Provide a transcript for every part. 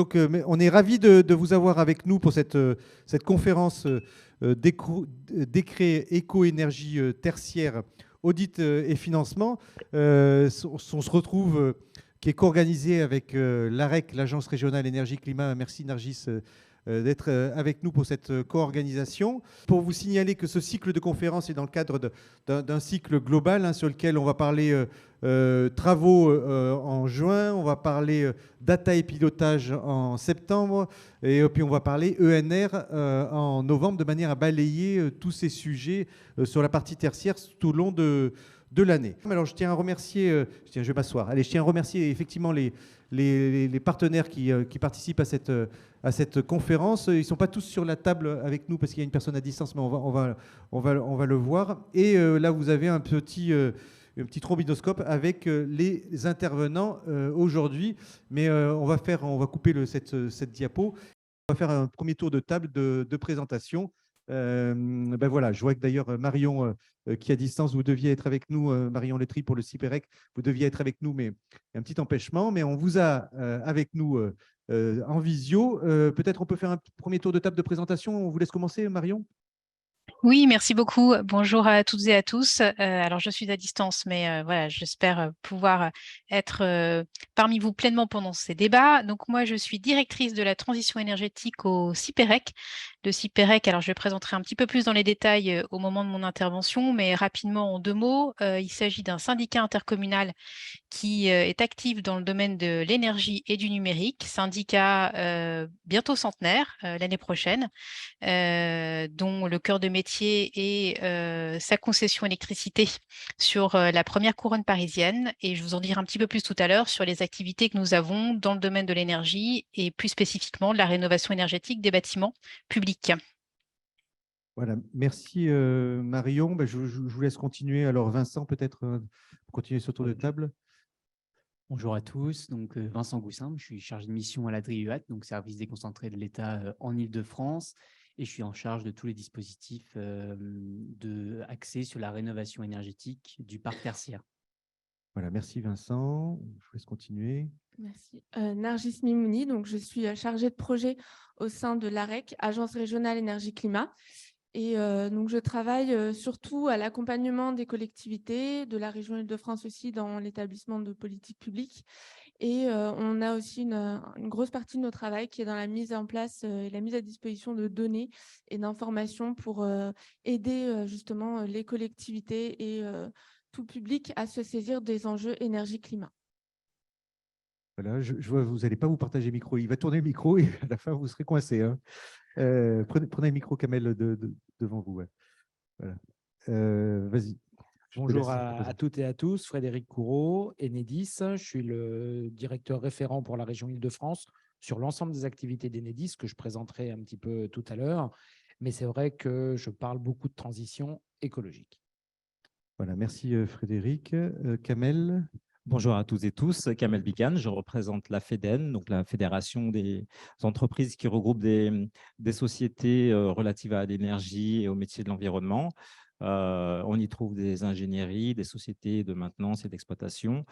Donc, on est ravis de vous avoir avec nous pour cette conférence décret éco-énergie tertiaire, audit et financement. On se retrouve, qui est co-organisé avec l'AREC, l'Agence régionale énergie-climat. Merci Nargis d'être avec nous pour cette co-organisation. Pour vous signaler que ce cycle de conférences est dans le cadre d'un cycle global, hein, sur lequel on va parler travaux en juin, on va parler data et pilotage en septembre, et puis on va parler ENR en novembre, de manière à balayer tous ces sujets sur la partie tertiaire tout au long de l'année. Alors je tiens à remercier, je vais m'asseoir. Allez, je tiens à remercier effectivement les partenaires qui participent à cette conférence. Ils ne sont pas tous sur la table avec nous parce qu'il y a une personne à distance, mais on va le voir. Et là, vous avez un petit trombinoscope avec les intervenants aujourd'hui. Mais on va couper cette diapo. On va faire un premier tour de table de présentation. Ben voilà, je vois que d'ailleurs Marion, qui est à distance, vous deviez être avec nous, Marion Letry pour le CIPEREC, vous deviez être avec nous, mais il y a un petit empêchement. Mais on vous a avec nous en visio. Peut-être on peut faire un premier tour de table de présentation. On vous laisse commencer, Marion. Oui, merci beaucoup. Bonjour à toutes et à tous. Alors, je suis à distance, mais voilà, j'espère pouvoir être parmi vous pleinement pendant ces débats. Donc, moi, je suis directrice de la transition énergétique au CIPEREC. Le CIPEREC, alors je le présenterai un petit peu plus dans les détails au moment de mon intervention, mais rapidement en 2 mots, il s'agit d'un syndicat intercommunal qui est actif dans le domaine de l'énergie et du numérique, syndicat bientôt centenaire l'année prochaine, dont le cœur de métier est sa concession électricité sur la première couronne parisienne. Et je vous en dirai un petit peu plus tout à l'heure sur les activités que nous avons dans le domaine de l'énergie et plus spécifiquement de la rénovation énergétique des bâtiments publics. Voilà, merci Marion. Ben, je vous laisse continuer. Alors Vincent, peut-être continuer ce tour de table. Bonjour à tous, donc Vincent Goussin, je suis chargé de mission à l'ADRIUAT, donc service déconcentré de l'État en Île-de-France, et je suis en charge de tous les dispositifs axés sur la rénovation énergétique du parc tertiaire. Voilà, merci Vincent. Je vous laisse continuer. Merci. Nargis Mimouni, donc je suis chargée de projet au sein de l'AREC, Agence régionale énergie-climat. Et donc, je travaille surtout à l'accompagnement des collectivités, de la région Île-de-France aussi dans l'établissement de politique publique. Et on a aussi une grosse partie de notre travail qui est dans la mise en place et la mise à disposition de données et d'informations pour aider justement les collectivités et tout public à se saisir des enjeux énergie-climat. Voilà, je vois, vous n'allez pas vous partager le micro. Il va tourner le micro et à la fin, vous serez coincé. Hein. Prenez le micro, Kamel, devant vous. Ouais. Voilà. Vas-y. Bonjour à toutes et à tous, Frédéric Courreau, Enedis. Je suis le directeur référent pour la région Île-de-France sur l'ensemble des activités d'Enedis que je présenterai un petit peu tout à l'heure. Mais c'est vrai que je parle beaucoup de transition écologique. Voilà, merci Frédéric. Kamel. Bonjour à toutes et tous, Kamel Bikan, je représente la FEDEN, donc la Fédération des entreprises qui regroupent des sociétés relatives à l'énergie et au métier de l'environnement. On y trouve des ingénieries, des sociétés de maintenance et d'exploitation.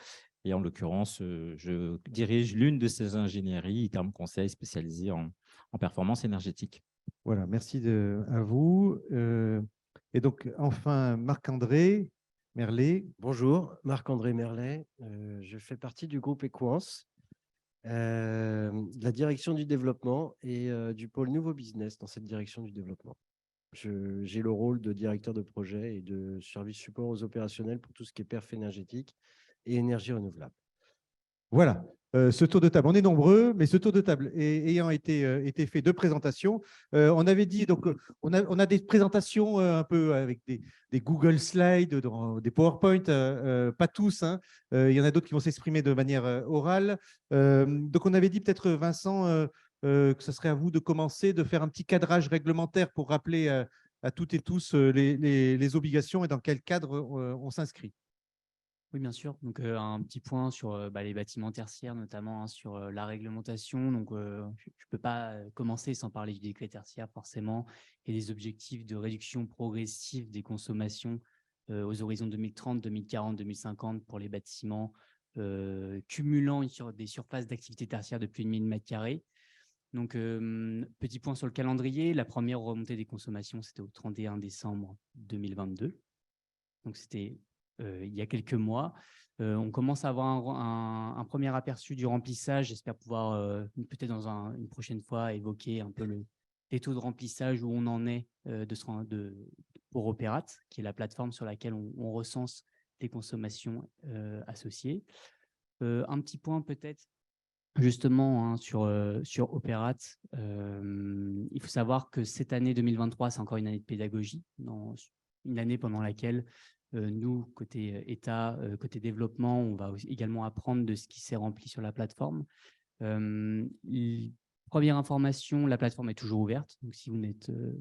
Et en l'occurrence, je dirige l'une de ces ingénieries, Iterm Conseil, spécialisée en performance énergétique. Voilà, merci à vous. Et donc, enfin, Marc-André Merlet. Bonjour, Marc-André Merlet. Je fais partie du groupe Equance, de la direction du développement et du pôle nouveau business dans cette direction du développement. J'ai le rôle de directeur de projet et de service support aux opérationnels pour tout ce qui est perf énergétique et énergie renouvelable. Voilà, ce tour de table, on est nombreux, mais ce tour de table ayant été fait de présentations, on avait dit, donc on a des présentations un peu avec des Google Slides, des PowerPoint, pas tous, hein, il y en a d'autres qui vont s'exprimer de manière orale. Donc on avait dit peut-être, Vincent, que ce serait à vous de commencer, de faire un petit cadrage réglementaire pour rappeler à toutes et tous les obligations et dans quel cadre on s'inscrit. Oui, bien sûr. Donc, un petit point sur les bâtiments tertiaires, notamment sur la réglementation. Donc, je ne peux pas commencer sans parler du décret tertiaire, forcément, et des objectifs de réduction progressive des consommations aux horizons 2030, 2040, 2050 pour les bâtiments cumulant des surfaces d'activité tertiaire de plus de 1000 m². Donc, petit point sur le calendrier. La première remontée des consommations, c'était au 31 décembre 2022. Donc, c'était il y a quelques mois. On commence à avoir un premier aperçu du remplissage. J'espère pouvoir peut-être dans une prochaine fois évoquer un peu les taux de remplissage, où on en est pour Opérat, qui est la plateforme sur laquelle on recense les consommations associées. Un petit point peut-être justement sur Opérat. Il faut savoir que cette année 2023, c'est encore une année de pédagogie, une année pendant laquelle nous, côté État, côté développement, on va également apprendre de ce qui s'est rempli sur la plateforme. Première information, la plateforme est toujours ouverte. Donc, si vous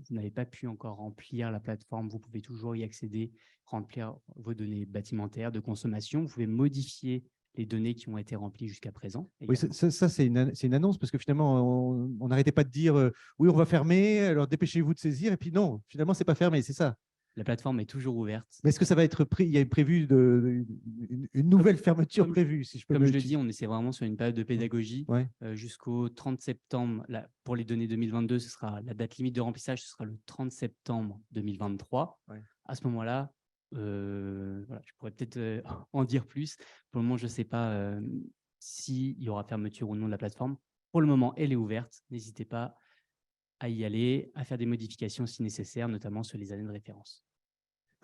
n'avez pas pu encore remplir la plateforme, vous pouvez toujours y accéder, remplir vos données bâtimentaires de consommation. Vous pouvez modifier les données qui ont été remplies jusqu'à présent. Oui, ça c'est une annonce, parce que finalement, on n'arrêtait pas de dire oui, on va fermer, alors dépêchez-vous de saisir. Et puis non, finalement, ce n'est pas fermé, c'est ça. La plateforme est toujours ouverte. Mais est-ce que ça va être il y a prévu une nouvelle fermeture prévue, si je peux Comme je le dis, on essaie vraiment sur une période de pédagogie jusqu'au 30 septembre. Pour les données 2022, ce sera la date limite de remplissage, ce sera le 30 septembre 2023. Ouais. À ce moment-là, voilà, je pourrais peut-être en dire plus. Pour le moment, je ne sais pas s'il y aura fermeture ou non de la plateforme. Pour le moment, elle est ouverte. N'hésitez pas à y aller, à faire des modifications si nécessaire, notamment sur les années de référence.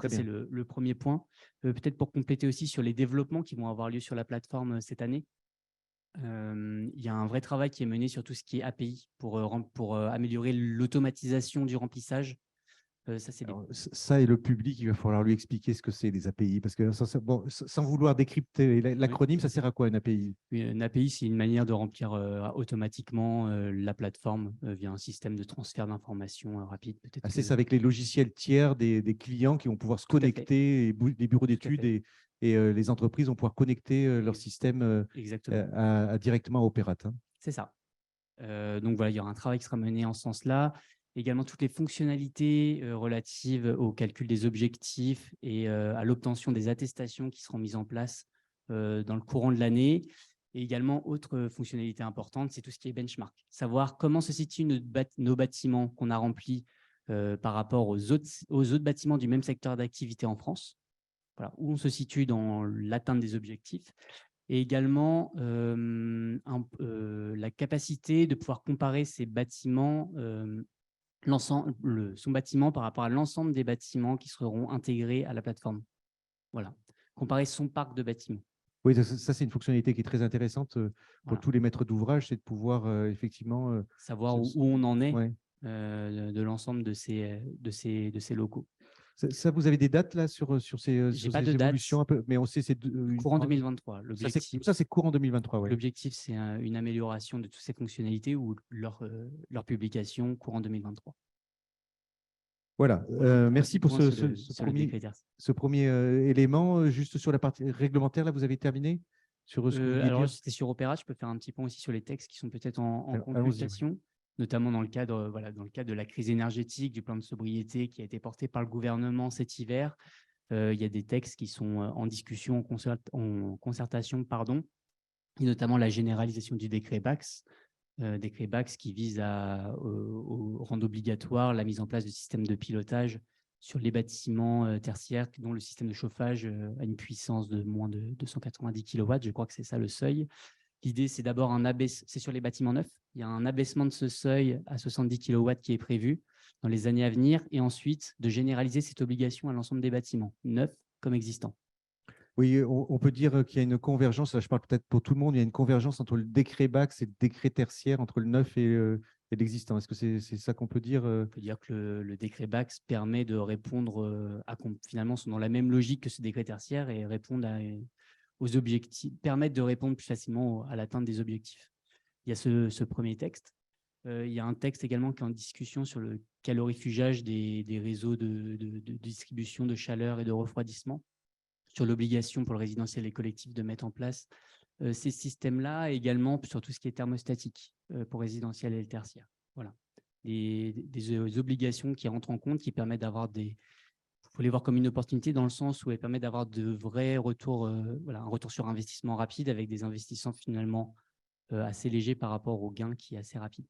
C'est le premier point. Peut-être pour compléter aussi sur les développements qui vont avoir lieu sur la plateforme cette année. Il y a un vrai travail qui est mené sur tout ce qui est API pour améliorer l'automatisation du remplissage. Ça et le public, il va falloir lui expliquer ce que c'est des API, parce que sans vouloir décrypter l'acronyme, ça sert à quoi une API? Une API, c'est une manière de remplir automatiquement la plateforme via un système de transfert d'informations rapide. C'est ça, avec les logiciels tiers des clients qui vont pouvoir se connecter, les bureaux d'études et les entreprises vont pouvoir connecter leur système directement à Opérat. Hein. C'est ça. Donc voilà, il y aura un travail qui sera mené en ce sens-là. Également toutes les fonctionnalités relatives au calcul des objectifs et à l'obtention des attestations qui seront mises en place dans le courant de l'année. Et également, autre fonctionnalité importante, c'est tout ce qui est benchmark. Savoir comment se situent nos bâtiments qu'on a remplis par rapport aux autres bâtiments du même secteur d'activité en France. Voilà, où on se situe dans l'atteinte des objectifs. Et également la capacité de pouvoir comparer ces bâtiments, son bâtiment par rapport à l'ensemble des bâtiments qui seront intégrés à la plateforme. Voilà, comparer son parc de bâtiments. Oui, ça c'est une fonctionnalité qui est très intéressante pour tous les maîtres d'ouvrage, c'est de pouvoir effectivement… savoir où on en est de l'ensemble de ces locaux. Ça, vous avez des dates là sur ces évolutions un peu, mais on sait c'est courant 2023. Ça c'est courant 2023. Ouais. L'objectif, c'est une amélioration de toutes ces fonctionnalités ou leur publication courant 2023. Voilà, merci pour ce premier élément. Juste sur la partie réglementaire, là, vous avez terminé sur ce que vous alors, c'était sur Opérat. Je peux faire un petit point aussi sur les textes qui sont peut-être en consultation. Notamment dans le cadre de la crise énergétique, du plan de sobriété qui a été porté par le gouvernement cet hiver. Il y a des textes qui sont en discussion, en concertation, et notamment la généralisation du décret BAX qui vise à rendre obligatoire la mise en place de systèmes de pilotage sur les bâtiments tertiaires dont le système de chauffage a une puissance de moins de 290 kW. Je crois que c'est ça le seuil. L'idée, c'est d'abord c'est sur les bâtiments neufs. Il y a un abaissement de ce seuil à 70 kW qui est prévu dans les années à venir, et ensuite de généraliser cette obligation à l'ensemble des bâtiments, neufs comme existants. Oui, on peut dire qu'il y a une convergence, là je parle peut-être pour tout le monde, il y a une convergence entre le décret BAX et le décret tertiaire, entre le neuf et l'existant. Est-ce que c'est ça qu'on peut dire? On peut dire que le décret BAX permet de répondre finalement, sont dans la même logique que ce décret tertiaire et répondent aux objectifs, permettent de répondre plus facilement à l'atteinte des objectifs. Il y a ce premier texte. Il y a un texte également qui est en discussion sur le calorifugage des réseaux de distribution de chaleur et de refroidissement, sur l'obligation pour le résidentiel et collectif de mettre en place ces systèmes-là, et également sur tout ce qui est thermostatique pour résidentiel et le tertiaire. Voilà. Des obligations qui rentrent en compte, qui permettent d'avoir il faut les voir comme une opportunité dans le sens où elles permettent d'avoir de vrais retours, un retour sur investissement rapide avec des investissements finalement assez légers par rapport au gain qui est assez rapide.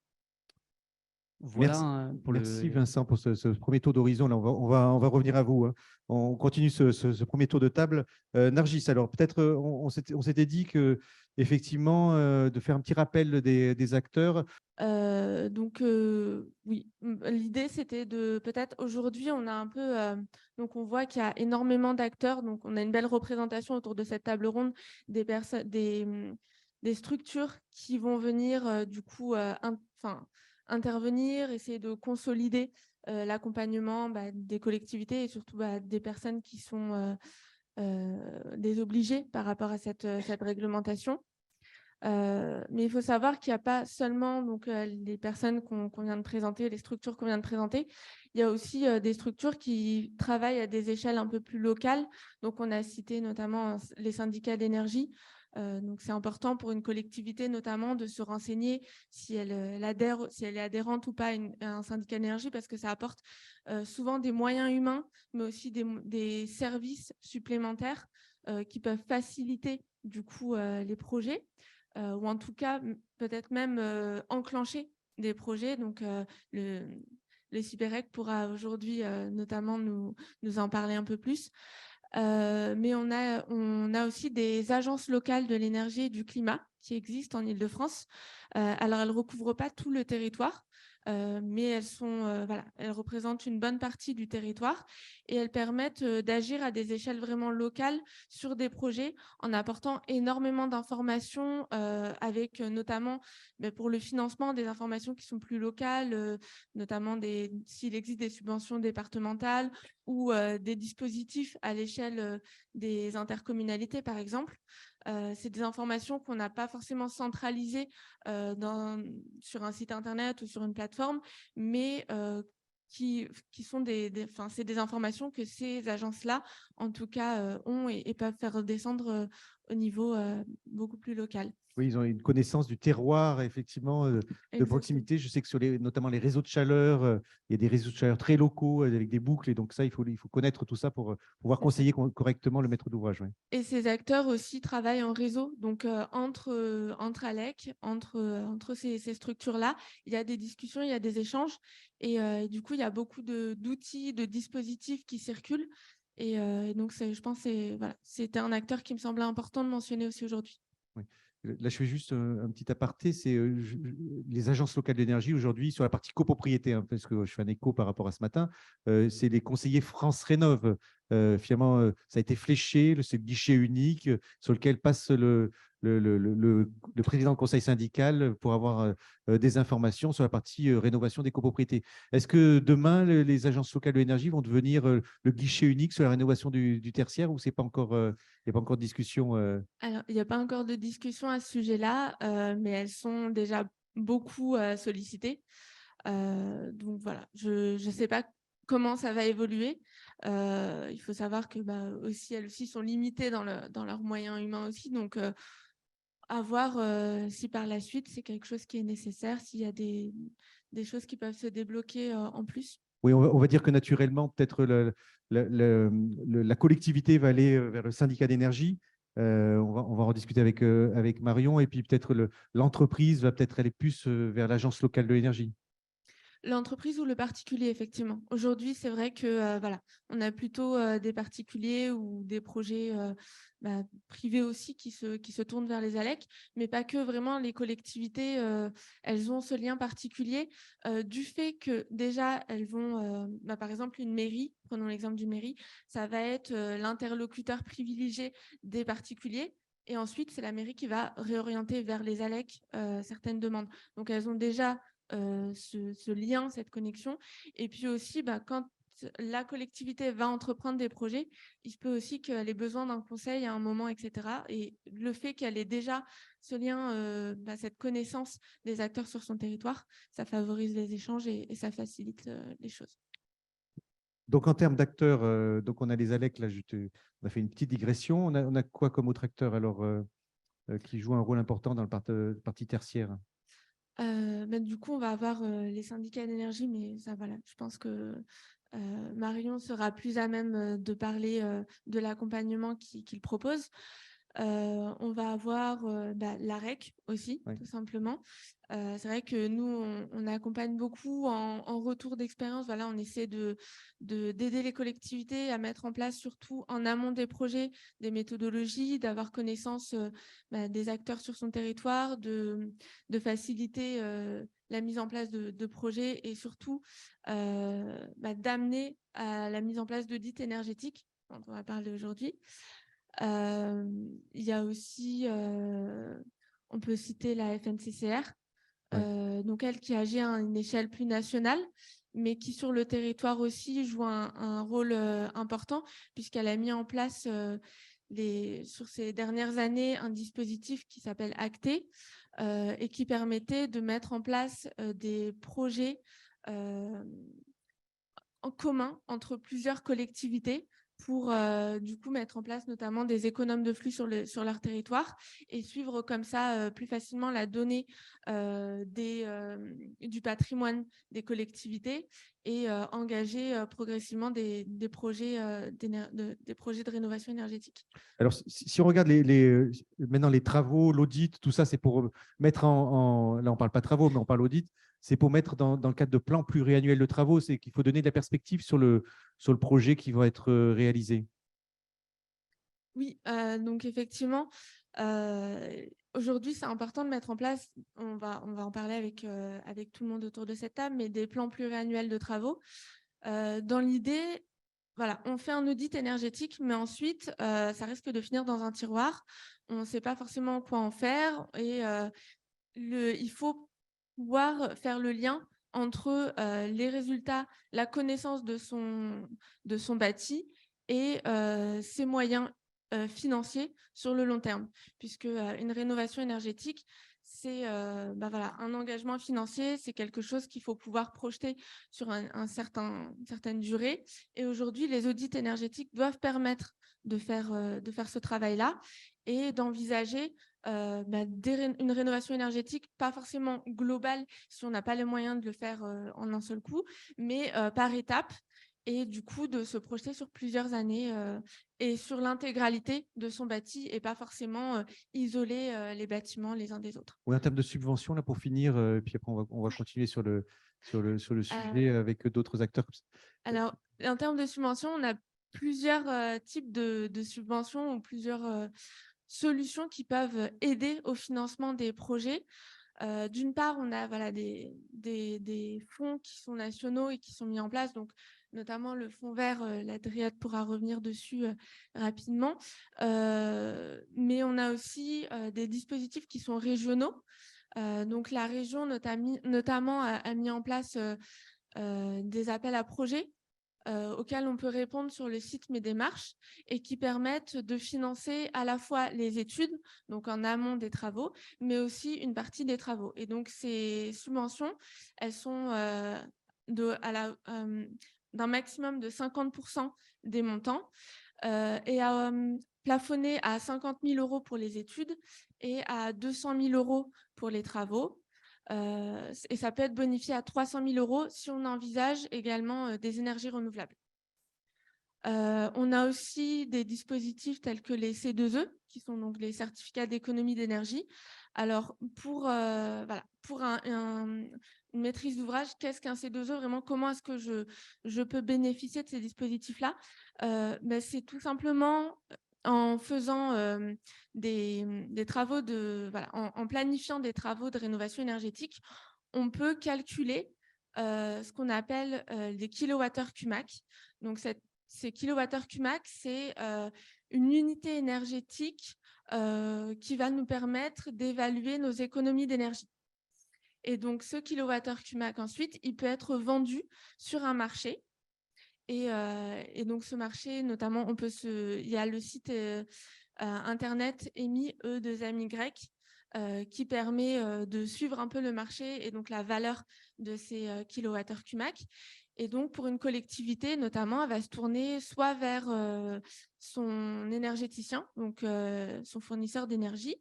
Voilà pour Merci Vincent pour ce premier tour d'horizon. Là, on va revenir à vous, hein. On continue ce premier tour de table. Nargis, alors peut-être on s'était dit que effectivement de faire un petit rappel des acteurs. Oui, l'idée c'était de peut-être aujourd'hui on a un peu donc on voit qu'il y a énormément d'acteurs, donc on a une belle représentation autour de cette table ronde des personnes, des structures qui vont venir du coup intervenir, essayer de consolider l'accompagnement des collectivités et surtout des personnes qui sont des obligés par rapport à cette réglementation. Mais il faut savoir qu'il n'y a pas seulement les personnes qu'on vient de présenter, les structures qu'on vient de présenter. Il y a aussi des structures qui travaillent à des échelles un peu plus locales. Donc, on a cité notamment les syndicats d'énergie. Donc, c'est important pour une collectivité notamment de se renseigner si elle est adhérente ou pas à un syndicat d'énergie, parce que ça apporte souvent des moyens humains, mais aussi des services supplémentaires qui peuvent faciliter du coup les projets. Ou en tout cas peut-être même enclencher des projets. Donc, le Cyberec pourra aujourd'hui notamment nous en parler un peu plus. Mais on a aussi des agences locales de l'énergie et du climat qui existent en Île-de-France. Alors, elles ne recouvrent pas tout le territoire, mais elles représentent une bonne partie du territoire et elles permettent d'agir à des échelles vraiment locales sur des projets en apportant énormément d'informations avec notamment pour le financement des informations qui sont plus locales, notamment s'il existe des subventions départementales ou des dispositifs à l'échelle des intercommunalités, par exemple. C'est des informations qu'on n'a pas forcément centralisées sur un site internet ou sur une plateforme, mais qui sont c'est des informations que ces agences-là, en tout cas, ont et peuvent faire redescendre au niveau beaucoup plus local. Oui, ils ont une connaissance du terroir, effectivement, de proximité. Je sais que sur notamment les réseaux de chaleur, il y a des réseaux de chaleur très locaux avec des boucles. Et donc ça, il faut connaître tout ça pour pouvoir conseiller correctement le maître d'ouvrage. Oui. Et ces acteurs aussi travaillent en réseau. Donc, entre ALEC, entre ces structures-là, il y a des discussions, il y a des échanges. Et du coup, il y a beaucoup d'outils, de dispositifs qui circulent. Et donc, je pense que c'était un acteur qui me semblait important de mentionner aussi aujourd'hui. Oui. Là, je fais juste un petit aparté. C'est les agences locales d'énergie aujourd'hui sur la partie copropriété, hein, parce que je fais un écho par rapport à ce matin. C'est les conseillers France Rénov'. Finalement, ça a été fléché, c'est le guichet unique sur lequel passe le président du conseil syndical pour avoir des informations sur la partie rénovation des copropriétés. Est-ce que demain, les agences locales de l'énergie vont devenir le guichet unique sur la rénovation du tertiaire ou c'est pas encore, il n'y a pas encore de discussion Alors, il n'y a pas encore de discussion à ce sujet-là, mais elles sont déjà beaucoup sollicitées. Donc voilà, je ne sais pas comment ça va évoluer. Il faut savoir que aussi, elles aussi sont limitées dans leurs moyens humains aussi. Donc, à voir si par la suite, c'est quelque chose qui est nécessaire, s'il y a des choses qui peuvent se débloquer en plus. Oui, on va dire que naturellement, peut-être la collectivité va aller vers le syndicat d'énergie. On va en discuter avec Marion. Et puis peut-être l'entreprise va peut-être aller plus vers l'agence locale de l'énergie. L'entreprise ou le particulier, effectivement. Aujourd'hui, c'est vrai que on a plutôt des particuliers ou des projets privés aussi qui se tournent vers les ALEC, mais pas que. Vraiment, les collectivités, elles ont ce lien particulier du fait que déjà, elles vont, par exemple, une mairie, prenons l'exemple d'une mairie, ça va être l'interlocuteur privilégié des particuliers. Et ensuite, c'est la mairie qui va réorienter vers les ALEC certaines demandes. Donc, elles ont déjà ce lien, cette connexion. Et puis aussi, quand la collectivité va entreprendre des projets, il se peut aussi qu'elle ait besoin d'un conseil à un moment, etc. Et le fait qu'elle ait déjà ce lien, cette connaissance des acteurs sur son territoire, ça favorise les échanges et ça facilite les choses. Donc, en termes d'acteurs, donc on a les ALEC, là, on a fait une petite digression. On a quoi comme autre acteur alors qui joue un rôle important dans le parti tertiaire? Du coup, on va avoir les syndicats d'énergie, mais ça, voilà, je pense que Marion sera plus à même de parler de l'accompagnement qu'il propose. On va avoir l'AREC aussi, Oui. tout simplement. C'est vrai que nous, on accompagne beaucoup en retour d'expérience. Voilà, on essaie d'aider les collectivités à mettre en place, surtout en amont des projets, des méthodologies, d'avoir connaissance des acteurs sur son territoire, de faciliter la mise en place de projets et surtout d'amener à la mise en place d'audits énergétiques, dont on va parler aujourd'hui. Il y a aussi, on peut citer la FNCCR, donc elle qui agit à une échelle plus nationale, mais qui sur le territoire aussi joue un rôle important, puisqu'elle a mis en place sur ces dernières années un dispositif qui s'appelle ACTE et qui permettait de mettre en place des projets en commun entre plusieurs collectivités pour du coup mettre en place notamment des économes de flux sur leur territoire et suivre comme ça plus facilement la donnée du patrimoine des collectivités et engager progressivement des projets de rénovation énergétique. Alors, si on regarde maintenant les travaux, l'audit, tout ça, c'est pour mettre là, on ne parle pas de travaux, mais on parle audit, c'est pour mettre dans le cadre de plans pluriannuels de travaux, c'est qu'il faut donner de la perspective sur le projet qui va être réalisé. Oui, donc effectivement, aujourd'hui, c'est important de mettre en place, on va en parler avec tout le monde autour de cette table, mais des plans pluriannuels de travaux. Dans l'idée, voilà, on fait un audit énergétique, mais ensuite, ça risque de finir dans un tiroir. On ne sait pas forcément quoi en faire et il faut pouvoir faire le lien entre les résultats, la connaissance de son bâti et ses moyens financiers sur le long terme, puisque une rénovation énergétique, c'est un engagement financier, c'est quelque chose qu'il faut pouvoir projeter sur une certaine durée. Et aujourd'hui, les audits énergétiques doivent permettre de faire ce travail-là et d'envisager une rénovation énergétique, pas forcément globale si on n'a pas les moyens de le faire en un seul coup, mais par étapes et du coup de se projeter sur plusieurs années et sur l'intégralité de son bâti et pas forcément isoler les bâtiments les uns des autres. Oui, en termes de subventions, là, pour finir, puis après, on va continuer sur le sujet avec d'autres acteurs. Alors, en termes de subventions, on a plusieurs types de subventions ou plusieurs solutions qui peuvent aider au financement des projets. D'une part, on a des fonds qui sont nationaux et qui sont mis en place, donc notamment le fonds vert, la Dryade pourra revenir dessus rapidement. Mais on a aussi des dispositifs qui sont régionaux. Donc la région notamment a mis en place des appels à projets auxquels on peut répondre sur le site Mes Démarches et qui permettent de financer à la fois les études, donc en amont des travaux, mais aussi une partie des travaux. Et donc, ces subventions, elles sont d'un maximum de 50% des montants et plafonnées à 50 000 € pour les études et à 200 000 € pour les travaux. Et ça peut être bonifié à 300 000 € si on envisage également des énergies renouvelables. On a aussi des dispositifs tels que les C2E, qui sont donc les certificats d'économie d'énergie. Alors, pour une maîtrise d'ouvrage, qu'est-ce qu'un C2E? Vraiment, comment est-ce que je peux bénéficier de ces dispositifs-là? C'est tout simplement en faisant des travaux en planifiant des travaux de rénovation énergétique, on peut calculer ce qu'on appelle des kilowattheures CUMAC. Donc, ces kilowattheures CUMAC, c'est une unité énergétique qui va nous permettre d'évaluer nos économies d'énergie. Et donc, ce kilowattheure CUMAC, ensuite, il peut être vendu sur un marché. Et donc, ce marché, notamment, il y a le site internet EMI, E2MY, qui permet de suivre un peu le marché et donc la valeur de ces kilowattheures CUMAC. Et donc, pour une collectivité, notamment, elle va se tourner soit vers son énergéticien, donc son fournisseur d'énergie,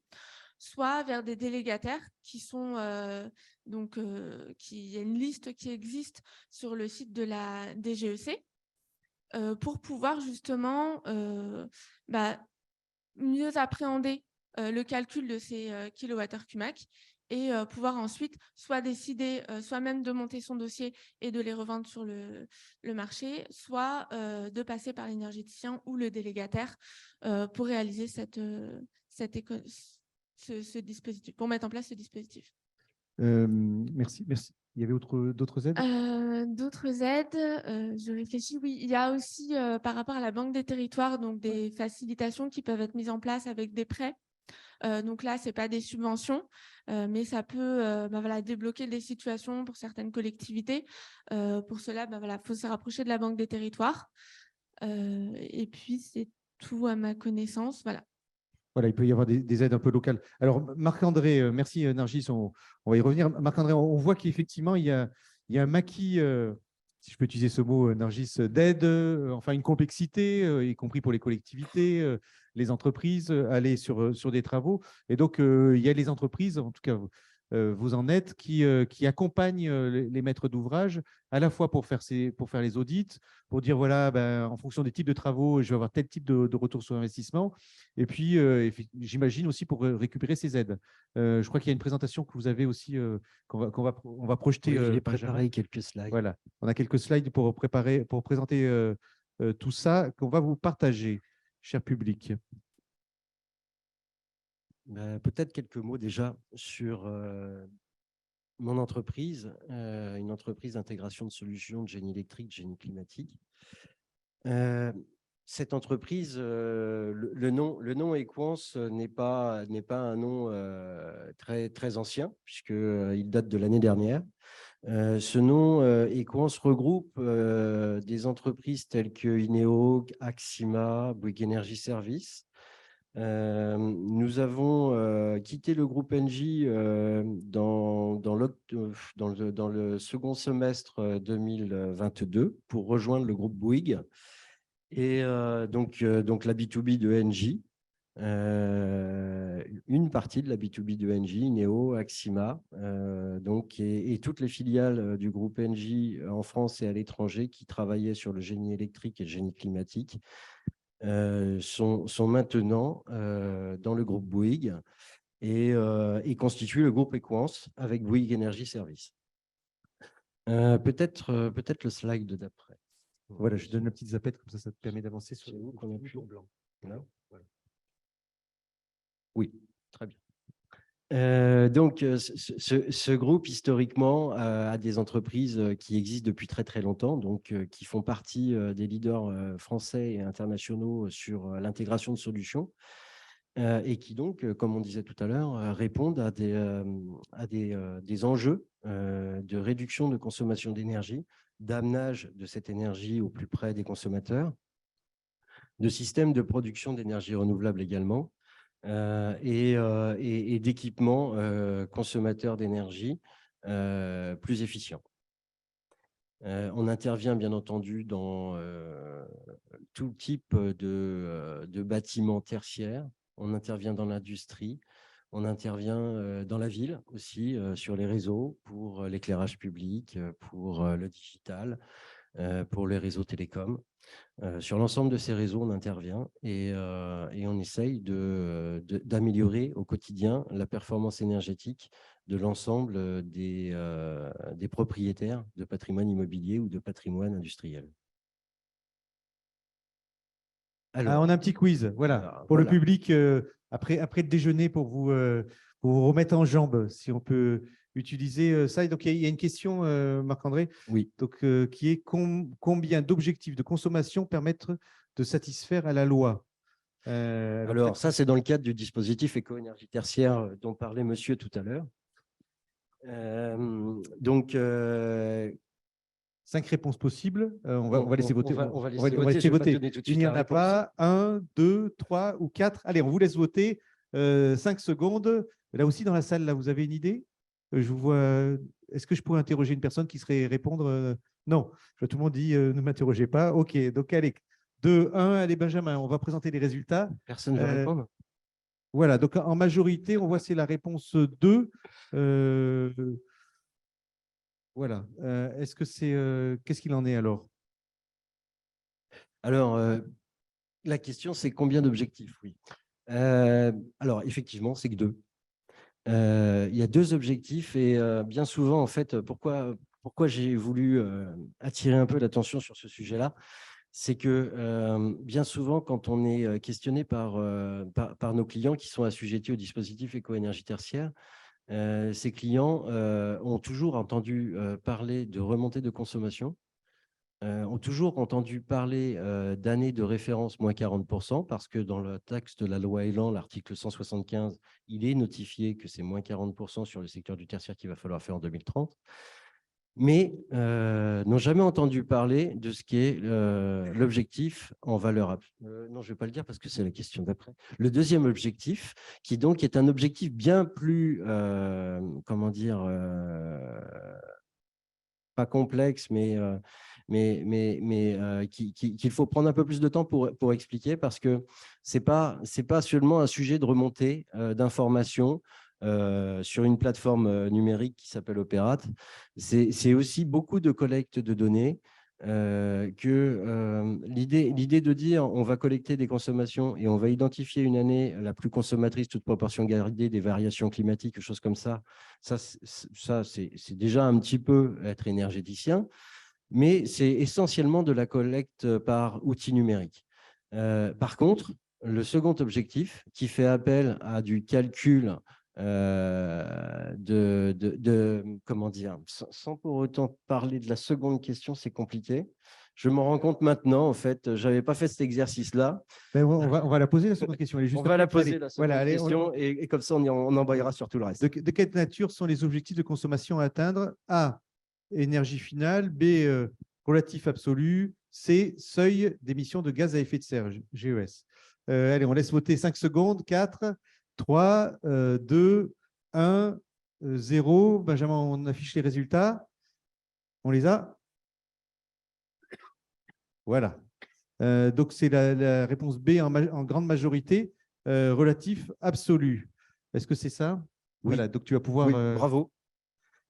soit vers des délégataires qui sont il y a une liste qui existe sur le site de la DGEC pour pouvoir justement mieux appréhender le calcul de ces kilowattheures CUMAC et pouvoir ensuite soit décider soi-même de monter son dossier et de les revendre sur le marché, soit de passer par l'énergéticien ou le délégataire pour réaliser ce dispositif, pour mettre en place ce dispositif. Merci. Il y avait d'autres aides? D'autres aides, je réfléchis, oui. Il y a aussi, par rapport à la Banque des territoires, donc des facilitations qui peuvent être mises en place avec des prêts. Donc là, ce n'est pas des subventions, mais ça peut débloquer des situations pour certaines collectivités. Pour cela, faut se rapprocher de la Banque des territoires. Et puis, c'est tout à ma connaissance. Voilà. Voilà, il peut y avoir des aides un peu locales. Alors, Marc-André, merci Nargis, on va y revenir. Marc-André, on voit qu'effectivement, il y a un maquis, si je peux utiliser ce mot, Nargis, d'aide, enfin une complexité, y compris pour les collectivités, les entreprises, aller sur des travaux. Et donc, il y a les entreprises, en tout cas, vous en êtes, qui accompagnent les maîtres d'ouvrage, à la fois pour faire les audits, pour dire, voilà, en fonction des types de travaux, je vais avoir tel type de retour sur investissement. Et puis, j'imagine aussi pour récupérer ces aides. Je crois qu'il y a une présentation que vous avez aussi, on va projeter. Oui, j'ai Benjamin. préparé quelques slides. Voilà, on a quelques slides pour présenter tout ça qu'on va vous partager, cher public. Peut-être quelques mots déjà sur mon entreprise, une entreprise d'intégration de solutions de génie électrique, de génie climatique. Cette entreprise, le nom Equance n'est pas un nom très ancien, puisqu'il date de l'année dernière. Ce nom Equance regroupe des entreprises telles que Ineo, Axima, Bouygues Energy Services. Nous avons quitté le groupe Engie dans le second semestre 2022 pour rejoindre le groupe Bouygues. Et donc la B2B de Engie, une partie de la B2B de Engie, Ineo, Axima, et toutes les filiales du groupe Engie en France et à l'étranger qui travaillaient sur le génie électrique et le génie climatique sont maintenant dans le groupe Bouygues et constituent le groupe Equance avec Bouygues Energy Services. Peut-être le slide d'après. Voilà, je donne la petite zapette, comme ça te permet d'avancer sur où qu'on appuie en blanc. Là, voilà. Oui, très bien. Donc, ce groupe, historiquement, a des entreprises qui existent depuis très, très longtemps, donc qui font partie des leaders français et internationaux sur l'intégration de solutions et qui, donc, comme on disait tout à l'heure, répondent à des enjeux de réduction de consommation d'énergie, d'amenage de cette énergie au plus près des consommateurs, de systèmes de production d'énergie renouvelable également, et d'équipements consommateurs d'énergie plus efficients. On intervient bien entendu dans tout type de bâtiments tertiaires, on intervient dans l'industrie, on intervient dans la ville aussi, sur les réseaux, pour l'éclairage public, pour le digital, pour les réseaux télécoms. Sur l'ensemble de ces réseaux, on intervient et on essaye d'améliorer au quotidien la performance énergétique de l'ensemble des propriétaires de patrimoine immobilier ou de patrimoine industriel. Alors, on a un petit quiz, voilà, pour le public, après le déjeuner, pour vous remettre en jambes, si on peut utiliser ça. Et donc, il y a une question, Marc-André, oui. Donc, qui est combien d'objectifs de consommation permettent de satisfaire à la loi? Alors, ça, c'est dans le cadre du dispositif éco-énergie tertiaire dont parlait monsieur tout à l'heure. Donc, 5 réponses possibles. On va laisser voter. On va laisser voter. Il n'y en a pas 1, 2, 3 ou 4. Allez, on vous laisse voter. 5 secondes. Là aussi, dans la salle, là, vous avez une idée? Je vous vois. Est-ce que je pourrais interroger une personne qui serait répondre? Non. Tout le monde dit ne m'interrogez pas. OK. Donc, allez. 2, 1. Allez, Benjamin, on va présenter les résultats. Personne ne veut répondre. Voilà. Donc, en majorité, on voit c'est la réponse 2. Voilà. Est-ce que c'est qu'est-ce qu'il en est alors? Alors, la question, c'est combien d'objectifs? Oui. Alors, effectivement, c'est que 2. Il y a 2 objectifs et bien souvent, en fait, pourquoi j'ai voulu attirer un peu l'attention sur ce sujet-là, c'est que bien souvent, quand on est questionné par nos clients qui sont assujettis au dispositif éco-énergie tertiaire, ces clients ont toujours entendu parler de remontée de consommation, ont toujours entendu parler d'années de référence moins 40%, parce que dans le texte de la loi Elan, l'article 175, il est notifié que c'est moins 40% sur le secteur du tertiaire qu'il va falloir faire en 2030, mais n'ont jamais entendu parler de ce qui est l'objectif en valeur. Non, je ne vais pas le dire parce que c'est la question d'après. Le deuxième objectif, qui donc est un objectif bien plus, comment dire, pas complexe, mais qu'il faut prendre un peu plus de temps pour expliquer, parce que ce n'est pas seulement un sujet de remontée d'informations sur une plateforme numérique qui s'appelle Opérate. C'est aussi beaucoup de collecte de données. L'idée de dire on va collecter des consommations et on va identifier une année la plus consommatrice, toute proportion gardée, des variations climatiques, choses comme ça, c'est déjà un petit peu être énergéticien, mais c'est essentiellement de la collecte par outil numérique. Par contre, le second objectif, qui fait appel à du calcul comment dire, sans pour autant parler de la seconde question, c'est compliqué. Je m'en rends compte maintenant, en fait, je n'avais pas fait cet exercice-là. Ben, on va la poser, la seconde question. On va la poser, la seconde question, et comme ça, on embrayera sur tout le reste. De quelle nature sont les objectifs de consommation à atteindre? A, énergie finale. B, relatif absolu. C, seuil d'émission de gaz à effet de serre, GES. Allez, on laisse voter 5 secondes. 4, 3, 2, 1, 0. Benjamin, on affiche les résultats. On les a? Voilà. Donc, c'est la réponse B en grande majorité, relatif absolu. Est-ce que c'est ça? Oui. Voilà, donc tu vas pouvoir… Oui, bravo.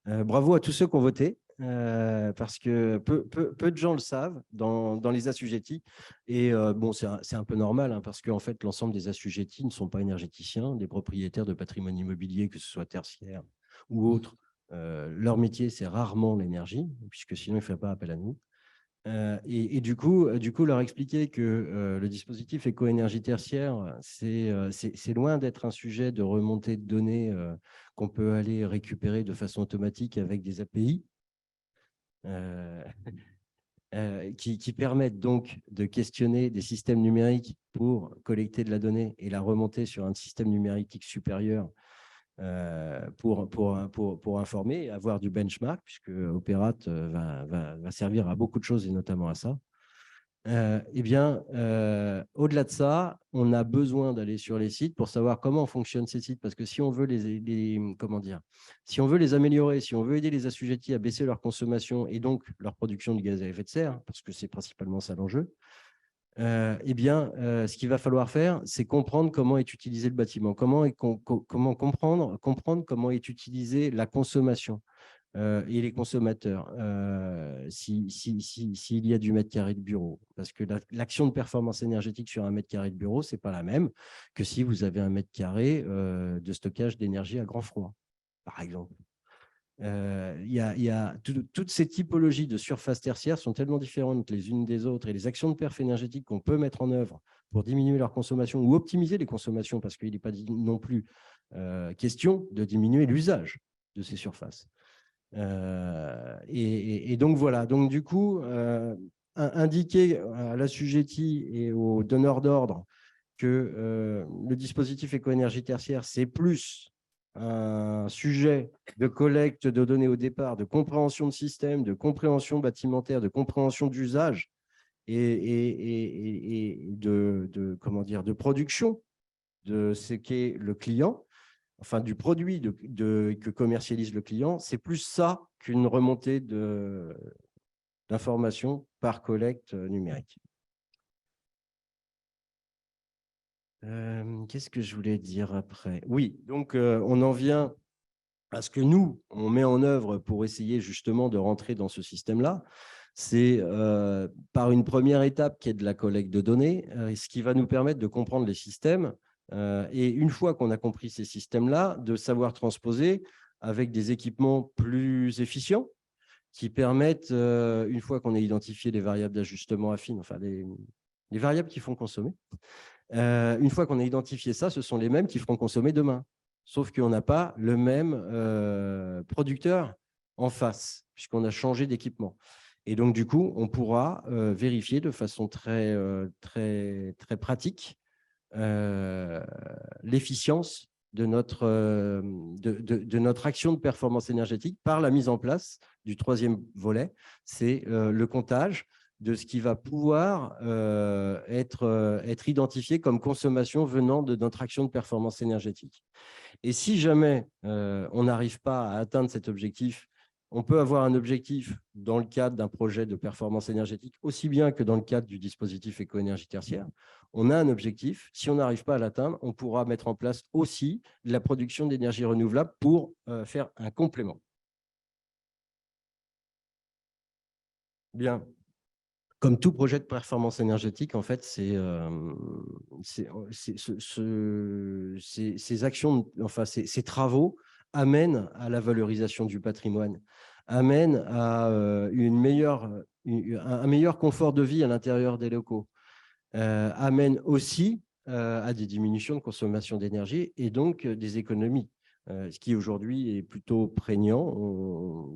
Bravo à tous ceux qui ont voté, parce que peu de gens le savent dans les assujettis. Et bon, c'est un peu normal, hein, parce qu'en fait, l'ensemble des assujettis ne sont pas énergéticiens, des propriétaires de patrimoine immobilier, que ce soit tertiaire ou autre. Leur métier, c'est rarement l'énergie, puisque sinon, ils ne feraient pas appel à nous. Et du coup, leur expliquer que le dispositif éco-énergie tertiaire, c'est loin d'être un sujet de remontée de données qu'on peut aller récupérer de façon automatique avec des API qui permettent donc de questionner des systèmes numériques pour collecter de la donnée et la remonter sur un système numérique supérieur pour informer et avoir du benchmark, puisque Opérate va servir à beaucoup de choses et notamment à ça. Eh bien, au-delà de ça, on a besoin d'aller sur les sites pour savoir comment fonctionnent ces sites, parce que si on veut si on veut les améliorer, si on veut aider les assujettis à baisser leur consommation et donc leur production de gaz à effet de serre, parce que c'est principalement ça l'enjeu, eh bien, ce qu'il va falloir faire, c'est comprendre comment est utilisé le bâtiment, comment comprendre comment est utilisée la consommation et les consommateurs, s'il y a du mètre carré de bureau. Parce que l'action de performance énergétique sur un mètre carré de bureau, ce n'est pas la même que si vous avez un mètre carré de stockage d'énergie à grand froid, par exemple. Toutes ces typologies de surfaces tertiaires sont tellement différentes les unes des autres, et les actions de perf énergétique qu'on peut mettre en œuvre pour diminuer leur consommation ou optimiser les consommations, parce qu'il n'est pas non plus question de diminuer l'usage de ces surfaces. Et donc voilà, donc du coup, indiquer à l'assujetti et aux donneurs d'ordre que le dispositif éco-énergie tertiaire, c'est plus un sujet de collecte de données au départ, de compréhension de système, de compréhension bâtimentaire, de compréhension d'usage et de production de ce qu'est le client, enfin du produit que commercialise le client. C'est plus ça qu'une remontée d'informations par collecte numérique. Qu'est-ce que je voulais dire après? Oui, donc on en vient à ce que nous, on met en œuvre pour essayer justement de rentrer dans ce système-là. C'est par une première étape qui est de la collecte de données, ce qui va nous permettre de comprendre les systèmes Et une fois qu'on a compris ces systèmes-là, de savoir transposer avec des équipements plus efficients qui permettent, une fois qu'on a identifié les variables d'ajustement affines, enfin les variables qui font consommer, une fois qu'on a identifié ça, ce sont les mêmes qui feront consommer demain. Sauf qu'on n'a pas le même producteur en face, puisqu'on a changé d'équipement. Et donc, du coup, on pourra vérifier de façon très pratique l'efficience de notre action de performance énergétique par la mise en place du troisième volet, c'est le comptage de ce qui va pouvoir être identifié comme consommation venant de notre action de performance énergétique. Et si jamais on n'arrive pas à atteindre cet objectif, on peut avoir un objectif dans le cadre d'un projet de performance énergétique, aussi bien que dans le cadre du dispositif éco-énergie tertiaire. On a un objectif. Si on n'arrive pas à l'atteindre, on pourra mettre en place aussi de la production d'énergie renouvelable pour faire un complément. Bien. Comme tout projet de performance énergétique, en fait, ces actions, enfin, ces travaux amènent à la valorisation du patrimoine, amènent à un meilleur confort de vie à l'intérieur des locaux, amènent aussi à des diminutions de consommation d'énergie et donc des économies, ce qui aujourd'hui est plutôt prégnant.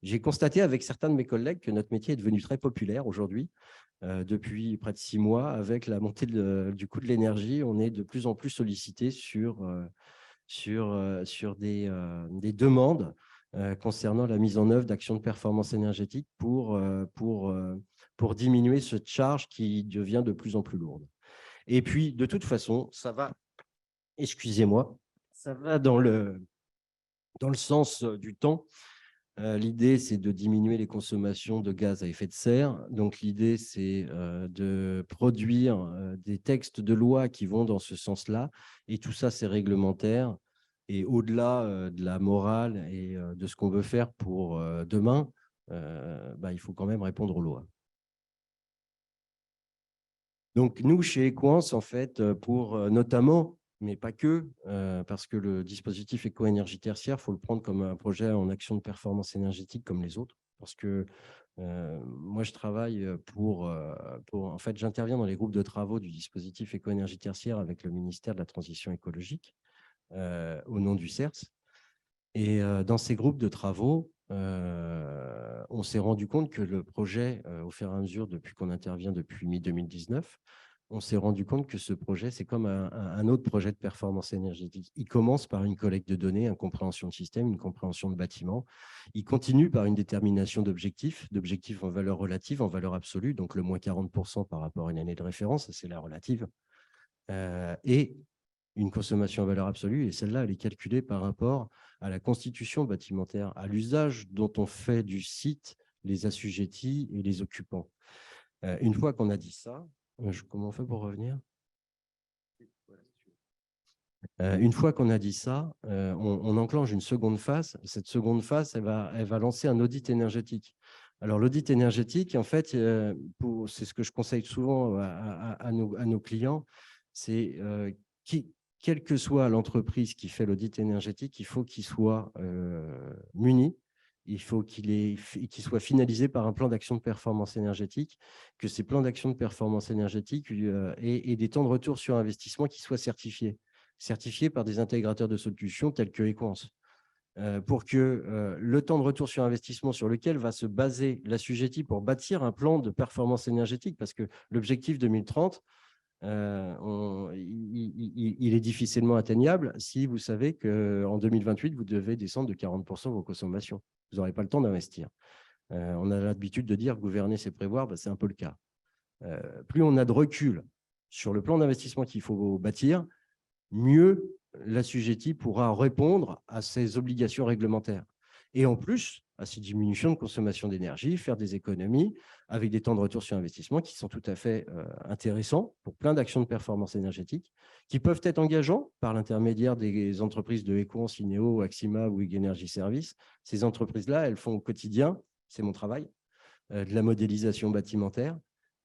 J'ai constaté avec certains de mes collègues que notre métier est devenu très populaire aujourd'hui. Depuis près de 6 mois, avec la montée du coût de l'énergie, on est de plus en plus sollicité sur des demandes concernant la mise en œuvre d'actions de performance énergétique pour diminuer cette charge qui devient de plus en plus lourde. Et puis, de toute façon, ça va, excusez-moi, ça va dans le sens du temps. L'idée, c'est de diminuer les consommations de gaz à effet de serre. Donc, l'idée, c'est de produire des textes de loi qui vont dans ce sens-là. Et tout ça, c'est réglementaire. Et au-delà de la morale et de ce qu'on veut faire pour demain, il faut quand même répondre aux lois. Donc, nous, chez Equans, en fait, pour notamment, mais pas que, parce que le dispositif éco-énergie tertiaire, il faut le prendre comme un projet en action de performance énergétique comme les autres. Parce que moi, je travaille en fait, j'interviens dans les groupes de travaux du dispositif éco-énergie tertiaire avec le ministère de la Transition écologique, au nom du CERS. Et dans ces groupes de travaux, on s'est rendu compte que le projet, au fur et à mesure, depuis qu'on intervient depuis mi-2019, on s'est rendu compte que ce projet, c'est comme un autre projet de performance énergétique. Il commence par une collecte de données, une compréhension de système, une compréhension de bâtiment. Il continue par une détermination d'objectifs en valeur relative, en valeur absolue, donc le moins 40% par rapport à une année de référence, c'est la relative. Et une consommation en valeur absolue, et celle-là, elle est calculée par rapport à la constitution bâtimentaire, à l'usage dont on fait du site les assujettis et les occupants. Une fois qu'on a dit ça, comment on fait pour revenir ? Une fois qu'on a dit ça, on enclenche une seconde phase. Cette seconde phase, elle va lancer un audit énergétique. Alors, l'audit énergétique, en fait, c'est ce que je conseille souvent à nos clients, c'est quelle que soit l'entreprise qui fait l'audit énergétique, il faut qu'il soit muni, il faut qu'il soit finalisé par un plan d'action de performance énergétique, que ces plans d'action de performance énergétique aient des temps de retour sur investissement qui soient certifiés par des intégrateurs de solutions tels que Equans, pour que le temps de retour sur investissement sur lequel va se baser l'assujetti pour bâtir un plan de performance énergétique, parce que l'objectif 2030, il est difficilement atteignable si vous savez qu'en 2028, vous devez descendre de 40% vos consommations. Vous n'aurez pas le temps d'investir. On a l'habitude de dire gouverner, c'est prévoir, c'est un peu le cas. Plus on a de recul sur le plan d'investissement qu'il faut bâtir, mieux l'assujetti pourra répondre à ses obligations réglementaires. Et en plus, à ces diminutions de consommation d'énergie, faire des économies avec des temps de retour sur investissement qui sont tout à fait intéressants pour plein d'actions de performance énergétique, qui peuvent être engageants par l'intermédiaire des entreprises de Equans, Ineo, Axima ou Bouygues Energy Services. Ces entreprises-là, elles font au quotidien, c'est mon travail, de la modélisation bâtimentaire,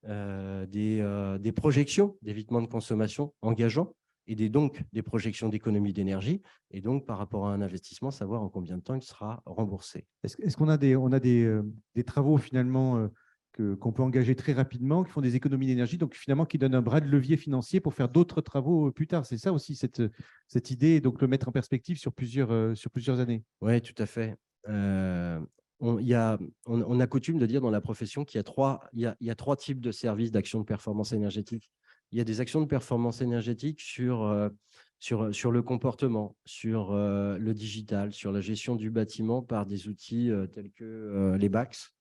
des projections d'évitement de consommation engageants et donc des projections d'économie d'énergie, et donc par rapport à un investissement, savoir en combien de temps il sera remboursé. Est-ce qu'on a des travaux finalement qu'on peut engager très rapidement, qui font des économies d'énergie, donc finalement qui donnent un bras de levier financier pour faire d'autres travaux plus tard? C'est ça aussi cette idée, donc le mettre en perspective sur plusieurs années. Oui, tout à fait. On a coutume de dire dans la profession qu'il y a trois types de services d'action de performance énergétique. Il y a des actions de performance énergétique sur le comportement, sur le digital, sur la gestion du bâtiment par des outils tels que les BACS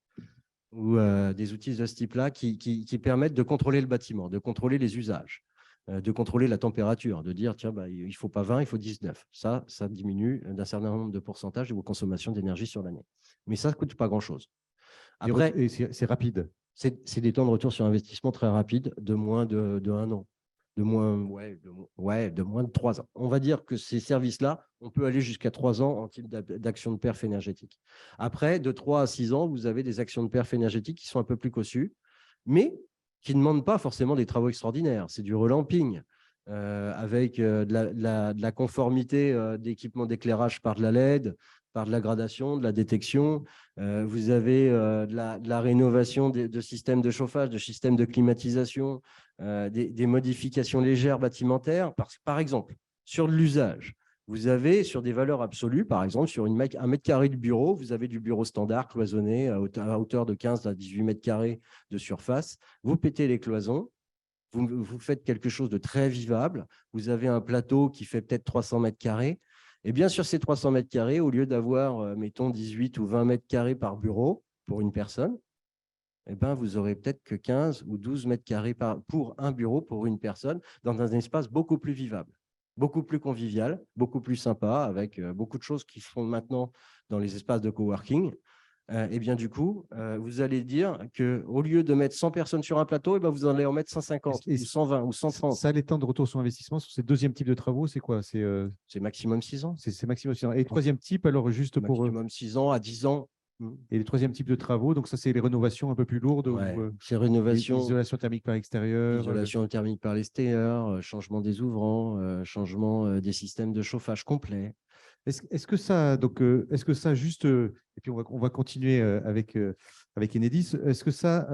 ou des outils de ce type-là qui permettent de contrôler le bâtiment, de contrôler les usages, de contrôler la température, de dire, tiens, il ne faut pas 20, il faut 19. Ça diminue d'un certain nombre de pourcentages de vos consommations d'énergie sur l'année. Mais ça ne coûte pas grand-chose. Après, Et c'est rapide. c'est des temps de retour sur investissement très rapides, de moins de 1 an, de moins de 3 ans. On va dire que ces services-là, on peut aller jusqu'à 3 ans en type d'action de perf énergétique. Après, de 3 à 6 ans, vous avez des actions de perf énergétique qui sont un peu plus cossues, mais qui ne demandent pas forcément des travaux extraordinaires. C'est du relamping avec de la conformité d'équipements d'éclairage par de la LED, par de la gradation, de la détection. Vous avez de la rénovation de systèmes de chauffage, de systèmes de climatisation, des modifications légères bâtimentaires. Par exemple, sur l'usage, vous avez sur des valeurs absolues, par exemple, sur un mètre carré de bureau, vous avez du bureau standard cloisonné à hauteur de 15 à 18 mètres carrés de surface. Vous pétez les cloisons, vous faites quelque chose de très vivable. Vous avez un plateau qui fait peut-être 300 mètres carrés. Et bien, sur ces 300 mètres carrés, au lieu d'avoir, mettons, 18 ou 20 mètres carrés par bureau pour une personne, eh ben, vous aurez peut-être que 15 ou 12 mètres carrés pour un bureau pour une personne dans un espace beaucoup plus vivable, beaucoup plus convivial, beaucoup plus sympa, avec beaucoup de choses qui se font maintenant dans les espaces de coworking. Et bien, du coup, vous allez dire qu'au lieu de mettre 100 personnes sur un plateau, vous allez en mettre 150 ou 120 ou 130. Ça, les temps de retour sur investissement sur ces deuxième type de travaux, c'est quoi? C'est maximum 6 ans. C'est maximum 6 ans. Et le troisième type, alors juste pour… Maximum 6 ans à 10 ans. Et le troisième type de travaux, donc ça, c'est les rénovations un peu plus lourdes. C'est rénovation. Isolation thermique par extérieur. Isolation thermique par l'extérieur, changement des ouvrants, changement des systèmes de chauffage complet. Est-ce que ça juste, et puis on va continuer avec Enedis, est-ce que ça,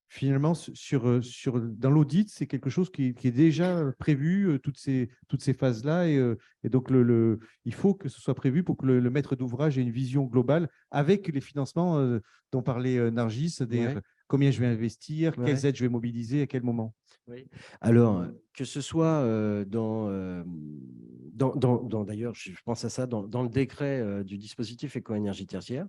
finalement, dans l'audit, c'est quelque chose qui est déjà prévu, toutes ces phases-là, et donc il faut que ce soit prévu pour que le maître d'ouvrage ait une vision globale avec les financements dont parlait Nargis, c'est-à-dire combien je vais investir, quelles aides je vais mobiliser, à quel moment. Oui. Alors, que ce soit d'ailleurs, je pense à ça, dans le décret du dispositif éco-énergie tertiaire,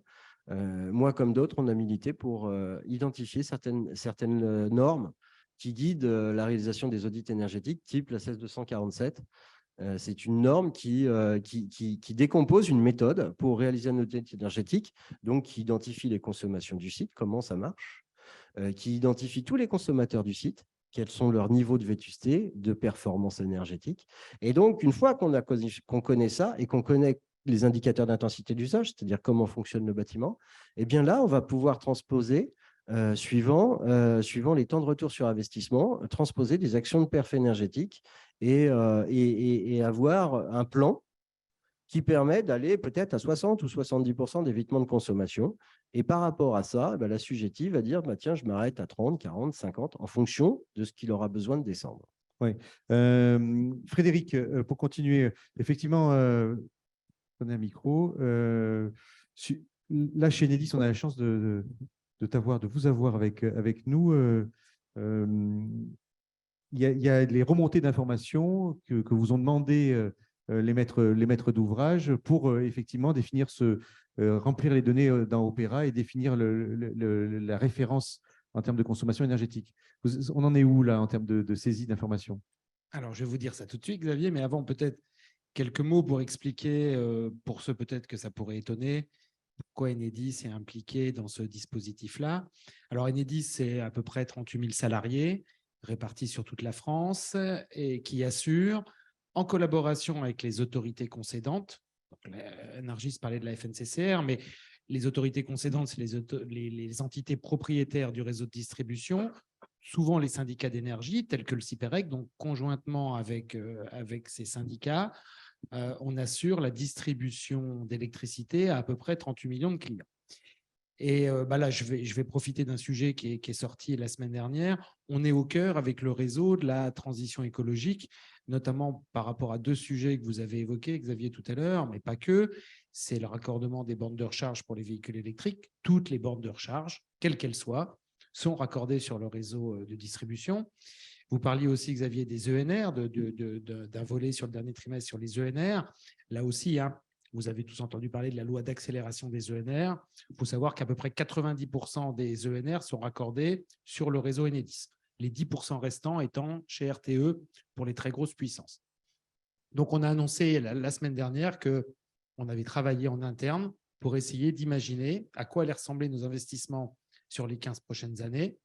moi comme d'autres, on a milité pour identifier certaines normes qui guident la réalisation des audits énergétiques, type la 16247. C'est une norme qui décompose une méthode pour réaliser un audit énergétique, donc qui identifie les consommations du site, comment ça marche, qui identifie tous les consommateurs du site, quels sont leurs niveaux de vétusté, de performance énergétique. Et donc, une fois qu'on connaît ça et qu'on connaît les indicateurs d'intensité d'usage, c'est-à-dire comment fonctionne le bâtiment, eh bien là, on va pouvoir transposer, suivant les temps de retour sur investissement, transposer des actions de perf énergétique et avoir un plan qui permet d'aller peut-être à 60 ou 70% d'évitement de consommation. Et par rapport à ça, la l'assujetti va dire, tiens, je m'arrête à 30, 40, 50, en fonction de ce qu'il aura besoin de descendre. Oui. Frédéric, pour continuer, effectivement, prenez un micro. Là, chez Enedis, on a la chance de vous avoir avec nous. Il y a les remontées d'informations que vous ont demandé les maîtres d'ouvrage pour effectivement définir remplir les données dans Opera et définir la référence en termes de consommation énergétique. On en est où là en termes de saisie d'informations? Alors, je vais vous dire ça tout de suite, Xavier, mais avant, peut-être quelques mots pour expliquer, pour ceux peut-être que ça pourrait étonner, pourquoi Enedis est impliqué dans ce dispositif-là. Alors, Enedis, c'est à peu près 38 000 salariés répartis sur toute la France et qui assurent, en collaboration avec les autorités concédantes, Nargis parlait de la FNCCR, mais Les autorités concédantes, c'est les entités propriétaires du réseau de distribution, souvent les syndicats d'énergie, tels que le CIPEREC. Donc, conjointement avec ces syndicats, on assure la distribution d'électricité à peu près 38 millions de clients. Et là, je vais profiter d'un sujet qui est sorti la semaine dernière. On est au cœur avec le réseau de la transition écologique, notamment par rapport à 2 sujets que vous avez évoqués, Xavier, tout à l'heure, mais pas que. C'est le raccordement des bornes de recharge pour les véhicules électriques. Toutes les bornes de recharge, quelles qu'elles soient, sont raccordées sur le réseau de distribution. Vous parliez aussi, Xavier, des ENR, d'un volet sur le dernier trimestre sur les ENR. Là aussi, vous avez tous entendu parler de la loi d'accélération des ENR. Il faut savoir qu'à peu près 90% des ENR sont raccordés sur le réseau Enedis, les 10% restants étant chez RTE pour les très grosses puissances. Donc, on a annoncé la semaine dernière qu'on avait travaillé en interne pour essayer d'imaginer à quoi allaient ressembler nos investissements sur les 15 prochaines années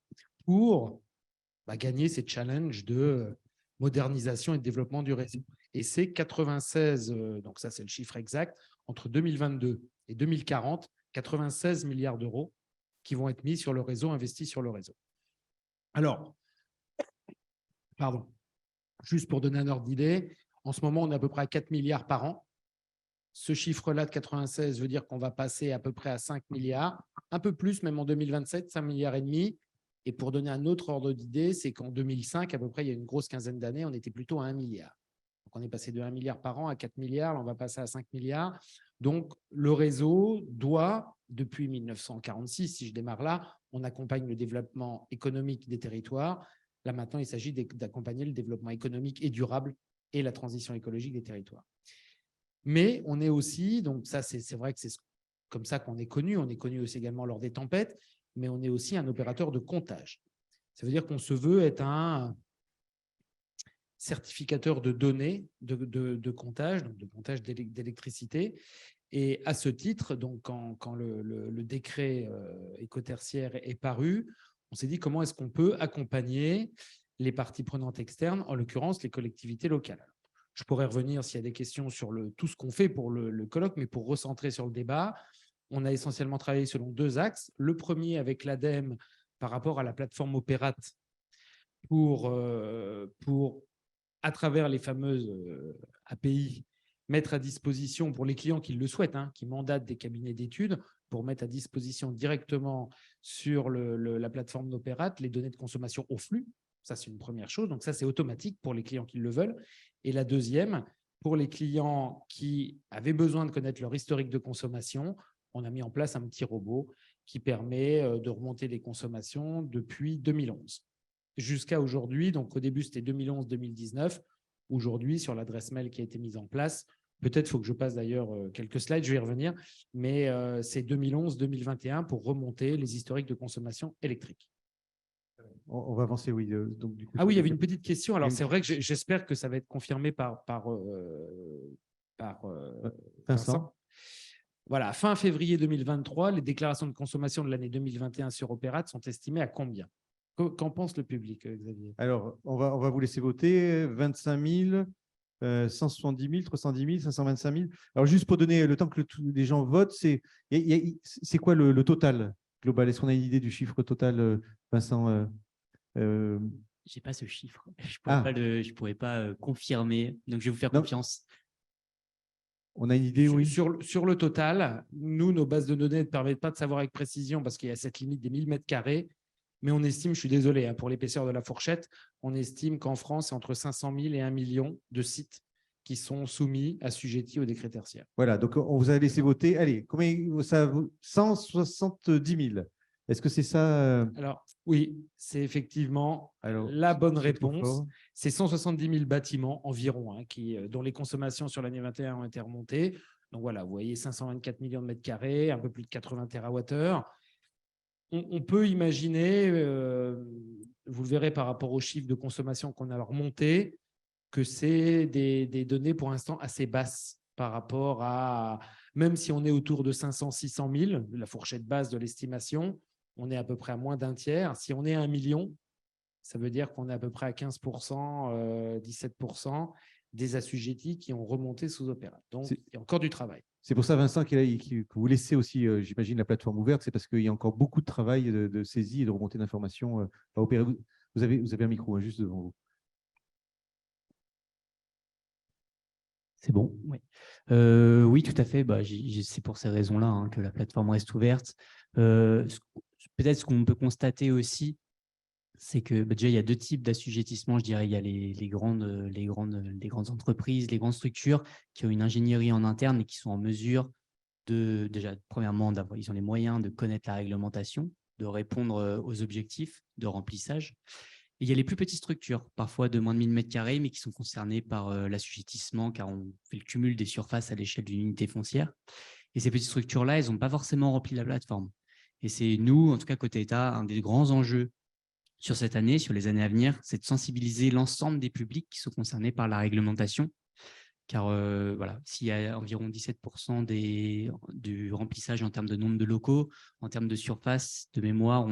pour gagner ces challenges de modernisation et de développement du réseau. Et c'est 96, donc ça c'est le chiffre exact, entre 2022 et 2040, 96 milliards d'euros qui vont être mis sur le réseau, investis sur le réseau. Alors, juste pour donner un ordre d'idée, en ce moment on est à peu près à 4 milliards par an. Ce chiffre-là de 96 veut dire qu'on va passer à peu près à 5 milliards, un peu plus même en 2027, 5 milliards et demi. Et pour donner un autre ordre d'idée, c'est qu'en 2005, à peu près, il y a une grosse quinzaine d'années, on était plutôt à 1 milliard. Donc, on est passé de 1 milliard par an à 4 milliards, là, on va passer à 5 milliards. Donc, le réseau doit, depuis 1946, si je démarre là, on accompagne le développement économique des territoires. Là, maintenant, il s'agit d'accompagner le développement économique et durable et la transition écologique des territoires. Mais on est aussi, donc ça, c'est vrai que c'est comme ça qu'on est connu. On est connu aussi également lors des tempêtes, mais on est aussi un opérateur de comptage. Ça veut dire qu'on se veut être un certificateur de données de comptage, donc de comptage d'électricité. Et à ce titre, donc quand le décret écotertiaire est paru, on s'est dit comment est-ce qu'on peut accompagner les parties prenantes externes, en l'occurrence les collectivités locales. Je pourrais revenir s'il y a des questions sur tout ce qu'on fait pour le colloque, mais pour recentrer sur le débat, on a essentiellement travaillé selon 2 axes. Le premier avec l'ADEME par rapport à la plateforme Opérate pour à travers les fameuses API, mettre à disposition pour les clients qui le souhaitent, qui mandatent des cabinets d'études, pour mettre à disposition directement sur la plateforme d'Opérate les données de consommation au flux. Ça, c'est une première chose. Donc ça, c'est automatique pour les clients qui le veulent. Et la deuxième, pour les clients qui avaient besoin de connaître leur historique de consommation, on a mis en place un petit robot qui permet de remonter les consommations depuis 2011 jusqu'à aujourd'hui. Donc, au début, c'était 2011-2019. Aujourd'hui, sur l'adresse mail qui a été mise en place, peut-être il faut que je passe d'ailleurs quelques slides, je vais y revenir, mais c'est 2011-2021 pour remonter les historiques de consommation électrique. On va avancer, oui. Donc, du coup, oui, il y avait une petite question. Alors, c'est vrai que j'espère que ça va être confirmé par Vincent. Voilà, fin février 2023, les déclarations de consommation de l'année 2021 sur Opérate sont estimées à combien? Qu'en pense le public, Xavier? Alors, on va vous laisser voter. 25 000, 170 000, 310 000, 525 000. Alors, juste pour donner le temps que les gens votent, c'est quoi le total global? Est-ce qu'on a une idée du chiffre total, Vincent? Je n'ai pas ce chiffre. Je pourrais pas confirmer. Donc, je vais vous faire confiance. On a une idée, oui. Sur le total, nous, nos bases de données ne permettent pas de savoir avec précision parce qu'il y a cette limite des 1000 mètres carrés. Mais on estime, je suis désolé pour l'épaisseur de la fourchette, on estime qu'en France, c'est entre 500 000 et 1 million de sites qui sont soumis, assujettis au décret tertiaire. Voilà, donc on vous a laissé voter. Allez, combien ça vaut? 170 000. Est-ce que c'est ça? Alors, oui, c'est effectivement la bonne réponse. C'est 170 000 bâtiments environ dont les consommations sur l'année 21 ont été remontées. Donc voilà, vous voyez 524 millions de mètres carrés, un peu plus de 80 TWh. On peut imaginer, vous le verrez par rapport aux chiffres de consommation qu'on a remontés, que c'est des données pour l'instant assez basses par rapport à, même si on est autour de 500-600 000, la fourchette basse de l'estimation, on est à peu près à moins d'un tiers. Si on est à 1 million, ça veut dire qu'on est à peu près à 15%, 17% des assujettis qui ont remonté sous Opérate. Donc, il y a encore du travail. C'est pour ça, Vincent, que vous laissez aussi, j'imagine, la plateforme ouverte. C'est parce qu'il y a encore beaucoup de travail de saisie et de remontée d'informations à opérer. Vous avez un micro juste devant vous. C'est bon, oui. Oui, tout à fait. C'est pour ces raisons-là que la plateforme reste ouverte. Peut-être ce qu'on peut constater aussi, c'est que déjà, il y a deux types d'assujettissement, je dirais. Il y a les grandes entreprises, les grandes structures qui ont une ingénierie en interne et qui sont en mesure déjà, premièrement, ils ont les moyens de connaître la réglementation, de répondre aux objectifs de remplissage. Et il y a les plus petites structures, parfois de moins de 1000 m², mais qui sont concernées par l'assujettissement, car on fait le cumul des surfaces à l'échelle d'une unité foncière. Et ces petites structures-là, elles n'ont pas forcément rempli la plateforme. Et c'est nous, en tout cas côté État, un des grands enjeux sur cette année, sur les années à venir, c'est de sensibiliser l'ensemble des publics qui sont concernés par la réglementation. Car s'il y a environ 17% du remplissage en termes de nombre de locaux, en termes de surface, de mémoire,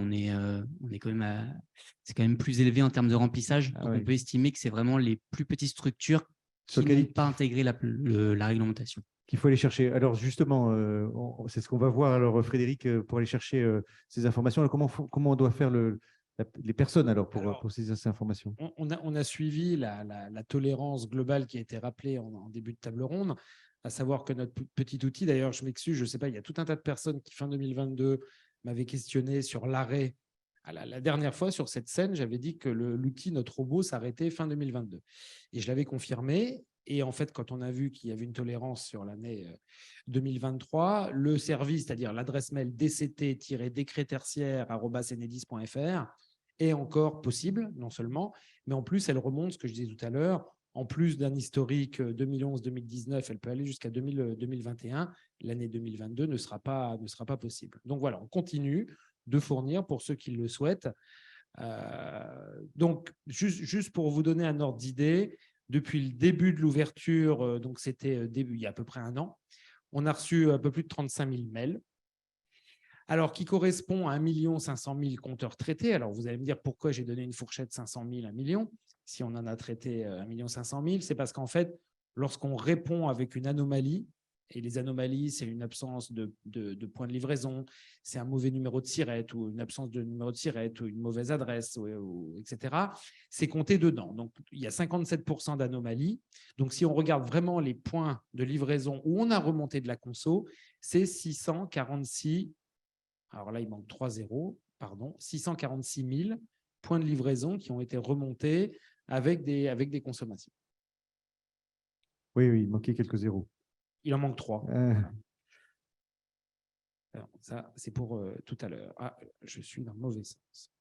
c'est quand même plus élevé en termes de remplissage. Donc, on peut estimer que c'est vraiment les plus petites structures qui n'ont pas intégré la réglementation. Qu'il faut aller chercher. Alors justement, c'est ce qu'on va voir, alors Frédéric, pour aller chercher ces informations. Alors, comment on doit faire les personnes pour ces informations? On a suivi la tolérance globale qui a été rappelée en début de table ronde, à savoir que notre petit outil, d'ailleurs, je m'excuse, je ne sais pas, il y a tout un tas de personnes qui, fin 2022, m'avaient questionné sur l'arrêt. La dernière fois, sur cette scène, j'avais dit que l'outil, notre robot, s'arrêtait fin 2022. Et je l'avais confirmé. Et en fait, quand on a vu qu'il y avait une tolérance sur l'année 2023, le service, c'est-à-dire l'adresse mail dct-décret-tertiaire@enedis.fr, est encore possible, non seulement, mais en plus, elle remonte, ce que je disais tout à l'heure, en plus d'un historique 2011-2019, elle peut aller jusqu'à 2021. L'année 2022 ne sera pas possible. Donc voilà, on continue de fournir pour ceux qui le souhaitent. Donc, juste pour vous donner un ordre d'idée, depuis le début de l'ouverture, donc c'était il y a à peu près un an, on a reçu un peu plus de 35 000 mails. Alors, qui correspond à 1 500 000 compteurs traités. Alors, vous allez me dire pourquoi j'ai donné une fourchette 500 000, 1 million. Si on en a traité 1 500 000, c'est parce qu'en fait, lorsqu'on répond avec une anomalie, et les anomalies, c'est une absence de point de livraison, c'est un mauvais numéro de SIRET ou une absence de numéro de SIRET ou une mauvaise adresse, etc., c'est compté dedans. Donc, il y a 57% d'anomalies. Donc, si on regarde vraiment les points de livraison où on a remonté de la conso, c'est 646. Alors là, il manque 3 zéros, 646 000 points de livraison qui ont été remontés avec des consommations. Oui, il manquait quelques zéros. Il en manque 3. Alors, ça, c'est pour tout à l'heure. Ah, je suis dans le mauvais sens.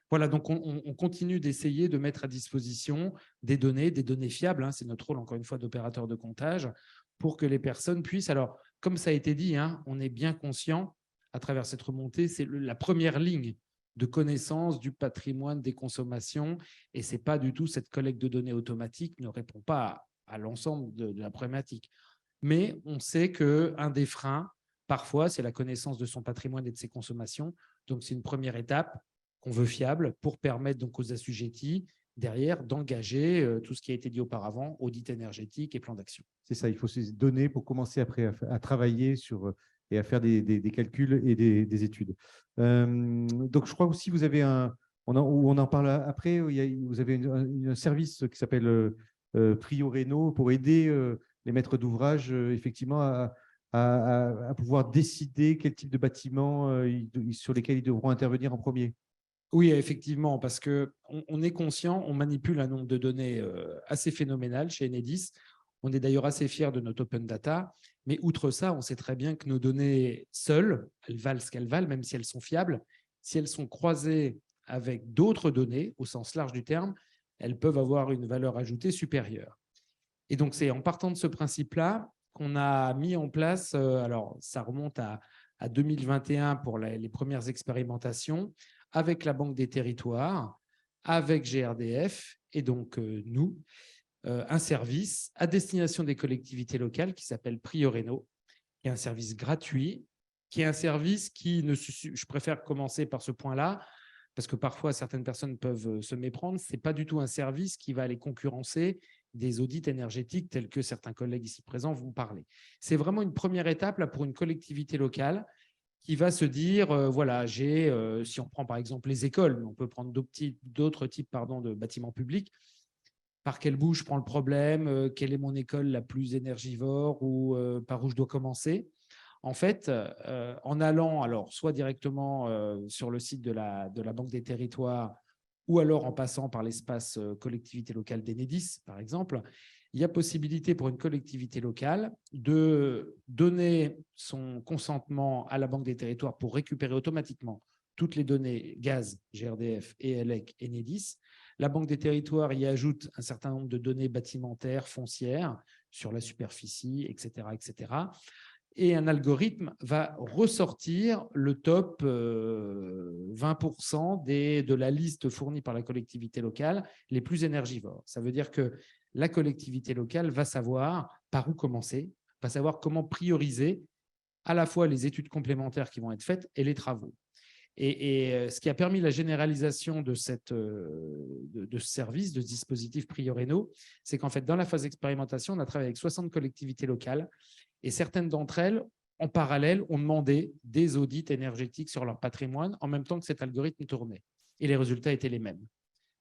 Voilà, donc on continue d'essayer de mettre à disposition des données fiables. C'est notre rôle, encore une fois, d'opérateur de comptage, pour que les personnes puissent… Alors, comme ça a été dit, on est bien conscient à travers cette remontée, c'est la première ligne de connaissance du patrimoine des consommations, et ce n'est pas du tout cette collecte de données automatique ne répond pas à l'ensemble de la problématique. Mais on sait qu'un des freins, parfois, c'est la connaissance de son patrimoine et de ses consommations. Donc, c'est une première étape qu'on veut fiable pour permettre donc aux assujettis, derrière, d'engager tout ce qui a été dit auparavant, audit énergétique et plan d'action. C'est ça, il faut ces données pour commencer après à travailler sur… et à faire des calculs et des études. Donc, je crois aussi que vous avez on en parle après, vous avez un service qui s'appelle Prio Réno pour aider les maîtres d'ouvrage effectivement à pouvoir décider quel type de bâtiment sur lesquels ils devront intervenir en premier. Oui, effectivement, parce qu'on est conscient, on manipule un nombre de données assez phénoménal chez Enedis. On est d'ailleurs assez fiers de notre open data. Mais outre ça, on sait très bien que nos données seules, elles valent ce qu'elles valent, même si elles sont fiables. Si elles sont croisées avec d'autres données, au sens large du terme, elles peuvent avoir une valeur ajoutée supérieure. Et donc, c'est en partant de ce principe-là qu'on a mis en place, alors ça remonte à 2021 pour les premières expérimentations, avec la Banque des Territoires, avec GRDF et donc nous, un service à destination des collectivités locales qui s'appelle Prio Réno, qui est un service gratuit, qui est un service qui je préfère commencer par ce point-là, parce que parfois certaines personnes peuvent se méprendre, ce n'est pas du tout un service qui va aller concurrencer des audits énergétiques tels que certains collègues ici présents vont parler. C'est vraiment une première étape là, pour une collectivité locale qui va se dire, voilà, si on prend par exemple les écoles, mais on peut prendre d'autres types de bâtiments publics, par quel bout je prends le problème, quelle est mon école la plus énergivore ou par où je dois commencer. En fait, en allant alors soit directement sur le site de la Banque des Territoires ou alors en passant par l'espace collectivité locale d'Enedis, par exemple, il y a possibilité pour une collectivité locale de donner son consentement à la Banque des Territoires pour récupérer automatiquement toutes les données gaz, GRDF, ELEC, Enedis. La Banque des Territoires y ajoute un certain nombre de données bâtimentaires, foncières, sur la superficie, etc., etc. Et un algorithme va ressortir le top 20% de la liste fournie par la collectivité locale les plus énergivores. Ça veut dire que la collectivité locale va savoir par où commencer, va savoir comment prioriser à la fois les études complémentaires qui vont être faites et les travaux. Et ce qui a permis la généralisation de ce service, de ce dispositif Prioréno, c'est qu'en fait, dans la phase d'expérimentation, on a travaillé avec 60 collectivités locales et certaines d'entre elles, en parallèle, ont demandé des audits énergétiques sur leur patrimoine en même temps que cet algorithme tournait. Et les résultats étaient les mêmes.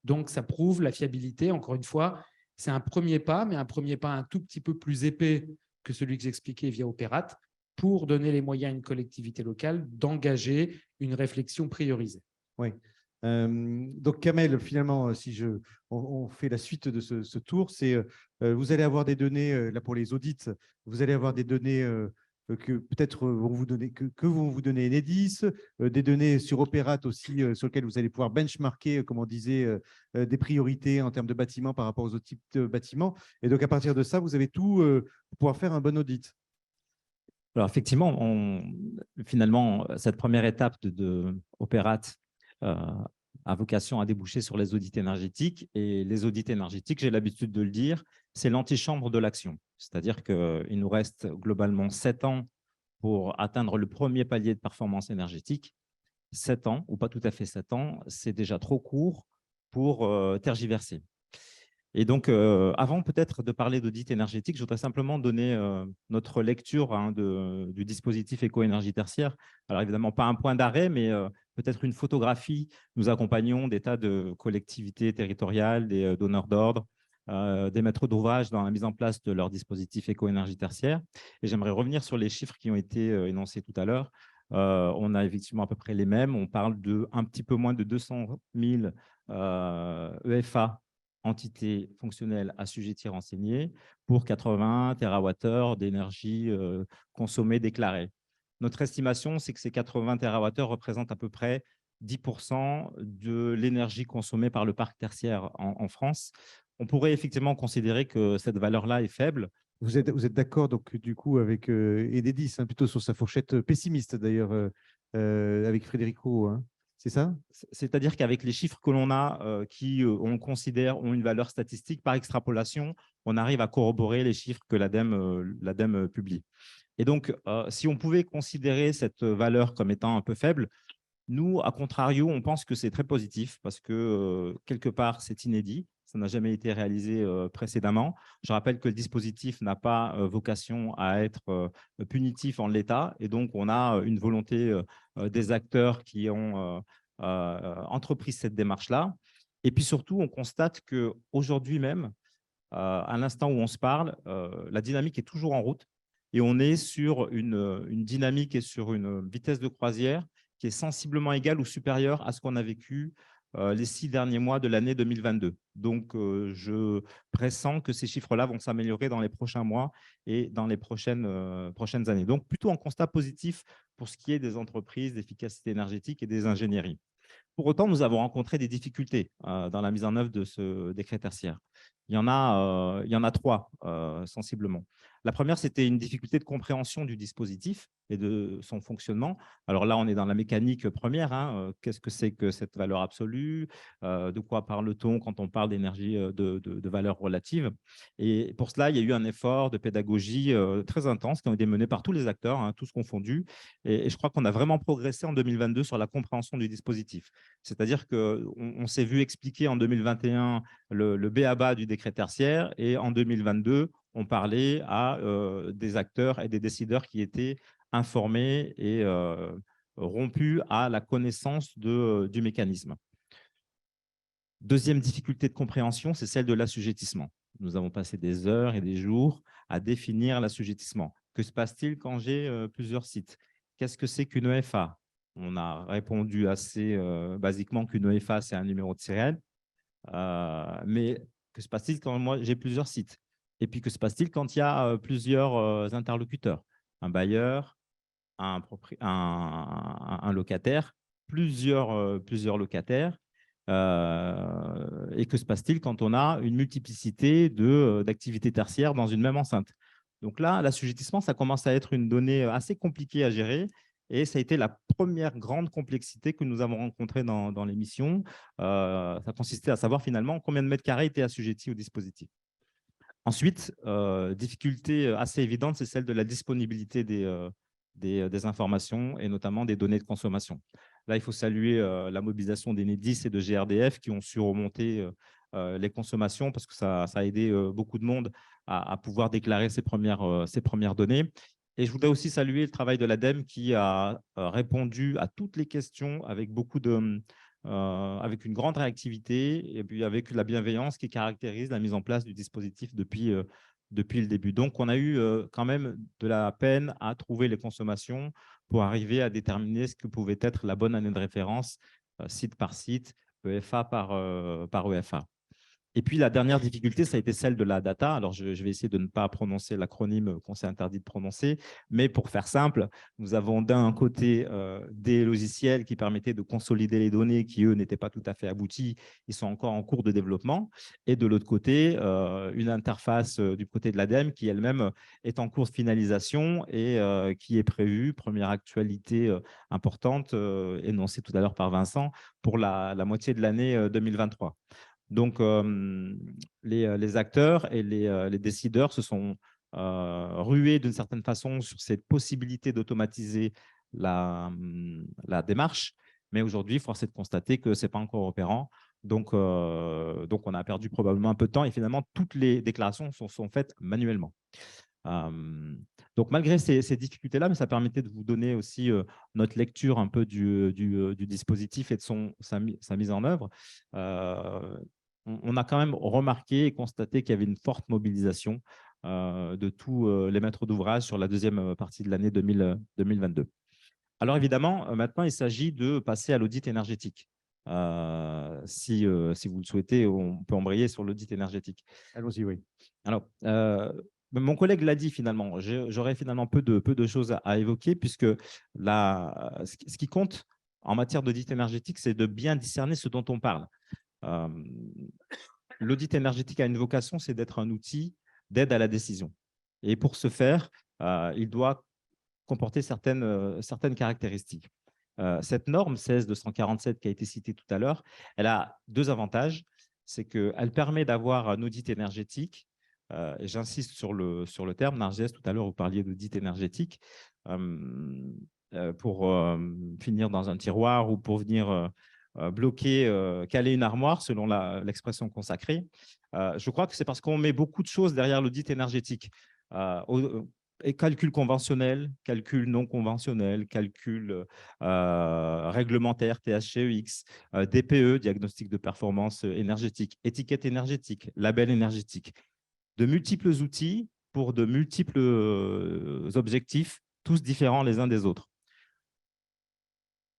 Donc, ça prouve la fiabilité. Encore une fois, c'est un premier pas, mais un premier pas un tout petit peu plus épais que celui que j'expliquais via Opérate, pour donner les moyens à une collectivité locale d'engager une réflexion priorisée. Oui. Donc, Kamel, finalement, on fait la suite de ce tour, c'est vous allez avoir des données, là pour les audits, vous allez avoir des données que peut-être vont vous donner, que vont vous donner Enedis, des données sur Opérate aussi, sur lesquelles vous allez pouvoir benchmarker, comme on disait, des priorités en termes de bâtiments par rapport aux autres types de bâtiments. Et donc, à partir de ça, vous avez tout pour pouvoir faire un bon audit. Alors, effectivement, finalement, cette première étape de Opérate a vocation à déboucher sur les audits énergétiques. Et les audits énergétiques, j'ai l'habitude de le dire, c'est l'antichambre de l'action. C'est-à-dire qu'il nous reste globalement 7 ans pour atteindre le premier palier de performance énergétique. 7 ans, ou pas tout à fait 7 ans, c'est déjà trop court pour tergiverser. Et donc, avant peut-être de parler d'audit énergétique, je voudrais simplement donner notre lecture du dispositif éco-énergie tertiaire. Alors, évidemment, pas un point d'arrêt, mais peut-être une photographie. Nous accompagnons des tas de collectivités territoriales, des donneurs d'ordre, des maîtres d'ouvrage dans la mise en place de leur dispositif éco-énergie tertiaire. Et j'aimerais revenir sur les chiffres qui ont été énoncés tout à l'heure. On a effectivement à peu près les mêmes. On parle de un petit peu moins de 200 000 EFA, entités fonctionnelles assujetties renseignées, pour 80 TWh d'énergie consommée déclarée. Notre estimation, c'est que ces 80 TWh représentent à peu près 10% de l'énergie consommée par le parc tertiaire en France. On pourrait effectivement considérer que cette valeur-là est faible. Vous êtes d'accord donc du coup avec Enedis, plutôt sur sa fourchette pessimiste d'ailleurs, avec Frédéric Roux, hein. C'est ça? C'est-à-dire qu'avec les chiffres que l'on a, qui, on considère, ont une valeur statistique, par extrapolation, on arrive à corroborer les chiffres que l'ADEME publie. Et donc, si on pouvait considérer cette valeur comme étant un peu faible, nous, à contrario, on pense que c'est très positif parce que, quelque part, c'est inédit. Ça n'a jamais été réalisé précédemment. Je rappelle que le dispositif n'a pas vocation à être punitif en l'état. Et donc, on a une volonté des acteurs qui ont entrepris cette démarche-là. Et puis surtout, on constate qu'aujourd'hui même, à l'instant où on se parle, la dynamique est toujours en route. Et on est sur une dynamique et sur une vitesse de croisière qui est sensiblement égale ou supérieure à ce qu'on a vécu les 6 derniers mois de l'année 2022. Donc, je pressens que ces chiffres-là vont s'améliorer dans les prochains mois et dans les prochaines années. Donc, plutôt un constat positif pour ce qui est des entreprises, d'efficacité énergétique et des ingénieries. Pour autant, nous avons rencontré des difficultés dans la mise en œuvre de ce décret tertiaire. Il y en a 3, sensiblement. La première, c'était une difficulté de compréhension du dispositif et de son fonctionnement. Alors là, on est dans la mécanique première. Qu'est-ce que c'est que cette valeur absolue? De quoi parle-t-on quand on parle d'énergie de valeur relative? Et pour cela, il y a eu un effort de pédagogie très intense qui a été mené par tous les acteurs, tous confondus. Et je crois qu'on a vraiment progressé en 2022 sur la compréhension du dispositif. C'est-à-dire qu'on s'est vu expliquer en 2021 le b.a.-ba du décret tertiaire et en 2022, on parlait à des acteurs et des décideurs qui étaient informés et rompus à la connaissance du mécanisme. Deuxième difficulté de compréhension, c'est celle de l'assujettissement. Nous avons passé des heures et des jours à définir l'assujettissement. Que se passe-t-il quand j'ai plusieurs sites? Qu'est-ce que c'est qu'une EFA? On a répondu assez basiquement qu'une EFA, c'est un numéro de sirène. Mais que se passe-t-il quand moi j'ai plusieurs sites? Et puis que se passe-t-il quand il y a plusieurs interlocuteurs? Un bailleur, un locataire, plusieurs locataires. Et que se passe-t-il quand on a une multiplicité d'activités tertiaires dans une même enceinte? Donc là, l'assujettissement, ça commence à être une donnée assez compliquée à gérer. Et ça a été la première grande complexité que nous avons rencontrée dans l'émission. Ça consistait à savoir finalement combien de mètres carrés étaient assujettis au dispositif. Ensuite, difficulté assez évidente, c'est celle de la disponibilité des informations et notamment des données de consommation. Là, il faut saluer la mobilisation d'Enedis et de GRDF qui ont su remonter les consommations parce que ça a aidé beaucoup de monde à pouvoir déclarer ces premières données. Et je voudrais aussi saluer le travail de l'ADEME qui a répondu à toutes les questions avec avec une grande réactivité et puis avec la bienveillance qui caractérise la mise en place du dispositif depuis le début. Donc, on a eu quand même de la peine à trouver les consommations pour arriver à déterminer ce que pouvait être la bonne année de référence, site par site, EFA par EFA. Et puis, la dernière difficulté, ça a été celle de la data. Alors, je vais essayer de ne pas prononcer l'acronyme qu'on s'est interdit de prononcer, mais pour faire simple, nous avons d'un côté des logiciels qui permettaient de consolider les données qui, eux, n'étaient pas tout à fait aboutis. Ils sont encore en cours de développement. Et de l'autre côté, une interface du côté de l'ADEME qui, elle-même, est en cours de finalisation et qui est prévue, première actualité importante, énoncée tout à l'heure par Vincent, pour la moitié de l'année 2023. Donc, les acteurs et les décideurs se sont rués d'une certaine façon sur cette possibilité d'automatiser la démarche. Mais aujourd'hui, force est de constater que ce n'est pas encore opérant. Donc, on a perdu probablement un peu de temps et finalement, toutes les déclarations sont faites manuellement. Donc, malgré ces difficultés-là, mais ça permettait de vous donner aussi notre lecture un peu du dispositif et de sa mise en œuvre. On a quand même remarqué et constaté qu'il y avait une forte mobilisation de tous les maîtres d'ouvrage sur la deuxième partie de l'année 2022. Alors évidemment, maintenant, il s'agit de passer à l'audit énergétique. Si vous le souhaitez, on peut embrayer sur l'audit énergétique. Allons-y, oui. Alors, mon collègue l'a dit finalement, j'aurais finalement peu de choses à évoquer puisque ce qui compte en matière d'audit énergétique, c'est de bien discerner ce dont on parle. L'audit énergétique a une vocation, c'est d'être un outil d'aide à la décision. Et pour ce faire, il doit comporter certaines caractéristiques. Cette norme 16247 qui a été citée tout à l'heure, elle a deux avantages. C'est qu'elle permet d'avoir un audit énergétique, et j'insiste sur le terme, Narges, tout à l'heure vous parliez d'audit énergétique, pour finir dans un tiroir ou pour venir bloquer, caler une armoire, selon l'expression consacrée. Je crois que c'est parce qu'on met beaucoup de choses derrière l'audit énergétique. Et calcul conventionnel, calcul non conventionnel, calcul réglementaire, THCEX, DPE, diagnostic de performance énergétique, étiquette énergétique, label énergétique. De multiples outils pour de multiples objectifs, tous différents les uns des autres.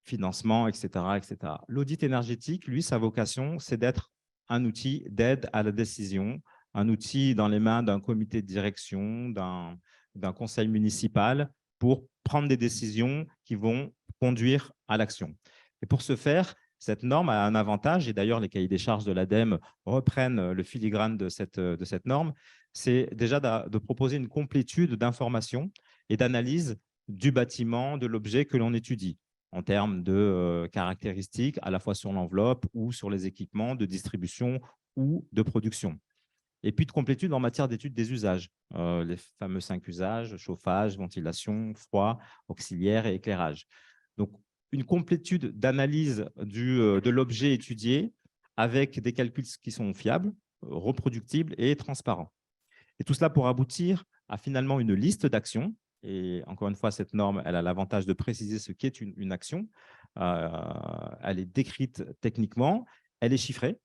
Financement, etc. etc. L'audit énergétique, lui, sa vocation, c'est d'être un outil d'aide à la décision, un outil dans les mains d'un comité de direction, d'un conseil municipal pour prendre des décisions qui vont conduire à l'action. Et pour ce faire, cette norme a un avantage, et d'ailleurs les cahiers des charges de l'ADEME reprennent le filigrane de cette norme, c'est déjà de proposer une complétude d'informations et d'analyse du bâtiment, de l'objet que l'on étudie, en termes de caractéristiques, à la fois sur l'enveloppe ou sur les équipements de distribution ou de production. Et puis de complétude en matière d'étude des usages, les fameux 5 usages, chauffage, ventilation, froid, auxiliaire et éclairage. Donc, une complétude d'analyse de l'objet étudié avec des calculs qui sont fiables, reproductible et transparent. Et tout cela pour aboutir à finalement une liste d'actions. Et encore une fois, cette norme, elle a l'avantage de préciser ce qu'est une action. Elle est décrite techniquement, elle est chiffrée.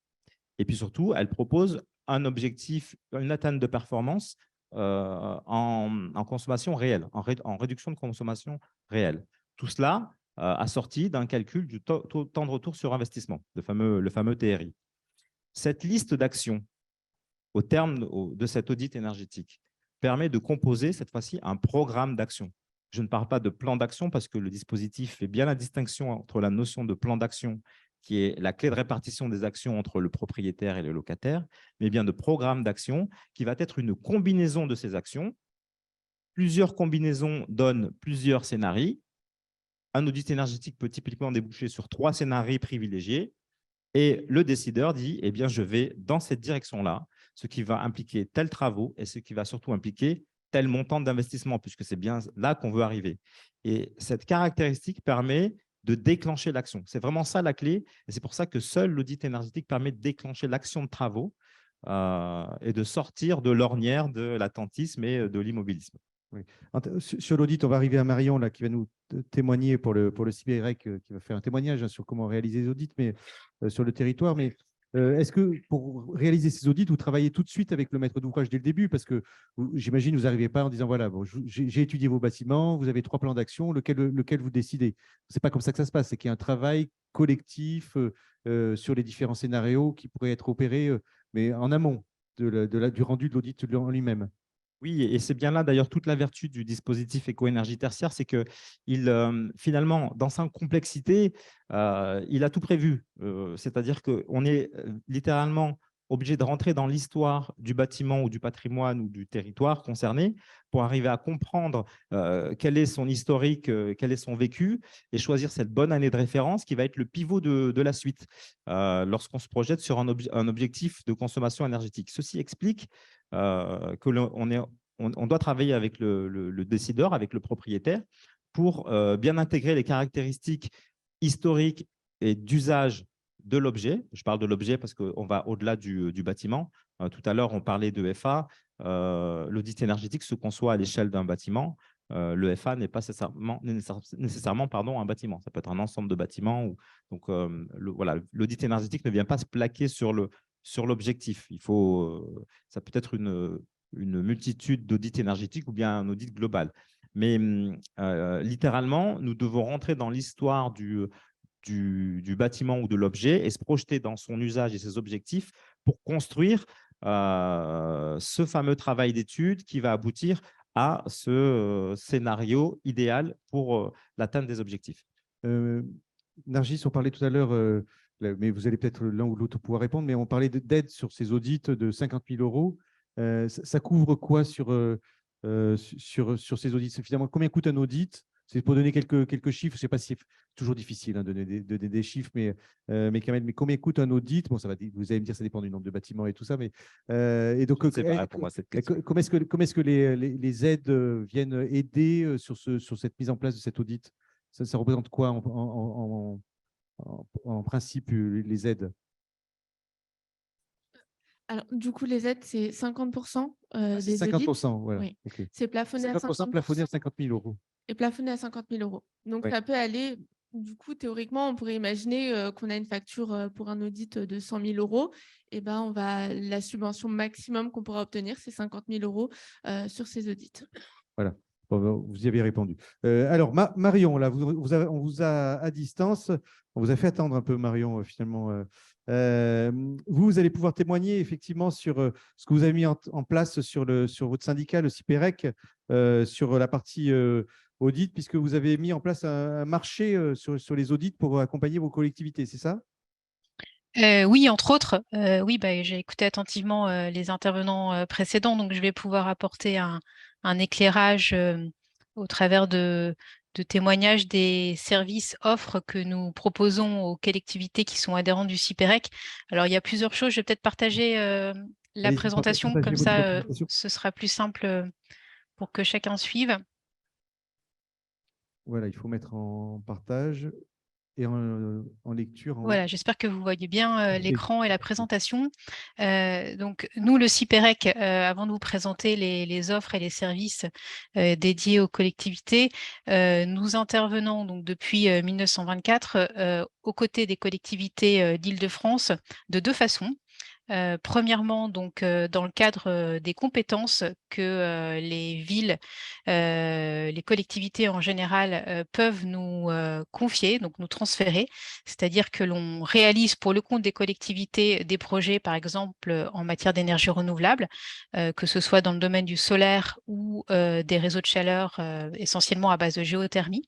Et puis surtout, elle propose un objectif, une atteinte de performance en consommation réelle, en réduction de consommation réelle. Tout cela assorti d'un calcul du temps de retour sur investissement, le fameux TRI. Cette liste d'actions, au terme de cet audit énergétique, permet de composer cette fois-ci un programme d'action. Je ne parle pas de plan d'action parce que le dispositif fait bien la distinction entre la notion de plan d'action, qui est la clé de répartition des actions entre le propriétaire et le locataire, mais bien de programme d'action qui va être une combinaison de ces actions. Plusieurs combinaisons donnent plusieurs scénarios. Un audit énergétique peut typiquement déboucher sur 3 scénarios privilégiés et le décideur dit eh bien, je vais dans cette direction-là, ce qui va impliquer tels travaux et ce qui va surtout impliquer tel montant d'investissement, puisque c'est bien là qu'on veut arriver. Et cette caractéristique permet de déclencher l'action. C'est vraiment ça la clé. Et c'est pour ça que seul l'audit énergétique permet de déclencher l'action de travaux et de sortir de l'ornière de l'attentisme et de l'immobilisme. Oui. Sur l'audit, on va arriver à Marion là, qui va nous témoigner pour le CIBEREC, qui va faire un témoignage sur comment réaliser les audits mais, sur le territoire. Mais est-ce que pour réaliser ces audits, vous travaillez tout de suite avec le maître d'ouvrage dès le début? Parce que j'imagine que vous n'arrivez pas en disant voilà, bon, j'ai étudié vos bâtiments, vous avez 3 plans d'action, lequel vous décidez. Ce n'est pas comme ça que ça se passe, c'est qu'il y a un travail collectif sur les différents scénarios qui pourraient être opérés, mais en amont du rendu de l'audit en lui-même. Oui, et c'est bien là d'ailleurs toute la vertu du dispositif éco-énergie tertiaire, c'est que finalement, dans sa complexité, il a tout prévu. C'est-à-dire qu'on est littéralement obligé de rentrer dans l'histoire du bâtiment ou du patrimoine ou du territoire concerné pour arriver à comprendre quel est son historique, quel est son vécu et choisir cette bonne année de référence qui va être le pivot de la suite lorsqu'on se projette sur un objectif de consommation énergétique. Ceci explique qu'on doit travailler avec le décideur, avec le propriétaire, pour bien intégrer les caractéristiques historiques et d'usage de l'objet. Je parle de l'objet parce qu'on va au-delà du bâtiment. Tout à l'heure, on parlait de FA. L'audit énergétique se conçoit à l'échelle d'un bâtiment. Le FA n'est pas nécessairement un bâtiment. Ça peut être un ensemble de bâtiments. Donc, voilà, l'audit énergétique ne vient pas se plaquer sur l'objectif. Ça peut être une multitude d'audits énergétiques ou bien un audit global. Mais littéralement, nous devons rentrer dans l'histoire du bâtiment ou de l'objet et se projeter dans son usage et ses objectifs pour construire ce fameux travail d'étude qui va aboutir à ce scénario idéal pour l'atteinte des objectifs. Nargis, on parlait tout à l'heure, mais vous allez peut-être l'un ou l'autre pouvoir répondre, mais on parlait d'aide sur ces audits de 50 000 euros. Ça couvre quoi sur ces audits? Finalement, combien coûte un audit? C'est pour donner quelques chiffres. Je ne sais pas si c'est toujours difficile de donner des chiffres, mais quand même, mais combien coûte un audit? Bon, vous allez me dire, ça dépend du nombre de bâtiments et tout ça. Mais, et donc, pour moi, cette question. comment est-ce que les aides viennent aider sur cette mise en place de cet audit? Ça représente quoi en principe, les aides? Alors, du coup, les aides, c'est 50% des 50%, audits. voilà. Oui. Okay. C'est plafonné à 50%. Plafonné à 50 000 euros. Et plafonné à 50 000 euros. Donc, ça peut aller, du coup, théoriquement, on pourrait imaginer qu'on a une facture pour un audit de 100 000 euros. Et ben, la subvention maximum qu'on pourra obtenir, c'est 50 000 euros sur ces audits. Voilà. Vous y avez répondu. Alors, Marion, là, on vous a à distance. On vous a fait attendre un peu, Marion, finalement. Vous allez pouvoir témoigner effectivement sur ce que vous avez mis en place sur votre syndicat, le CIBEREC, sur la partie audit, puisque vous avez mis en place un marché sur les audits pour accompagner vos collectivités, c'est ça? Oui, entre autres. Oui, j'ai écouté attentivement les intervenants précédents, donc je vais pouvoir apporter un éclairage au travers de témoignages des services offres que nous proposons aux collectivités qui sont adhérentes du CIBEREC. Alors, il y a plusieurs choses. Je vais peut-être partager la présentation, comme ça, ce sera plus simple pour que chacun suive. Voilà, il faut mettre en partage. et en lecture. Voilà, j'espère que vous voyez bien Oui. l'écran et la présentation. Donc, nous, le CIPEREC, avant de vous présenter les offres et les services dédiés aux collectivités, nous intervenons donc depuis 1924 aux côtés des collectivités d'Île-de-France de deux façons. Premièrement, donc, dans le cadre des compétences que les villes, les collectivités en général peuvent nous confier, donc nous transférer, c'est-à-dire que l'on réalise pour le compte des collectivités des projets, par exemple, en matière d'énergie renouvelable, que ce soit dans le domaine du solaire ou des réseaux de chaleur essentiellement à base de géothermie.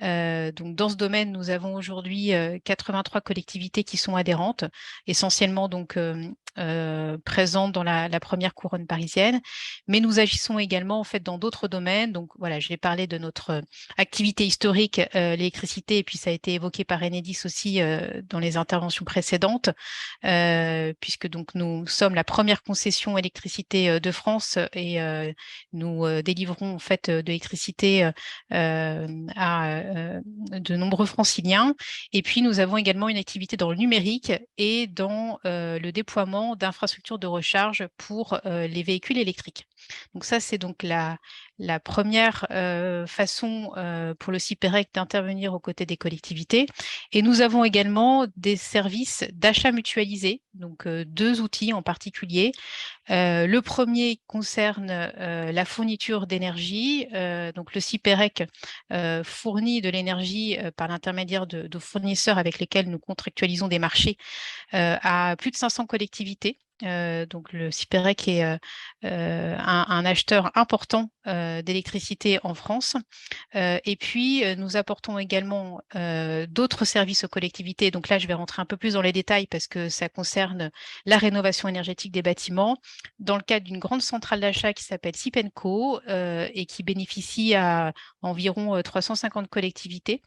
Donc, dans ce domaine, nous avons aujourd'hui 83 collectivités qui sont adhérentes, essentiellement donc présentes dans la première couronne parisienne, mais nous agissons également en fait dans d'autres domaines. Donc voilà, j'ai parlé de notre activité historique, l'électricité, et puis ça a été évoqué par Enedis aussi dans les interventions précédentes, puisque donc nous sommes la première concession électricité de France et nous délivrons en fait de l'électricité à de nombreux franciliens. Et puis, nous avons également une activité dans le numérique et dans le déploiement d'infrastructures de recharge pour les véhicules électriques. Donc ça, c'est donc la première façon pour le CIPEREC d'intervenir aux côtés des collectivités. Et nous avons également des services d'achat mutualisé, donc deux outils en particulier. Le premier concerne la fourniture d'énergie. Donc le CIPEREC fournit de l'énergie par l'intermédiaire de fournisseurs avec lesquels nous contractualisons des marchés à plus de 500 collectivités. Donc le CIPEREC est un acheteur important d'électricité en France. Et puis, nous apportons également d'autres services aux collectivités. Donc là, je vais rentrer un peu plus dans les détails parce que ça concerne la rénovation énergétique des bâtiments dans le cadre d'une grande centrale d'achat qui s'appelle Sipenco et qui bénéficie à environ 350 collectivités.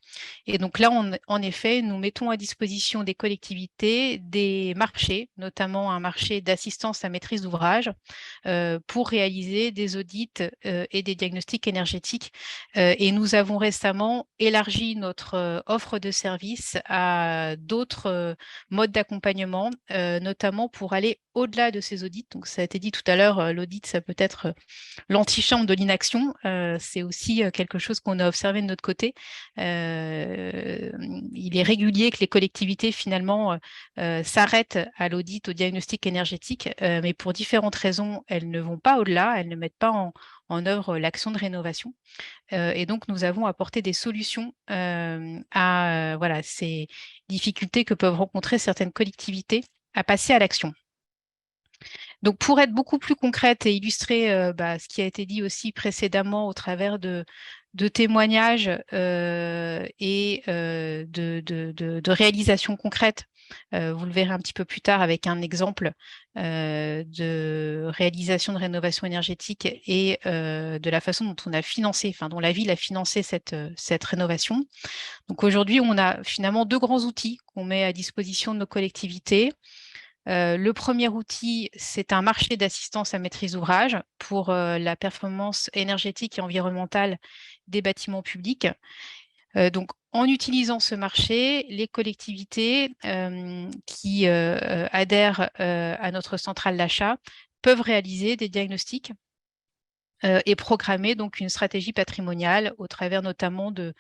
Et donc là, en effet, nous mettons à disposition des collectivités des marchés, notamment un marché d'assistance à maîtrise d'ouvrage, pour réaliser des audits et des diagnostics énergétiques. Et nous avons récemment élargi notre offre de services à d'autres modes d'accompagnement, notamment pour aller au-delà de ces audits. Donc, ça a été dit tout à l'heure, l'audit, ça peut être l'antichambre de l'inaction. C'est aussi quelque chose qu'on a observé de notre côté. Il est régulier que les collectivités, finalement, s'arrêtent à l'audit, au diagnostic énergétique, mais pour différentes raisons, elles ne vont pas au-delà, elles ne mettent pas en œuvre l'action de rénovation. Et donc, nous avons apporté des solutions à voilà, ces difficultés que peuvent rencontrer certaines collectivités à passer à l'action. Donc, pour être beaucoup plus concrète et illustrer ce qui a été dit aussi précédemment au travers de témoignages et de réalisations concrètes, vous le verrez un petit peu plus tard avec un exemple de réalisation de rénovation énergétique et de la façon dont on a financé, dont la ville a financé cette rénovation. Donc aujourd'hui, on a finalement deux grands outils qu'on met à disposition de nos collectivités. Le premier outil, c'est un marché d'assistance à maîtrise d'ouvrage pour la performance énergétique et environnementale des bâtiments publics. Donc, en utilisant ce marché, les collectivités qui adhèrent à notre centrale d'achat peuvent réaliser des diagnostics et programmer donc une stratégie patrimoniale au travers notamment de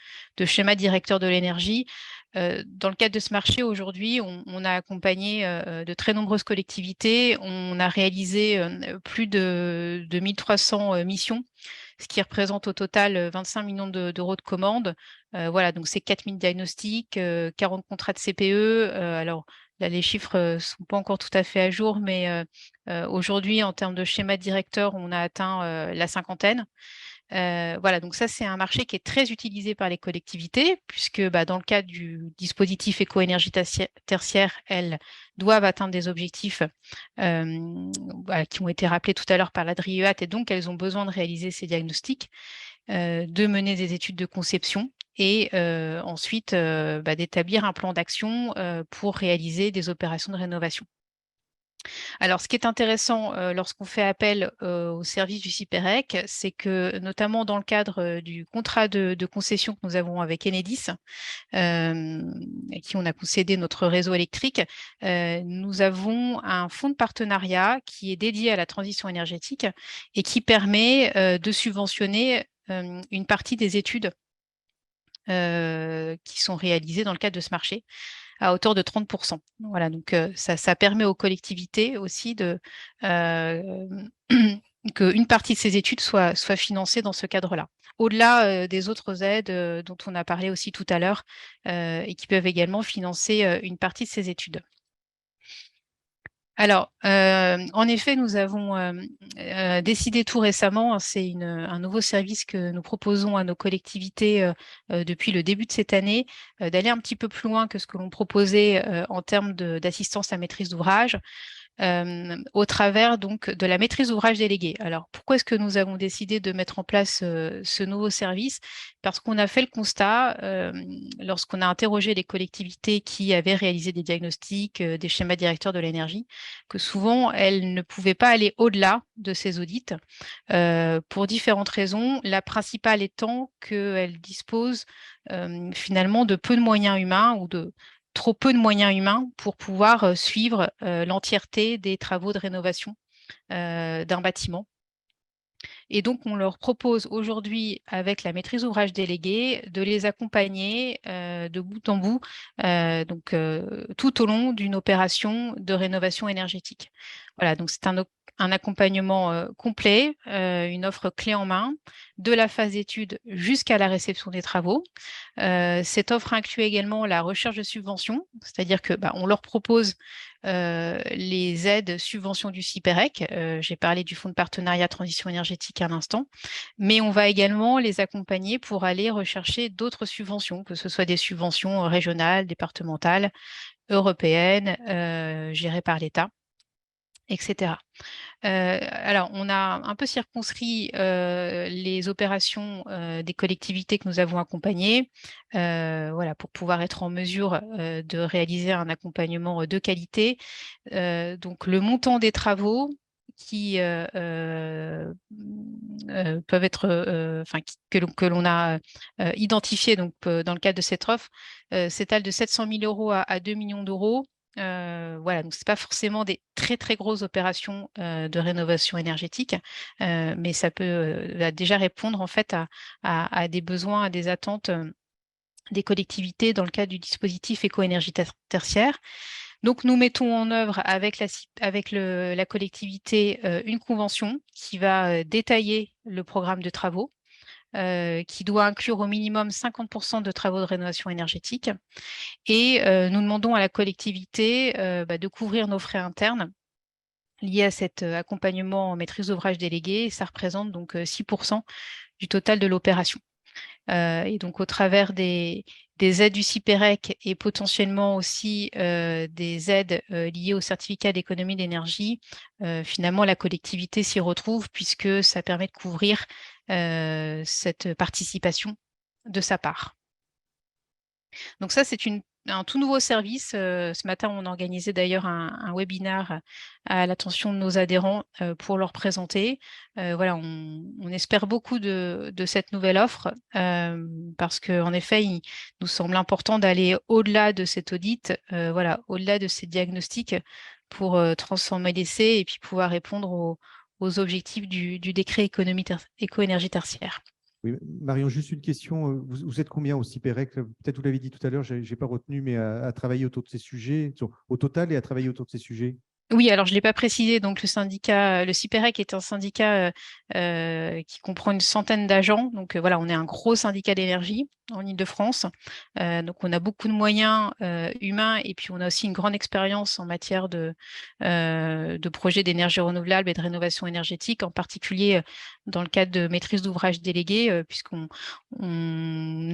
schémas directeurs de l'énergie. Dans le cadre de ce marché, aujourd'hui, on a accompagné de très nombreuses collectivités. On a réalisé plus de 1300 missions, ce qui représente au total 25 millions d'euros de commandes. Voilà, donc c'est 4000 diagnostics, 40 contrats de CPE. Alors, là, les chiffres ne sont pas encore tout à fait à jour, mais aujourd'hui, en termes de schéma directeur, on a atteint la cinquantaine. Voilà, donc ça, c'est un marché qui est très utilisé par les collectivités, puisque dans le cadre du dispositif éco-énergie tertiaire, elles doivent atteindre des objectifs qui ont été rappelés tout à l'heure par la DRIEAT, et donc elles ont besoin de réaliser ces diagnostics, de mener des études de conception et ensuite d'établir un plan d'action pour réaliser des opérations de rénovation. Alors, ce qui est intéressant lorsqu'on fait appel au service du CIPEREC, c'est que notamment dans le cadre du contrat de concession que nous avons avec Enedis, à qui on a concédé notre réseau électrique, nous avons un fonds de partenariat qui est dédié à la transition énergétique et qui permet de subventionner une partie des études qui sont réalisées dans le cadre de ce marché, à hauteur de 30%. Voilà, donc ça permet aux collectivités aussi qu'une partie de ces études soit financée dans ce cadre-là. Au-delà des autres aides dont on a parlé aussi tout à l'heure et qui peuvent également financer une partie de ces études. Alors, en effet, nous avons décidé tout récemment, c'est un nouveau service que nous proposons à nos collectivités depuis le début de cette année, d'aller un petit peu plus loin que ce que l'on proposait en termes d'assistance à maîtrise d'ouvrage, au travers donc de la maîtrise d'ouvrage déléguée. Alors, pourquoi est-ce que nous avons décidé de mettre en place ce nouveau service? Parce qu'on a fait le constat, lorsqu'on a interrogé les collectivités qui avaient réalisé des diagnostics, des schémas directeurs de l'énergie, que souvent, elles ne pouvaient pas aller au-delà de ces audits pour différentes raisons. La principale étant qu'elles disposent finalement de peu de moyens humains ou de trop peu de moyens humains pour pouvoir suivre l'entièreté des travaux de rénovation d'un bâtiment. Et donc, on leur propose aujourd'hui, avec la maîtrise d'ouvrage déléguée, de les accompagner de bout en bout, donc tout au long d'une opération de rénovation énergétique. Voilà, donc c'est un accompagnement complet, une offre clé en main, de la phase d'étude jusqu'à la réception des travaux. Cette offre inclut également la recherche de subventions, c'est-à-dire que on leur propose les aides subventions du CIPEREC. J'ai parlé du Fonds de partenariat transition énergétique à l'instant, mais on va également les accompagner pour aller rechercher d'autres subventions, que ce soit des subventions régionales, départementales, européennes, gérées par l'État, etc. Alors, on a un peu circonscrit les opérations des collectivités que nous avons accompagnées, voilà, pour pouvoir être en mesure de réaliser un accompagnement de qualité. Donc, le montant des travaux qui peuvent être, que l'on a identifié donc, dans le cadre de cette offre, s'étale de 700 000 € à 2 millions d'euros. Voilà, donc ce n'est pas forcément des très très grosses opérations de rénovation énergétique, mais ça peut déjà répondre en fait à des besoins, à des attentes des collectivités dans le cadre du dispositif éco-énergie tertiaire. Donc, nous mettons en œuvre avec la collectivité une convention qui va détailler le programme de travaux, qui doit inclure au minimum 50% de travaux de rénovation énergétique. Et nous demandons à la collectivité de couvrir nos frais internes liés à cet accompagnement en maîtrise d'ouvrage délégué. Ça représente donc 6% du total de l'opération. Et donc, au travers des aides du CIPEREC et potentiellement aussi des aides liées au certificat d'économie d'énergie, finalement, la collectivité s'y retrouve puisque ça permet de couvrir cette participation de sa part. Donc ça, c'est un tout nouveau service. Ce matin, on organisait d'ailleurs un webinaire à l'attention de nos adhérents pour leur présenter. Voilà, on espère beaucoup de cette nouvelle offre parce qu'en effet, il nous semble important d'aller au-delà de cet audit, voilà, au-delà de ces diagnostics pour transformer l'essai et puis pouvoir répondre aux objectifs du décret éco-énergie tertiaire. Oui, Marion, juste une question. Vous êtes combien au CIPEREC? Peut-être vous l'avez dit tout à l'heure, je n'ai pas retenu, mais à travailler autour de ces sujets, au total, et à travailler autour de ces sujets? Oui, alors je ne l'ai pas précisé, donc le syndicat, le CIPEREC est un syndicat qui comprend une centaine d'agents. Donc voilà, on est un gros syndicat d'énergie en Île-de-France. Donc on a beaucoup de moyens humains et puis on a aussi une grande expérience en matière de projets d'énergie renouvelable et de rénovation énergétique, en particulier dans le cadre de maîtrise d'ouvrage déléguée, puisqu'on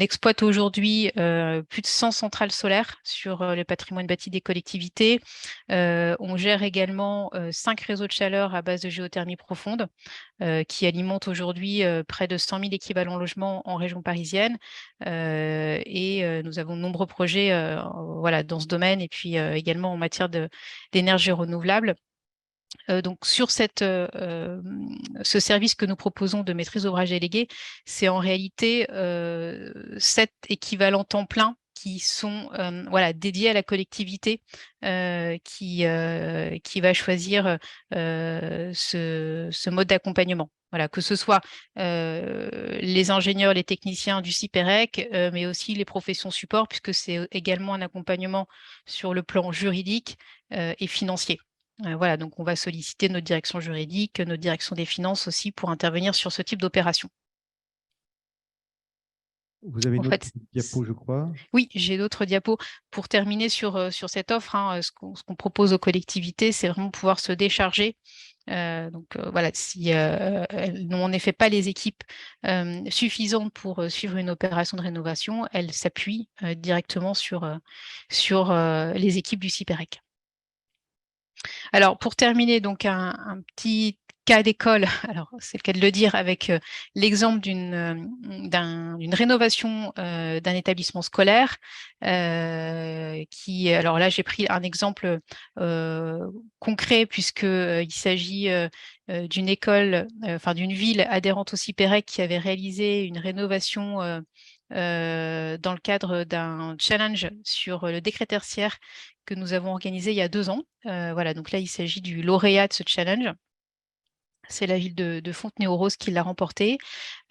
exploite aujourd'hui plus de 100 centrales solaires sur le patrimoine bâti des collectivités. On gère également 5 réseaux de chaleur à base de géothermie profonde qui alimentent aujourd'hui près de 100 000 équivalents logements en région parisienne. Et nous avons de nombreux projets voilà, dans ce domaine et puis également en matière d'énergie renouvelable. Donc, sur ce service que nous proposons de maîtrise d'ouvrage délégué, c'est en réalité 7 équivalents temps plein qui sont dédiés à la collectivité qui va choisir ce mode d'accompagnement. Voilà, que ce soit les ingénieurs, les techniciens du CIPEREC, mais aussi les professions support, puisque c'est également un accompagnement sur le plan juridique et financier. Voilà, donc on va solliciter notre direction juridique, notre direction des finances aussi pour intervenir sur ce type d'opération. Vous avez une autre diapo, je crois. Oui, j'ai d'autres diapos. Pour terminer sur cette offre, ce qu'on propose aux collectivités, c'est vraiment pouvoir se décharger. Voilà, si elles n'ont en effet pas les équipes suffisantes pour suivre une opération de rénovation, elles s'appuient directement sur les équipes du CIPEREC. Alors, pour terminer, donc un petit cas d'école, alors c'est le cas de le dire, avec l'exemple d'une rénovation d'un établissement scolaire alors là, j'ai pris un exemple concret puisqu'il s'agit d'une école, d'une ville adhérente au CIPEREC qui avait réalisé une rénovation dans le cadre d'un challenge sur le décret tertiaire que nous avons organisé il y a 2 ans. Voilà, donc là, il s'agit du lauréat de ce challenge. C'est la ville de Fontenay-aux-Roses qui l'a remporté.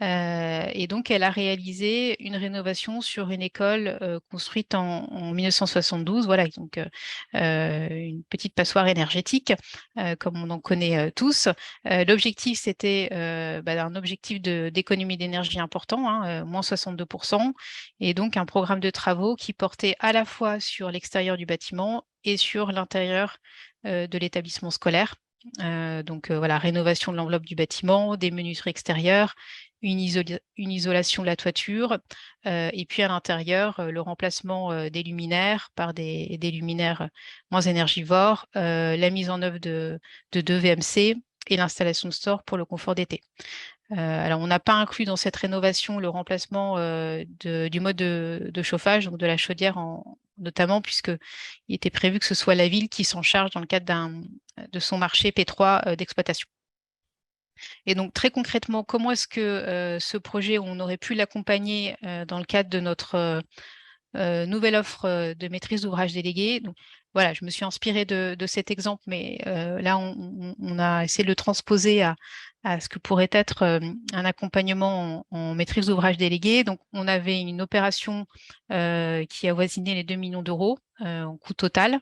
Et donc, elle a réalisé une rénovation sur une école construite en 1972. Voilà, donc une petite passoire énergétique, comme on en connaît tous. L'objectif, c'était un objectif d'économie d'énergie important, moins 62%, et donc un programme de travaux qui portait à la fois sur l'extérieur du bâtiment et sur l'intérieur de l'établissement scolaire. Voilà, rénovation de l'enveloppe du bâtiment, des menuiseries extérieures, une isolation de la toiture, et puis à l'intérieur, le remplacement des luminaires par des luminaires moins énergivores, la mise en œuvre de 2 VMC et l'installation de stores pour le confort d'été. Alors, on n'a pas inclus dans cette rénovation le remplacement du mode de chauffage, donc de la chaudière notamment, puisqu'il était prévu que ce soit la ville qui s'en charge dans le cadre de son marché P3 d'exploitation. Et donc, très concrètement, comment est-ce que ce projet, on aurait pu l'accompagner dans le cadre de notre nouvelle offre de maîtrise d'ouvrage délégué. Donc, voilà, je me suis inspirée de cet exemple, mais là, on a essayé de le transposer à ce que pourrait être un accompagnement en maîtrise d'ouvrage délégué. Donc, on avait une opération qui avoisinait les 2 millions d'euros en coût total,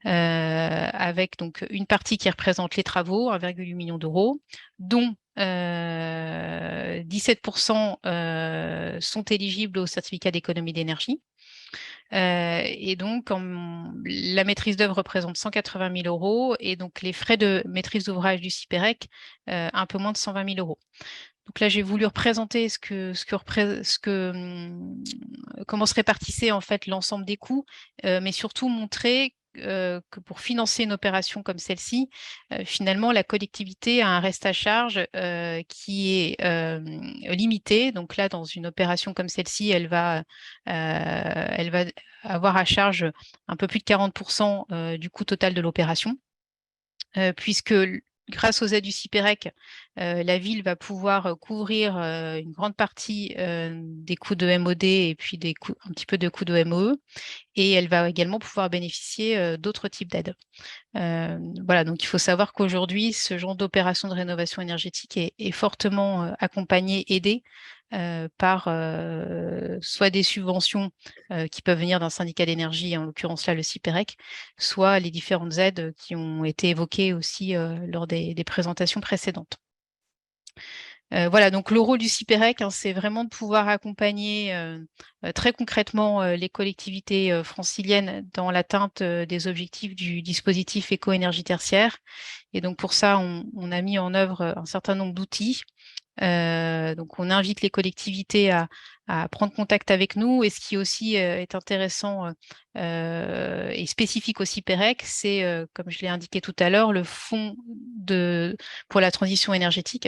avec donc une partie qui représente les travaux, 1,8 million d'euros, dont 17% sont éligibles au certificat d'économie d'énergie. Et donc, la maîtrise d'œuvre représente 180 000 euros et donc les frais de maîtrise d'ouvrage du CIPEREC, un peu moins de 120 000 euros. Donc là, j'ai voulu représenter comment se répartissait en fait l'ensemble des coûts, mais surtout montrer que pour financer une opération comme celle-ci, finalement, la collectivité a un reste à charge qui est limité. Donc là, dans une opération comme celle-ci, elle va avoir à charge un peu plus de 40% du coût total de l'opération, puisque grâce aux aides du CIPEREC, la ville va pouvoir couvrir une grande partie des coûts de MOD et puis un petit peu de coûts de MOE. Et elle va également pouvoir bénéficier d'autres types d'aides. Voilà, donc il faut savoir qu'aujourd'hui, ce genre d'opération de rénovation énergétique est fortement accompagné, aidé par soit des subventions qui peuvent venir d'un syndicat d'énergie, en l'occurrence là le CIPEREC, soit les différentes aides qui ont été évoquées aussi lors des présentations précédentes. Voilà, donc le rôle du CIPEREC, c'est vraiment de pouvoir accompagner très concrètement les collectivités franciliennes dans l'atteinte des objectifs du dispositif éco-énergie tertiaire. Et donc pour ça, on a mis en œuvre un certain nombre d'outils. Donc on invite les collectivités à prendre contact avec nous. Et ce qui aussi est intéressant et spécifique au CIPEREC, c'est, comme je l'ai indiqué tout à l'heure, le fonds pour la transition énergétique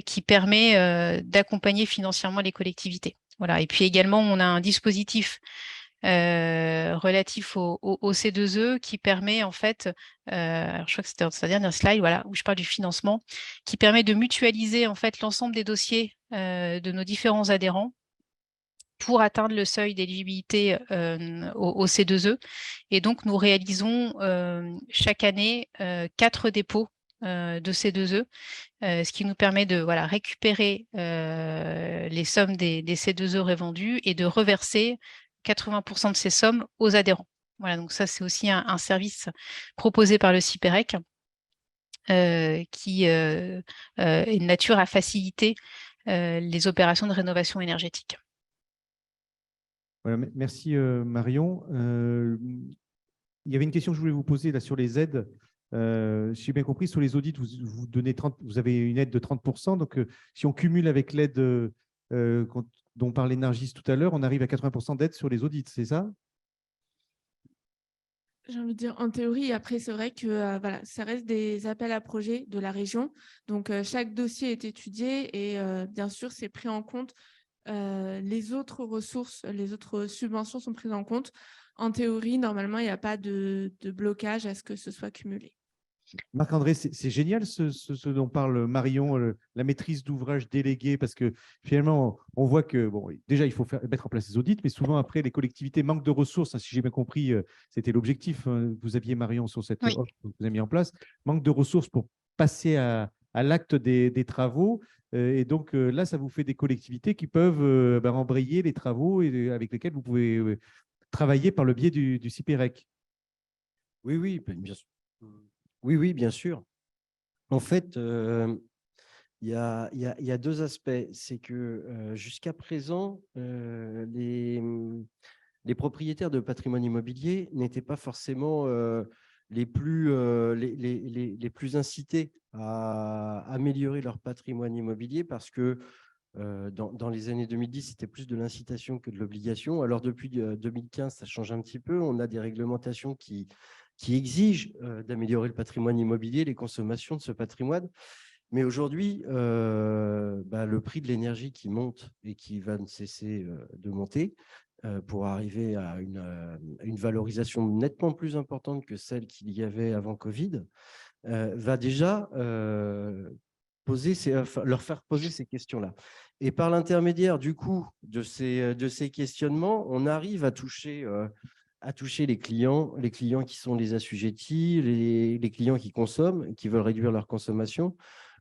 qui permet d'accompagner financièrement les collectivités. Voilà. Et puis également, on a un dispositif relatif au C2E qui permet en fait, alors je crois que c'était dans sa dernière slide, voilà, où je parle du financement, qui permet de mutualiser en fait l'ensemble des dossiers de nos différents adhérents pour atteindre le seuil d'éligibilité au C2E. Et donc, nous réalisons chaque année 4 dépôts de C2E, ce qui nous permet de récupérer les sommes des C2E revendus et de reverser 80% de ces sommes aux adhérents. Voilà, donc ça, c'est aussi un service proposé par le CIPEREC qui est de nature à faciliter les opérations de rénovation énergétique. Voilà, merci Marion. Il y avait une question que je voulais vous poser là sur les aides. Si j'ai bien compris, sur les audits, vous donnez 30, vous avez une aide de 30%. Donc, si on cumule avec l'aide dont parlait Nargis tout à l'heure, on arrive à 80% d'aide sur les audits, c'est ça? J'ai envie de dire en théorie. Après, c'est vrai que voilà, ça reste des appels à projets de la région. Donc, chaque dossier est étudié et bien sûr, c'est pris en compte. Les autres ressources, les autres subventions sont prises en compte. En théorie, normalement, il n'y a pas de blocage à ce que ce soit cumulé. Marc-André, c'est génial ce dont parle Marion, la maîtrise d'ouvrage déléguée, parce que finalement, on voit que, bon, déjà, il faut mettre en place les audits, mais souvent, après, les collectivités manquent de ressources. Si j'ai bien compris, c'était l'objectif. Vous aviez, Marion, sur cette Oui. offre que vous avez mis en place, manque de ressources pour passer à l'acte des travaux. Et donc, là, ça vous fait des collectivités qui peuvent embrayer les travaux et avec lesquels vous pouvez travailler par le biais du CIPEREC. Oui, oui, bien sûr. Oui, oui, bien sûr. En fait, il y a deux aspects. C'est que jusqu'à présent, les propriétaires de patrimoine immobilier n'étaient pas forcément les plus incités à améliorer leur patrimoine immobilier parce que dans les années 2010, c'était plus de l'incitation que de l'obligation. Alors, depuis 2015, ça change un petit peu. On a des réglementations qui exigent d'améliorer le patrimoine immobilier, les consommations de ce patrimoine. Mais aujourd'hui, le prix de l'énergie qui monte et qui va ne cesser de monter pour arriver à une valorisation nettement plus importante que celle qu'il y avait avant Covid, va déjà leur faire poser ces questions-là. Et par l'intermédiaire du coup de ces questionnements, on arrive à toucher les clients qui sont les assujettis, les clients qui consomment, qui veulent réduire leur consommation.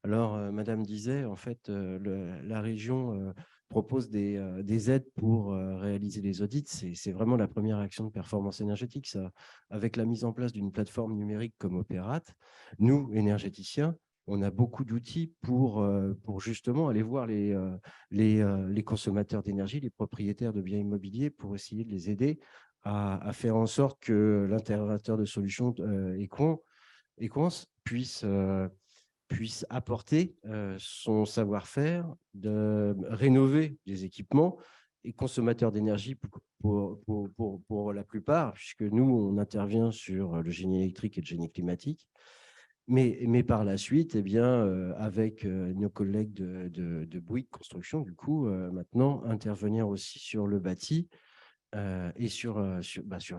Alors, Madame disait, en fait, la région propose des aides pour réaliser les audits. C'est vraiment la première action de performance énergétique, ça, avec la mise en place d'une plateforme numérique comme Opérate. Nous, énergéticiens, on a beaucoup d'outils pour justement aller voir les consommateurs d'énergie, les propriétaires de biens immobiliers, pour essayer de les aider à faire en sorte que l'intégrateur de solutions Equans puisse apporter son savoir-faire de rénover les équipements et consommateurs d'énergie pour la plupart, puisque nous, on intervient sur le génie électrique et le génie climatique. Mais par la suite, eh bien, avec nos collègues de Bouygues Construction, du coup, maintenant, intervenir aussi sur le bâti et sur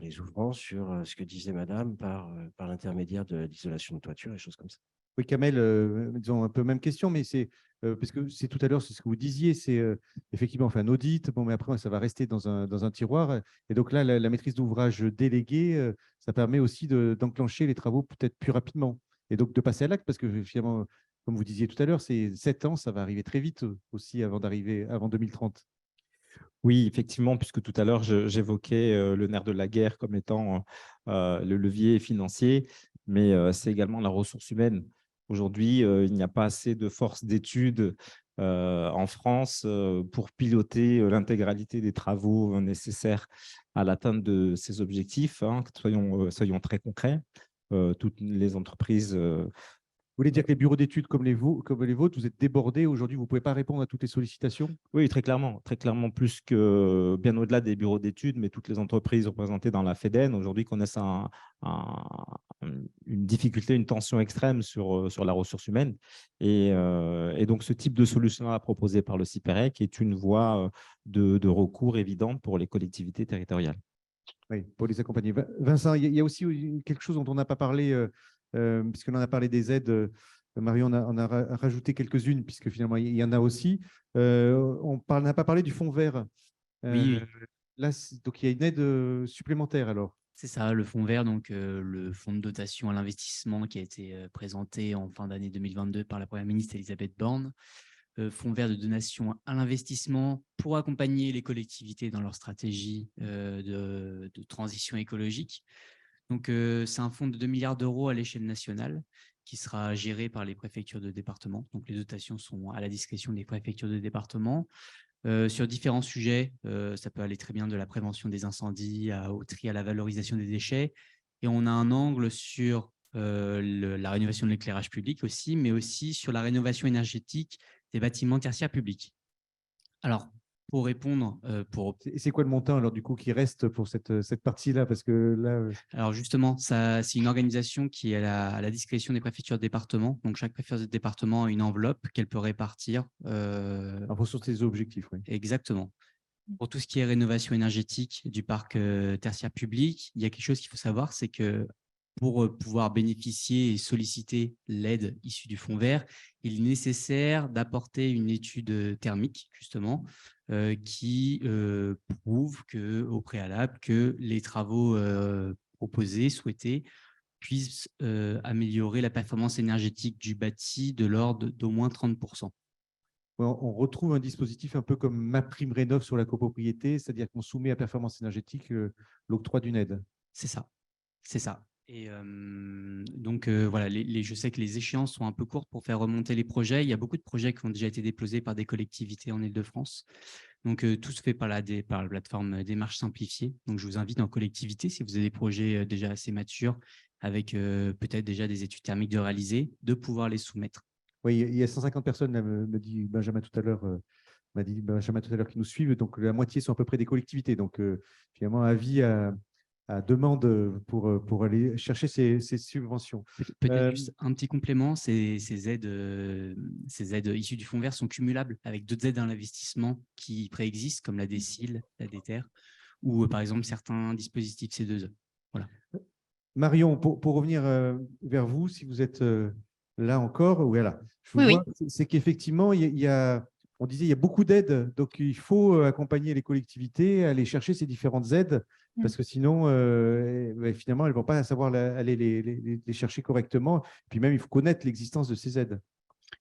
les ouvrants, sur ce que disait Madame, par l'intermédiaire de l'isolation de toiture et choses comme ça. Oui, Kamel, disons un peu même question, mais c'est parce que c'est tout à l'heure, c'est ce que vous disiez, c'est effectivement, on fait un audit, bon, mais après, ça va rester dans un tiroir. Et donc là, la maîtrise d'ouvrage déléguée, ça permet aussi d'enclencher les travaux peut-être plus rapidement. Et donc de passer à l'acte, parce que finalement, comme vous disiez tout à l'heure, c'est 7 ans, ça va arriver très vite aussi avant 2030. Oui, effectivement, puisque tout à l'heure, j'évoquais le nerf de la guerre comme étant le levier financier, mais c'est également la ressource humaine. Aujourd'hui, il n'y a pas assez de forces d'études en France pour piloter l'intégralité des travaux nécessaires à l'atteinte de ces objectifs, hein. Soyons très concrets. Toutes les entreprises Vous voulez dire que les bureaux d'études comme les vôtres, vous êtes débordés aujourd'hui, vous ne pouvez pas répondre à toutes les sollicitations? Oui, très clairement, plus que bien au-delà des bureaux d'études, mais toutes les entreprises représentées dans la FEDEN aujourd'hui connaissent une difficulté, une tension extrême sur la ressource humaine. Et donc, ce type de solution proposée par le CIPEREC est une voie de recours évidente pour les collectivités territoriales. Oui, pour les accompagner. Vincent, il y a aussi quelque chose dont on n'a pas parlé, puisqu'on en a parlé des aides. Marion en a rajouté quelques-unes, puisque finalement, il y en a aussi. On n'a pas parlé du fonds vert. Oui, Là, donc, il y a une aide supplémentaire alors. c'est ça, le fonds vert, donc le fonds de dotation à l'investissement qui a été présenté en fin d'année 2022 par la Première ministre Elisabeth Borne. Fonds vert de donation à l'investissement pour accompagner les collectivités dans leur stratégie de transition écologique. Donc, c'est un fonds de 2 milliards d'euros à l'échelle nationale qui sera géré par les préfectures de département. Donc, les dotations sont à la discrétion des préfectures de département. Sur différents sujets, ça peut aller très bien de la prévention des incendies au tri, à la valorisation des déchets. Et on a un angle sur la rénovation de l'éclairage public aussi, mais aussi sur la rénovation énergétique des bâtiments tertiaires publics. Alors, pour répondre, C'est quoi le montant alors du coup qui reste pour cette partie-là? Parce que là, Alors justement, c'est une organisation qui est à la discrétion des préfectures de département. Donc chaque préfecture de département a une enveloppe qu'elle peut répartir. en fonction de ses objectifs, oui. Exactement. Pour tout ce qui est rénovation énergétique du parc tertiaire public, il y a quelque chose qu'il faut savoir, c'est que pour pouvoir bénéficier et solliciter l'aide issue du fonds vert, il est nécessaire d'apporter une étude thermique, justement, qui prouve au préalable que les travaux proposés, souhaités, puissent améliorer la performance énergétique du bâti de l'ordre d'au moins 30%. On retrouve un dispositif un peu comme MaPrimeRénov' sur la copropriété, c'est-à-dire qu'on soumet à performance énergétique l'octroi d'une aide. C'est ça, c'est ça. Et donc, voilà, je sais que les échéances sont un peu courtes pour faire remonter les projets. Il y a beaucoup de projets qui ont déjà été déposés par des collectivités en Île-de-France. Donc, tout se fait par la plateforme Démarche Simplifiée. Donc, je vous invite en collectivité, si vous avez des projets déjà assez matures, avec peut-être déjà des études thermiques de réaliser, de pouvoir les soumettre. Oui, il y a 150 personnes, là, me dit Benjamin tout à l'heure, qui nous suivent. Donc, la moitié sont à peu près des collectivités. Donc, finalement, avis à demande pour aller chercher ces subventions. Peut-être juste un petit complément, ces aides issues du fonds vert sont cumulables avec d'autres aides à l'investissement qui préexistent, comme la DSIL, la DETER, ou par exemple certains dispositifs C2E. Voilà. Marion, pour revenir vers vous, si vous êtes là encore, voilà. Je vous vois, c'est qu'effectivement, on disait il y a beaucoup d'aides, donc il faut accompagner les collectivités, aller chercher ces différentes aides, parce que sinon, finalement, elles ne vont pas savoir aller les chercher correctement. Puis même, il faut connaître l'existence de ces aides.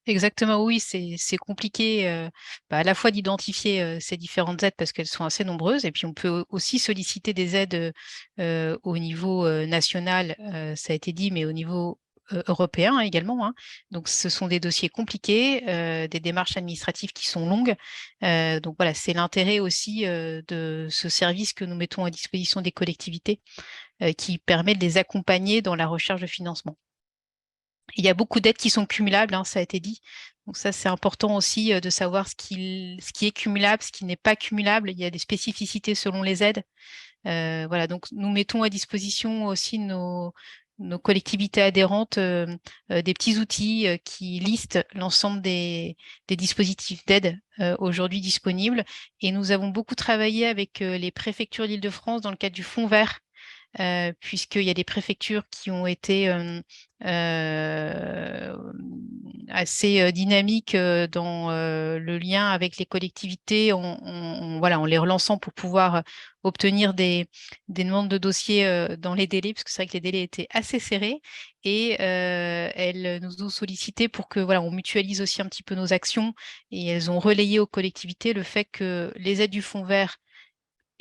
Exactement, oui, c'est compliqué à la fois d'identifier ces différentes aides parce qu'elles sont assez nombreuses, et puis on peut aussi solliciter des aides au niveau national, ça a été dit, mais au niveau européen également, hein. Donc ce sont des dossiers compliqués, des démarches administratives qui sont longues. Donc voilà, c'est l'intérêt aussi de ce service que nous mettons à disposition des collectivités qui permet de les accompagner dans la recherche de financement. Il y a beaucoup d'aides qui sont cumulables, hein, ça a été dit. Donc ça, c'est important aussi de savoir ce qui est cumulable, ce qui n'est pas cumulable. Il y a des spécificités selon les aides. Voilà, donc nous mettons à disposition aussi nos collectivités adhérentes des petits outils qui listent l'ensemble des dispositifs d'aide aujourd'hui disponibles. Et nous avons beaucoup travaillé avec les préfectures d'Île-de-France dans le cadre du Fonds vert, puisqu'il y a des préfectures qui ont été assez dynamiques dans le lien avec les collectivités, en les relançant pour pouvoir obtenir des demandes de dossiers dans les délais, parce que c'est vrai que les délais étaient assez serrés, et elles nous ont sollicité pour que on mutualise aussi un petit peu nos actions, et elles ont relayé aux collectivités le fait que les aides du Fonds vert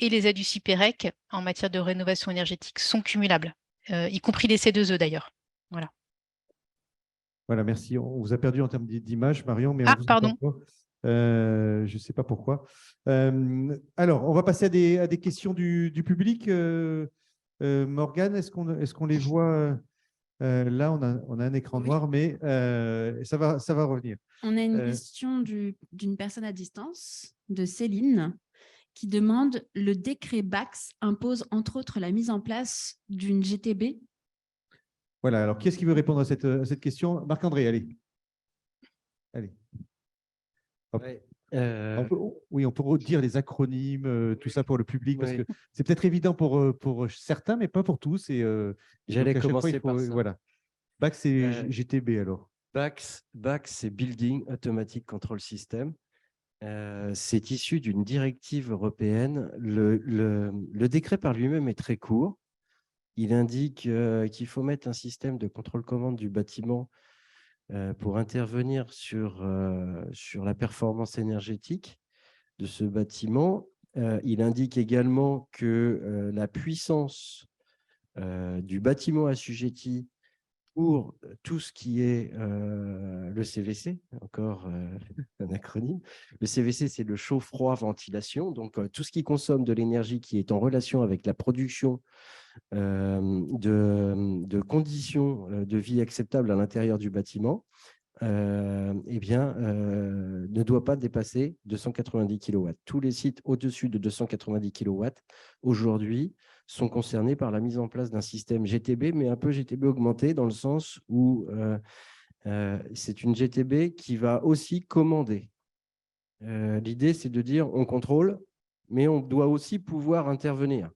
et les aides du CIPEREC en matière de rénovation énergétique sont cumulables, y compris les C2E d'ailleurs. Voilà. Voilà, merci. On vous a perdu en termes d'image, Marion, mais Ah, on vous pardon. entend pas. Je ne sais pas pourquoi. Alors, on va passer à des questions du public. Morgane, est-ce qu'on les voit là, on a un écran noir, mais ça va revenir. On a une question d'une personne à distance, de Céline, qui demande « Le décret BAX impose entre autres la mise en place d'une GTB ?» Voilà, alors qui est-ce qui veut répondre à cette question? Marc-André, allez. Allez. Ouais. Oui, on peut redire les acronymes, tout ça pour le public, parce que c'est peut-être évident pour certains, mais pas pour tous. J'allais donc, à chaque fois, commencer par ça. voilà. BAC, c'est GTB alors. BAC, c'est Building Automatic Control System. C'est issu d'une directive européenne. Le décret par lui-même est très court. Il indique qu'il faut mettre un système de contrôle-commande du bâtiment pour intervenir sur la performance énergétique de ce bâtiment. Il indique également que la puissance du bâtiment assujetti pour tout ce qui est le CVC, encore un acronyme. Le CVC, c'est le chaud-froid-ventilation. Donc, tout ce qui consomme de l'énergie qui est en relation avec la production de conditions de vie acceptables à l'intérieur du bâtiment, ne doit pas dépasser 290 kW. Tous les sites au-dessus de 290 kW, aujourd'hui, sont concernés par la mise en place d'un système GTB, mais un peu GTB augmenté, dans le sens où c'est une GTB qui va aussi commander. L'idée, c'est de dire on contrôle, mais on doit aussi pouvoir intervenir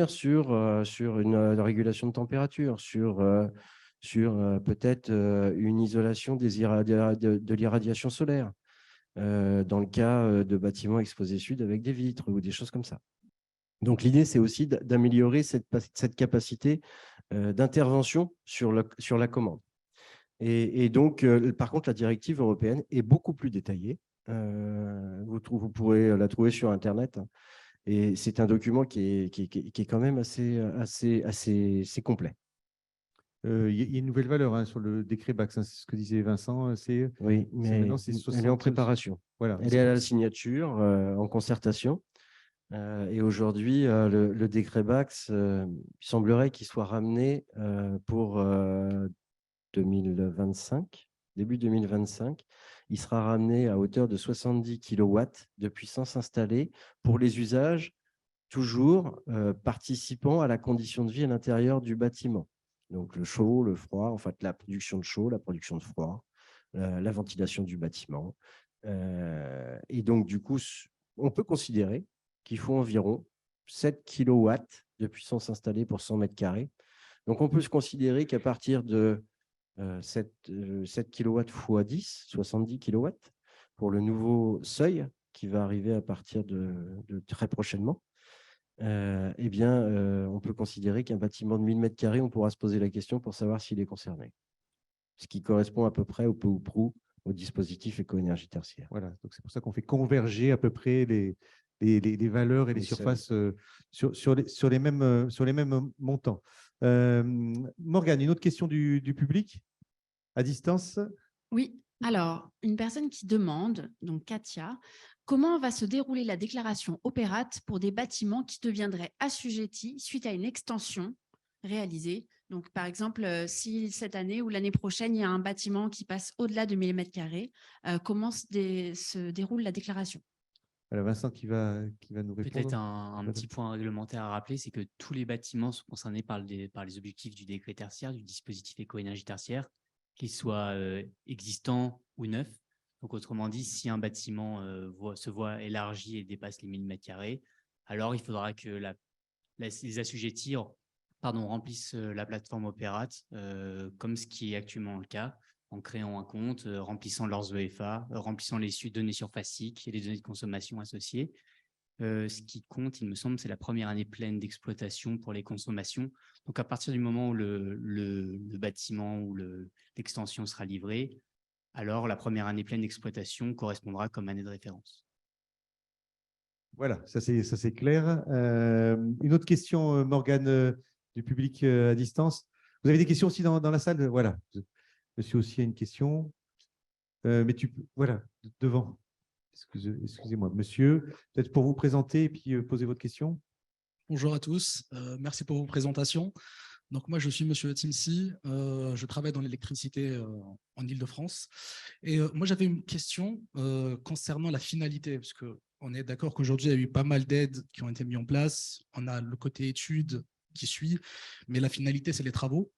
sur une régulation de température, sur peut-être une isolation de l'irradiation solaire, dans le cas de bâtiments exposés sud avec des vitres ou des choses comme ça. Donc, l'idée, c'est aussi d'améliorer cette capacité d'intervention sur la commande. Et donc, par contre, la directive européenne est beaucoup plus détaillée. Vous pourrez la trouver sur Internet. Et c'est un document qui est quand même assez complet. Il y a une nouvelle valeur sur le décret BAC, c'est ce que disait Vincent. Oui, mais elle est en préparation. Voilà, elle est à la signature, en concertation. Et aujourd'hui, le décret BAC, il semblerait qu'il soit ramené pour 2025, début 2025. Il sera ramené à hauteur de 70 kW de puissance installée pour les usages toujours participant à la condition de vie à l'intérieur du bâtiment. Donc, le chaud, le froid, en fait, la production de chaud, la production de froid, la ventilation du bâtiment. Et donc, du coup, on peut considérer qu'il faut environ 7 kW de puissance installée pour 100 mètres carrés. Donc, on peut se considérer qu'à partir de 7 kW x 10, 70 kW, pour le nouveau seuil qui va arriver à partir de très prochainement, on peut considérer qu'un bâtiment de 1000 mètres carrés, on pourra se poser la question pour savoir s'il est concerné. Ce qui correspond à peu près, au peu ou prou, au dispositif éco-énergie tertiaire. Voilà, donc c'est pour ça qu'on fait converger à peu près les valeurs et les surfaces sur les mêmes montants. Morgane, une autre question du public à distance? Oui, alors, une personne qui demande, donc Katia, comment va se dérouler la déclaration opérate pour des bâtiments qui deviendraient assujettis suite à une extension réalisée? Donc, par exemple, si cette année ou l'année prochaine, il y a un bâtiment qui passe au-delà de 1000 mètres carrés, comment se déroule la déclaration? Voilà, Vincent qui va nous répondre. Peut-être un petit point réglementaire à rappeler, c'est que tous les bâtiments sont concernés par les objectifs du décret tertiaire, du dispositif éco-énergie tertiaire, qu'ils soient existants ou neufs. Donc, autrement dit, si un bâtiment se voit élargi et dépasse les 1000 mètres carrés, alors il faudra que les assujettis remplissent la plateforme Opérate, comme ce qui est actuellement le cas, en créant un compte, remplissant leurs EFA, remplissant les données surfaciques et les données de consommation associées. Ce qui compte, il me semble, c'est la première année pleine d'exploitation pour les consommations. Donc, à partir du moment où le bâtiment ou l'extension sera livrée, alors la première année pleine d'exploitation correspondra comme année de référence. Voilà, ça c'est clair. Une autre question, Morgane, du public à distance. Vous avez des questions aussi dans la salle? Voilà, monsieur aussi a une question. Mais voilà, devant. Excusez-moi, monsieur, peut-être pour vous présenter et puis poser votre question. Bonjour à tous, merci pour vos présentations. Donc moi, je suis monsieur Timsi, je travaille dans l'électricité en Île-de-France. Et moi, j'avais une question concernant la finalité, parce qu'on est d'accord qu'aujourd'hui, il y a eu pas mal d'aides qui ont été mises en place. On a le côté études qui suit, mais la finalité, c'est les travaux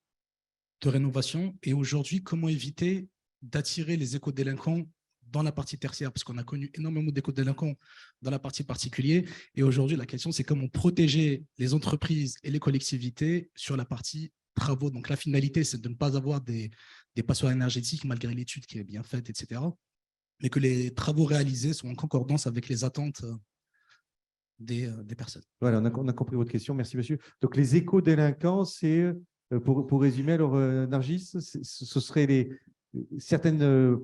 de rénovation. Et aujourd'hui, comment éviter d'attirer les éco-délinquants dans la partie tertiaire, parce qu'on a connu énormément d'éco-délinquants dans la partie particulière. Et aujourd'hui, la question, c'est comment protéger les entreprises et les collectivités sur la partie travaux. Donc, la finalité, c'est de ne pas avoir des passoires énergétiques, malgré l'étude qui est bien faite, etc. Mais que les travaux réalisés sont en concordance avec les attentes des personnes. Voilà, on a compris votre question. Merci, monsieur. Donc, les éco-délinquants, c'est, pour résumer, alors, Nargis, ce seraient certaines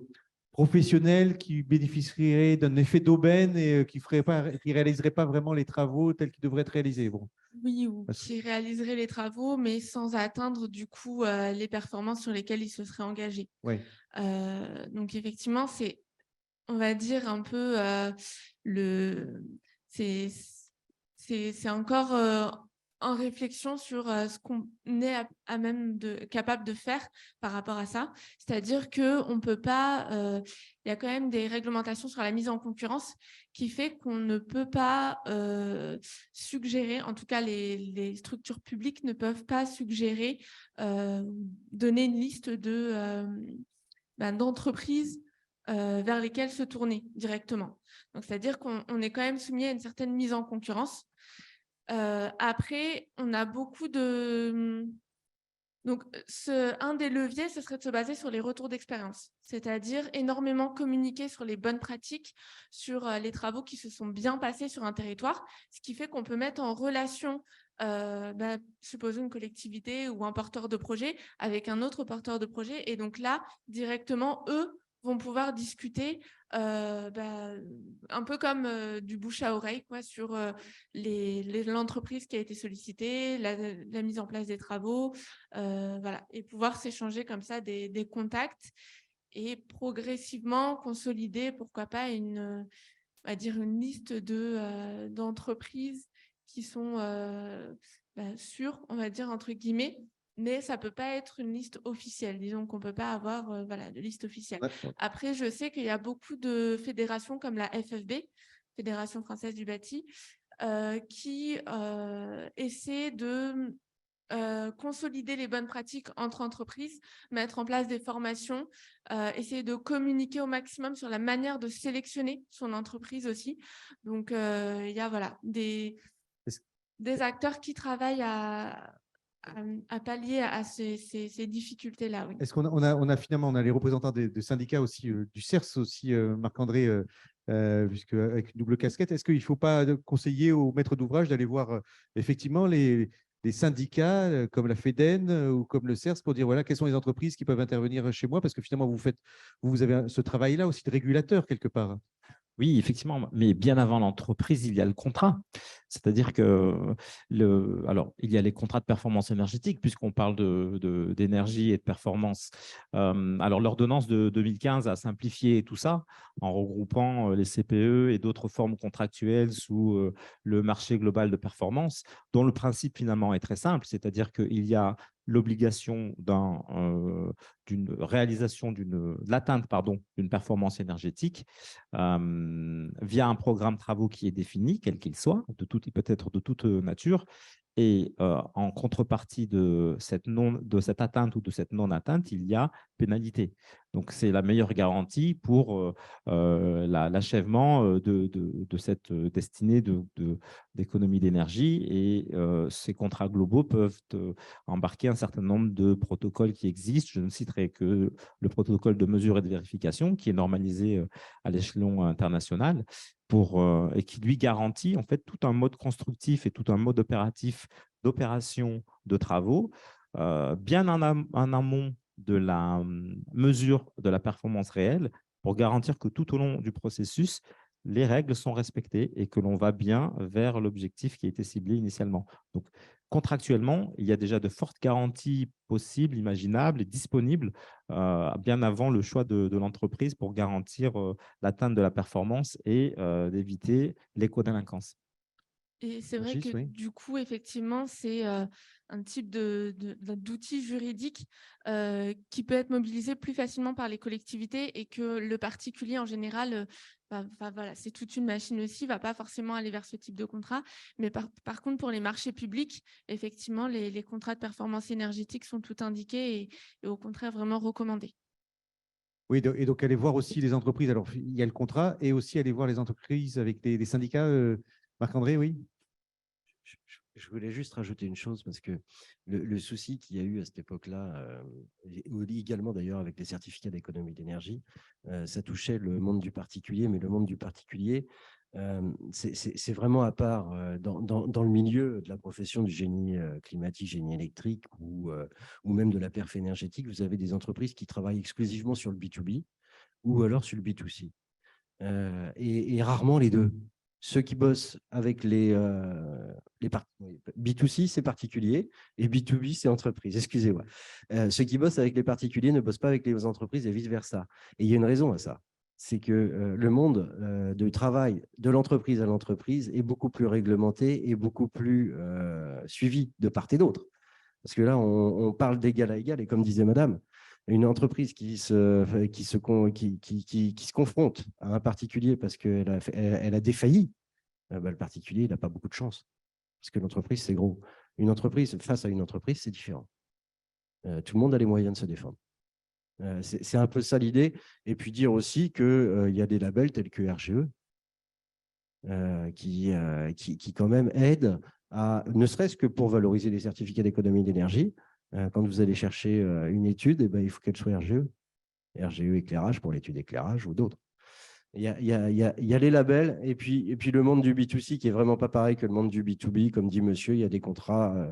professionnels qui bénéficieraient d'un effet d'aubaine et qui ne réaliseraient pas vraiment les travaux tels qu'ils devraient être réalisés. Bon. Oui, ou qui réaliseraient les travaux, mais sans atteindre du coup les performances sur lesquelles ils se seraient engagés. Oui. Donc, effectivement, c'est, on va dire, un peu c'est encore en réflexion sur ce qu'on est à même capable de faire par rapport à ça. C'est-à-dire qu'on ne peut pas, il y a quand même des réglementations sur la mise en concurrence qui fait qu'on ne peut pas suggérer, en tout cas les structures publiques ne peuvent pas suggérer, donner une liste d'entreprises vers lesquelles se tourner directement. Donc, c'est-à-dire qu'on est quand même soumis à une certaine mise en concurrence. Après, on a beaucoup de… Donc, un des leviers, ce serait de se baser sur les retours d'expérience, c'est-à-dire énormément communiquer sur les bonnes pratiques, sur les travaux qui se sont bien passés sur un territoire, ce qui fait qu'on peut mettre en relation, supposons une collectivité ou un porteur de projet avec un autre porteur de projet. Et donc là, directement, eux vont pouvoir discuter un peu comme du bouche à oreille, quoi, sur l'entreprise qui a été sollicitée, la mise en place des travaux, voilà, et pouvoir s'échanger comme ça des contacts et progressivement consolider, pourquoi pas, on va dire une liste d'entreprises qui sont sûres, on va dire, entre guillemets. Mais ça ne peut pas être une liste officielle. Disons qu'on ne peut pas avoir de liste officielle. Après, je sais qu'il y a beaucoup de fédérations comme la FFB, Fédération française du bâti, qui essaient de consolider les bonnes pratiques entre entreprises, mettre en place des formations, essayer de communiquer au maximum sur la manière de sélectionner son entreprise aussi. Donc, il y a des acteurs qui travaillent à pallier à ces difficultés-là. Oui. Est-ce qu'on a finalement les représentants des syndicats aussi, du CERS aussi, Marc-André, puisque avec une double casquette, est-ce qu'il ne faut pas conseiller aux maîtres d'ouvrage d'aller voir effectivement les syndicats comme la FEDEN ou comme le CERS pour dire voilà quelles sont les entreprises qui peuvent intervenir chez moi, parce que finalement vous avez ce travail-là aussi de régulateur quelque part. Oui, effectivement, mais bien avant l'entreprise, il y a le contrat. C'est-à-dire que il y a les contrats de performance énergétique, puisqu'on parle d'énergie et de performance. Alors, l'ordonnance de 2015 a simplifié tout ça en regroupant les CPE et d'autres formes contractuelles sous le marché global de performance, dont le principe finalement est très simple, c'est-à-dire qu'il y a l'obligation d'une réalisation de l'atteinte d'une performance énergétique via un programme de travaux qui est défini, quel qu'il soit, peut être de toute nature. Et en contrepartie de cette atteinte ou de cette non-atteinte, il y a pénalité. Donc, c'est la meilleure garantie pour l'achèvement de cette destinée d'économie d'énergie. Et ces contrats globaux peuvent embarquer un certain nombre de protocoles qui existent. Je ne citerai que le protocole de mesure et de vérification qui est normalisé à l'échelon international et qui lui garantit en fait tout un mode constructif et tout un mode opératif d'opération de travaux bien en amont de la mesure de la performance réelle pour garantir que tout au long du processus, les règles sont respectées et que l'on va bien vers l'objectif qui a été ciblé initialement. Donc, contractuellement, il y a déjà de fortes garanties possibles, imaginables et disponibles bien avant le choix de l'entreprise pour garantir l'atteinte de la performance et d'éviter l'éco-délinquance. Et c'est vrai que du coup, effectivement, c'est un type d'outil juridique qui peut être mobilisé plus facilement par les collectivités et que le particulier, en général, voilà, c'est toute une machine aussi, ne va pas forcément aller vers ce type de contrat. Mais par contre, pour les marchés publics, effectivement, les contrats de performance énergétique sont tout indiqués et au contraire vraiment recommandés. Oui, et donc aller voir aussi les entreprises. Alors, il y a le contrat et aussi aller voir les entreprises avec les syndicats. Marc-André, oui. Je voulais juste rajouter une chose parce que le souci qu'il y a eu à cette époque-là, également d'ailleurs avec les certificats d'économie d'énergie, ça touchait le monde du particulier, mais le monde du particulier, c'est vraiment à part dans le milieu de la profession du génie climatique, génie électrique ou même de la perf énergétique. Vous avez des entreprises qui travaillent exclusivement sur le B2B ou alors sur le B2C. Et rarement les deux. Ceux qui bossent avec B2C, c'est particulier, et B2B, c'est entreprise. Excusez-moi. Ceux qui bossent avec les particuliers ne bossent pas avec les entreprises et vice-versa. Et il y a une raison à ça. C'est que le monde du travail de l'entreprise à l'entreprise est beaucoup plus réglementé et beaucoup plus suivi de part et d'autre. Parce que là, on parle d'égal à égal, et comme disait madame, une entreprise qui se confronte à un particulier parce qu'elle a défailli, le particulier n'a pas beaucoup de chance. Parce que l'entreprise, c'est gros. Une entreprise, face à une entreprise, c'est différent. Tout le monde a les moyens de se défendre. C'est un peu ça l'idée. Et puis dire aussi qu'il y a des labels tels que RGE qui quand même aident à, ne serait-ce que pour valoriser les certificats d'économie d'énergie. Quand vous allez chercher une étude, eh ben, il faut qu'elle soit RGE. RGE éclairage pour l'étude éclairage ou d'autres. Il y a les labels et puis le monde du B2C qui est vraiment pas pareil que le monde du B2B. Comme dit monsieur, il y a des contrats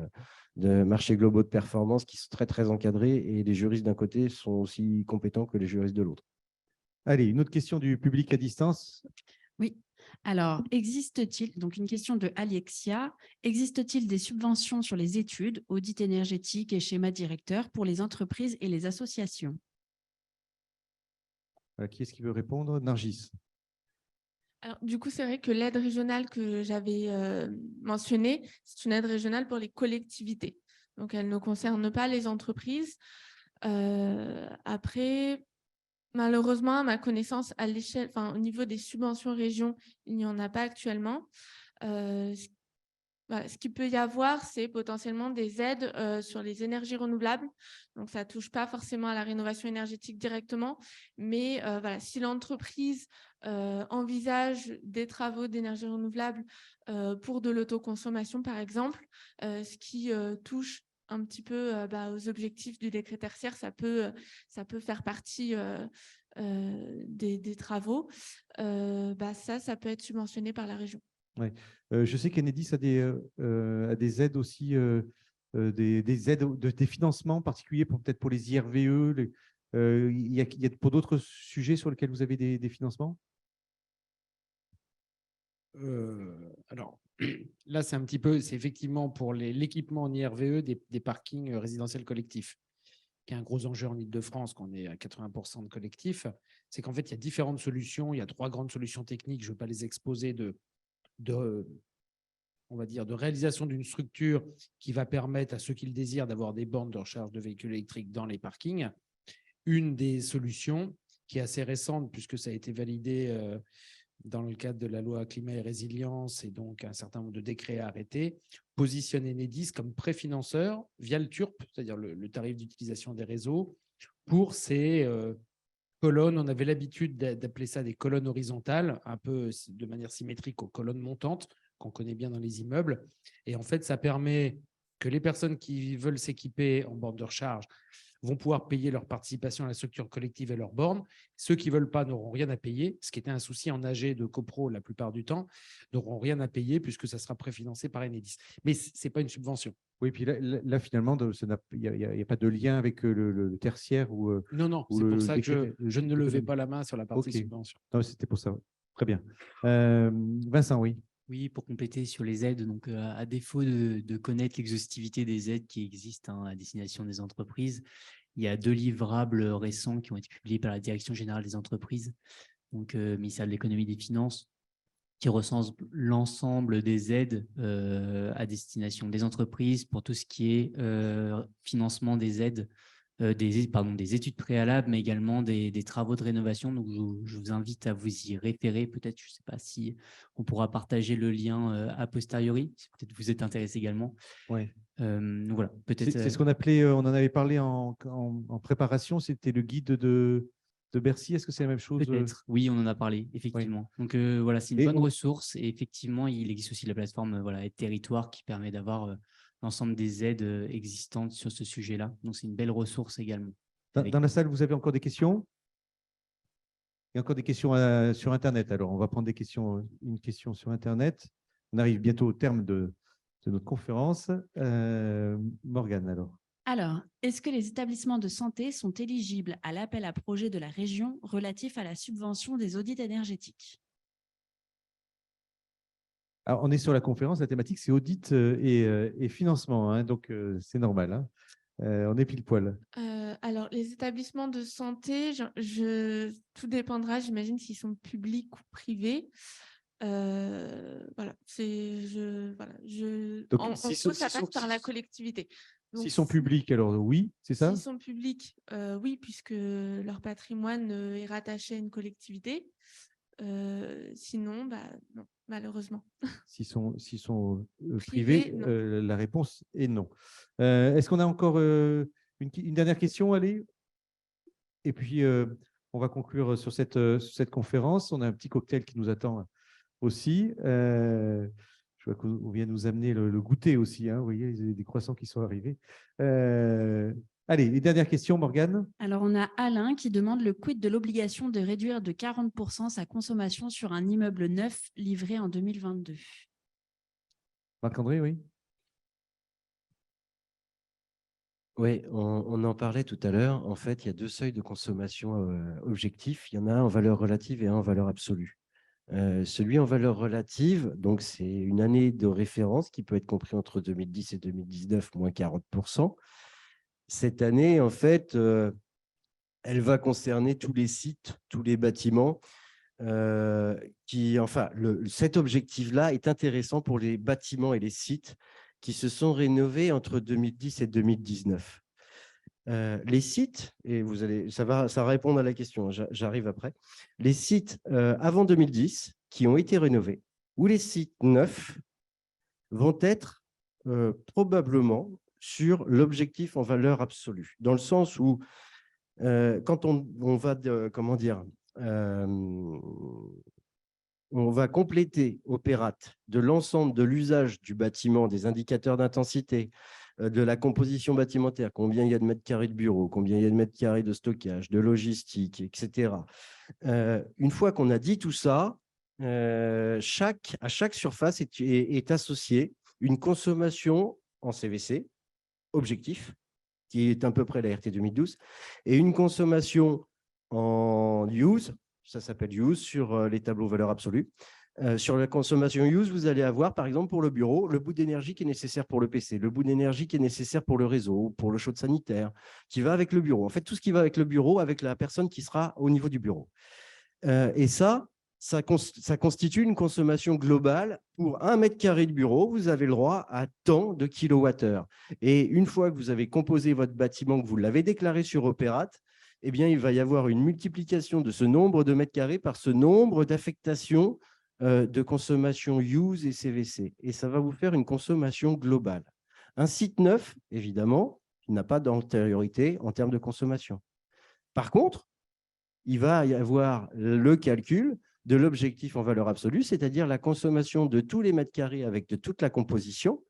de marchés globaux de performance qui sont très, très encadrés et les juristes d'un côté sont aussi compétents que les juristes de l'autre. Allez, une autre question du public à distance. Oui. Alors, existe-t-il, donc une question de Alexia, existe-t-il des subventions sur les études, audits énergétiques et schémas directeurs pour les entreprises et les associations? Qui est-ce qui veut répondre? Nargis. Alors, du coup, c'est vrai que l'aide régionale que j'avais mentionnée, c'est une aide régionale pour les collectivités. Donc, elle ne concerne pas les entreprises. Après, malheureusement, à ma connaissance, à l'échelle, au niveau des subventions région, il n'y en a pas actuellement. Ce qu'il peut y avoir, c'est potentiellement des aides sur les énergies renouvelables. Donc, ça ne touche pas forcément à la rénovation énergétique directement. Mais si l'entreprise envisage des travaux d'énergie renouvelable pour de l'autoconsommation, par exemple, ce qui touche un petit peu aux objectifs du décret tertiaire, ça peut faire partie des travaux. Ça peut être subventionné par la région. Ouais. Je sais qu'Enedis a des aides aussi, des aides, des financements particuliers peut-être pour les IRVE. Il y a pour d'autres sujets sur lesquels vous avez des financements? Alors, là, c'est un petit peu, c'est effectivement pour l'équipement en IRVE des parkings résidentiels collectifs, qui est un gros enjeu en Île-de-France, qu'on est à 80% de collectifs. C'est qu'en fait, il y a différentes solutions. Il y a 3 grandes solutions techniques. Je ne veux pas les exposer on va dire, de réalisation d'une structure qui va permettre à ceux qui le désirent d'avoir des bornes de recharge de véhicules électriques dans les parkings. Une des solutions qui est assez récente, puisque ça a été validé dans le cadre de la loi climat et résilience et donc un certain nombre de décrets arrêtés, positionne Enedis comme préfinanceur via le TURP, c'est-à-dire le tarif d'utilisation des réseaux, pour ces colonnes. On avait l'habitude d'appeler ça des colonnes horizontales, un peu de manière symétrique aux colonnes montantes, qu'on connaît bien dans les immeubles. Et en fait, ça permet que les personnes qui veulent s'équiper en borne de recharge vont pouvoir payer leur participation à la structure collective et leurs bornes. Ceux qui ne veulent pas n'auront rien à payer, ce qui était un souci en AG de copro la plupart du temps, n'auront rien à payer puisque ça sera préfinancé par Enedis. Mais ce n'est pas une subvention. Oui, puis là finalement, il n'y a pas de lien avec le tertiaire ou non, c'est pour ça que je ne levais pas la main sur la partie subvention. Non, c'était pour ça. Très bien. Vincent, oui. Oui, pour compléter sur les aides, donc à défaut de connaître l'exhaustivité des aides qui existent à destination des entreprises, il y a 2 livrables récents qui ont été publiés par la Direction générale des entreprises, donc ministère de l'économie et des finances, qui recense l'ensemble des aides à destination des entreprises pour tout ce qui est financement des aides, des études préalables, mais également des travaux de rénovation. Donc, je vous invite à vous y référer. Peut-être, je ne sais pas si on pourra partager le lien a posteriori, si peut-être vous êtes intéressé également. Ouais. Voilà, peut-être. C'est ce qu'on appelait, on en avait parlé en préparation, c'était le guide de de Bercy, est-ce que c'est la même chose? Peut-être, oui, on en a parlé, effectivement. Donc voilà, c'est une bonne ressource et effectivement, il existe aussi la plateforme voilà, Aide Territoire qui permet d'avoir l'ensemble des aides existantes sur ce sujet-là. Donc c'est une belle ressource également. Dans la salle, vous avez encore des questions? Il y a encore des questions sur Internet. Alors, on va prendre une question sur Internet. On arrive bientôt au terme de notre conférence. Morgane, alors. Alors, est-ce que les établissements de santé sont éligibles à l'appel à projet de la région relatif à la subvention des audits énergétiques? Alors, on est sur la conférence, la thématique c'est audit et financement, hein, donc c'est normal. Hein. On est pile poil. Alors, les établissements de santé, tout dépendra, j'imagine, s'ils sont publics ou privés. Voilà, Donc, en gros, ça passe par la collectivité. S'ils sont publics, alors oui, c'est ça? S'ils sont publics, oui, puisque leur patrimoine est rattaché à une collectivité. Sinon, non, malheureusement. S'ils sont privés, la réponse est non. Est-ce qu'on a encore une dernière question? Allez. Et puis, on va conclure sur cette conférence. On a un petit cocktail qui nous attend aussi. Je vois qu'on vient nous amener le goûter aussi. Hein, vous voyez, il y a des croissants qui sont arrivés. Allez, les dernières questions, Morgane. Alors, on a Alain qui demande le quid de l'obligation de réduire de 40% sa consommation sur un immeuble neuf livré en 2022. Marc-André, oui. Oui, on en parlait tout à l'heure. En fait, il y a deux seuils de consommation objectifs. Il y en a un en valeur relative et un en valeur absolue. Celui en valeur relative, donc c'est une année de référence qui peut être compris entre 2010 et 2019, moins 40%. Cette année, en fait, elle va concerner tous les sites, tous les bâtiments. Cet objectif-là est intéressant pour les bâtiments et les sites qui se sont rénovés entre 2010 et 2019. Les sites, et ça va répondre à la question, j'arrive après. Les sites avant 2010 qui ont été rénovés ou les sites neufs vont être probablement sur l'objectif en valeur absolue, dans le sens où quand on va, on va compléter Opérate de l'ensemble de l'usage du bâtiment, des indicateurs d'intensité, de la composition bâtimentaire, combien il y a de mètres carrés de bureaux, combien il y a de mètres carrés de stockage, de logistique, etc. Une fois qu'on a dit tout ça, à chaque surface est associée une consommation en CVC, objectif, qui est à peu près la RT 2012, et une consommation en use, ça s'appelle use sur les tableaux valeur absolue. Sur la consommation use, vous allez avoir, par exemple, pour le bureau, le bout d'énergie qui est nécessaire pour le PC, le bout d'énergie qui est nécessaire pour le réseau, pour le chaude sanitaire, qui va avec le bureau. En fait, tout ce qui va avec le bureau, avec la personne qui sera au niveau du bureau. Et ça constitue une consommation globale. Pour 1 mètre carré de bureau, vous avez le droit à tant de kilowattheures. Et une fois que vous avez composé votre bâtiment, que vous l'avez déclaré sur Opérate, eh bien, il va y avoir une multiplication de ce nombre de mètres carrés par ce nombre d'affectations de consommation use et CVC. Et ça va vous faire une consommation globale. Un site neuf, évidemment, n'a pas d'antériorité en termes de consommation. Par contre, il va y avoir le calcul de l'objectif en valeur absolue, c'est-à-dire la consommation de tous les mètres carrés avec de toute la composition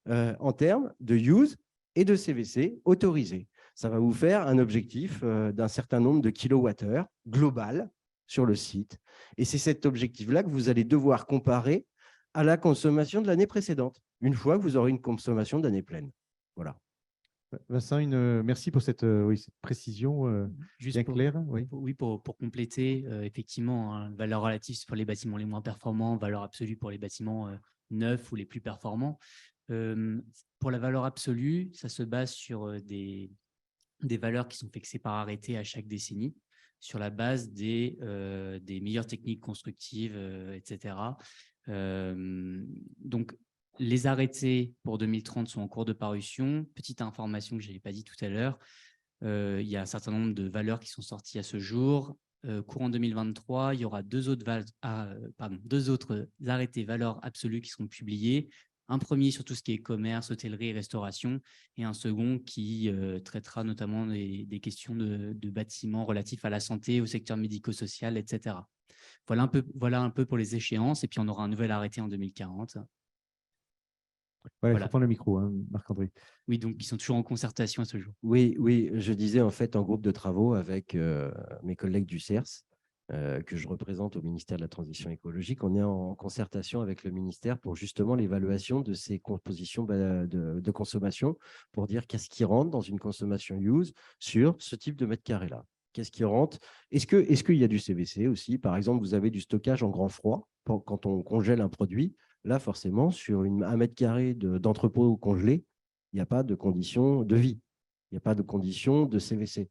en termes de use et de CVC autorisés. Ça va vous faire un objectif d'un certain nombre de kilowattheures global sur le site. Et c'est cet objectif-là que vous allez devoir comparer à la consommation de l'année précédente, une fois que vous aurez une consommation d'année pleine. Voilà. Vincent, merci pour cette précision bien claire. Oui, pour compléter, effectivement, hein, valeur relative pour les bâtiments les moins performants, valeur absolue pour les bâtiments neufs ou les plus performants. Pour la valeur absolue, ça se base sur des valeurs qui sont fixées par arrêté à chaque décennie, sur la base des meilleures techniques constructives, etc. Donc, les arrêtés pour 2030 sont en cours de parution. Petite information que je n'avais pas dit tout à l'heure, il y a un certain nombre de valeurs qui sont sorties à ce jour. Courant 2023, il y aura deux autres arrêtés valeurs absolues qui seront publiés. Un premier sur tout ce qui est commerce, hôtellerie, restauration, et un second qui traitera notamment des questions de bâtiments relatifs à la santé, au secteur médico-social, etc. Voilà un peu pour les échéances, et puis on aura un nouvel arrêté en 2040. Voilà, il Voilà. faut prendre le micro, hein, Marc-André. Oui, donc ils sont toujours en concertation à ce jour. Oui, je disais en fait en groupe de travaux avec mes collègues du CERS, que je représente au ministère de la Transition écologique. On est en concertation avec le ministère pour justement l'évaluation de ces compositions de consommation, pour dire qu'est-ce qui rentre dans une consommation use sur ce type de mètre carré-là. Qu'est-ce qui rentre? Est-ce qu'il y a du CVC aussi? Par exemple, vous avez du stockage en grand froid quand on congèle un produit. Là, forcément, sur un mètre carré d'entrepôt congelé, il n'y a pas de conditions de vie. Il n'y a pas de conditions de CVC.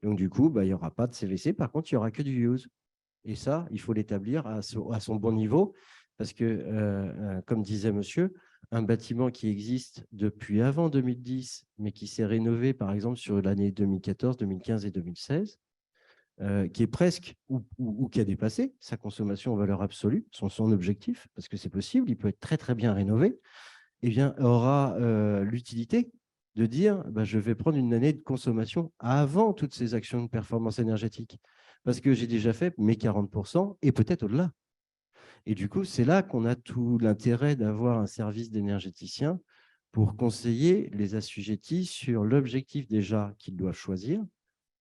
Donc, du coup, il n'y aura pas de CVC. Par contre, il n'y aura que du use. Et ça, il faut l'établir à son bon niveau parce que, comme disait monsieur, un bâtiment qui existe depuis avant 2010, mais qui s'est rénové, par exemple, sur l'année 2014, 2015 et 2016, qui est presque ou qui a dépassé sa consommation en valeur absolue, son objectif, parce que c'est possible, il peut être très, très bien rénové, eh bien, aura l'utilité de dire je vais prendre une année de consommation avant toutes ces actions de performance énergétique, parce que j'ai déjà fait mes 40% et peut-être au-delà. Et du coup, c'est là qu'on a tout l'intérêt d'avoir un service d'énergéticien pour conseiller les assujettis sur l'objectif déjà qu'ils doivent choisir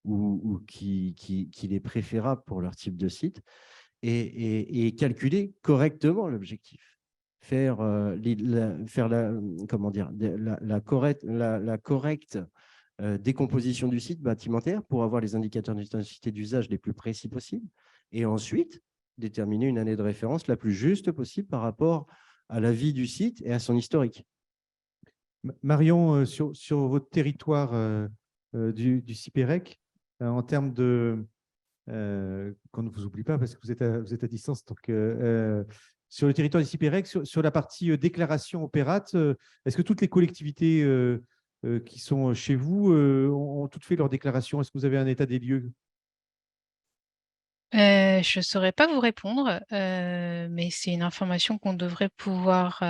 ou qu'il est préférable pour leur type de site et calculer correctement l'objectif. Faire la correcte décomposition du site bâtimentaire pour avoir les indicateurs d'intensité d'usage les plus précis possibles et ensuite déterminer une année de référence la plus juste possible par rapport à la vie du site et à son historique. Marion, sur votre territoire du CIPEREC, en termes de… qu'on ne vous oublie pas parce que vous êtes à distance. Donc, sur le territoire du CIPEREC, sur la partie déclaration opérate, est-ce que toutes les collectivités qui sont chez vous ont toutes fait leur déclaration? Est-ce que vous avez un état des lieux? Je ne saurais pas vous répondre, mais c'est une information qu'on devrait pouvoir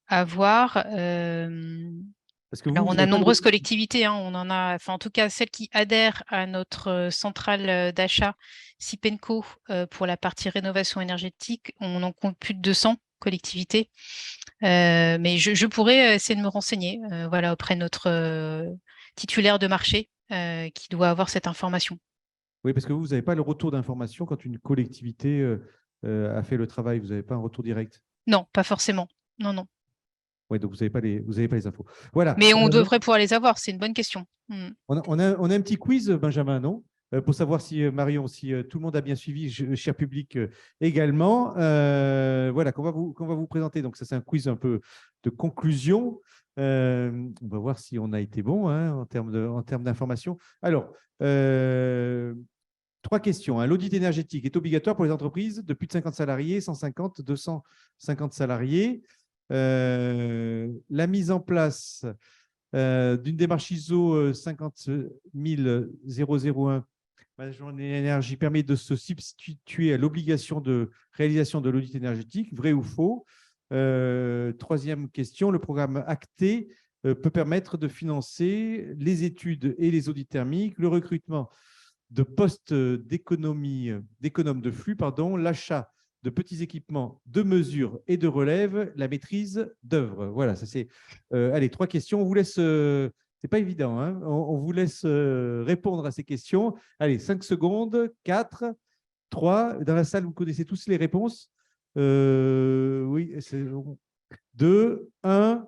avoir. Parce que Alors, vous on a n'avez pas de nombreuses retour. collectivités, hein, on en a, enfin, en tout cas, celles qui adhèrent à notre centrale d'achat Sipenco pour la partie rénovation énergétique, on en compte plus de 200 collectivités. Mais je pourrais essayer de me renseigner voilà, auprès de notre titulaire de marché qui doit avoir cette information. Oui, parce que vous n'avez pas le retour d'information quand une collectivité a fait le travail. Vous n'avez pas un retour direct. Non, pas forcément. Non, non. Oui, donc vous n'avez pas les infos. Voilà. Mais on devrait pouvoir les avoir, c'est une bonne question. On a un petit quiz, Benjamin, non? Pour savoir si, Marion, si tout le monde a bien suivi, cher public également. Voilà, qu'on va vous présenter. Donc, ça, c'est un quiz un peu de conclusion. On va voir si on a été bon en termes d'information. Alors, 3 questions. L'audit énergétique est obligatoire pour les entreprises de plus de 50 salariés, 150, 250 salariés. La mise en place d'une démarche ISO 50001 management de l'énergie permet de se substituer à l'obligation de réalisation de l'audit énergétique, vrai ou faux? Troisième question, le programme ACTE peut permettre de financer les études et les audits thermiques, le recrutement de postes d'économes de flux, l'achat de petits équipements de mesure et de relève, la maîtrise d'œuvre. Voilà, ça c'est… allez, 3 questions. On vous laisse… c'est pas évident, hein, on vous laisse répondre à ces questions. Allez, 5 secondes, 4, 3. Dans la salle, vous connaissez tous les réponses. Oui, c'est 2, 1,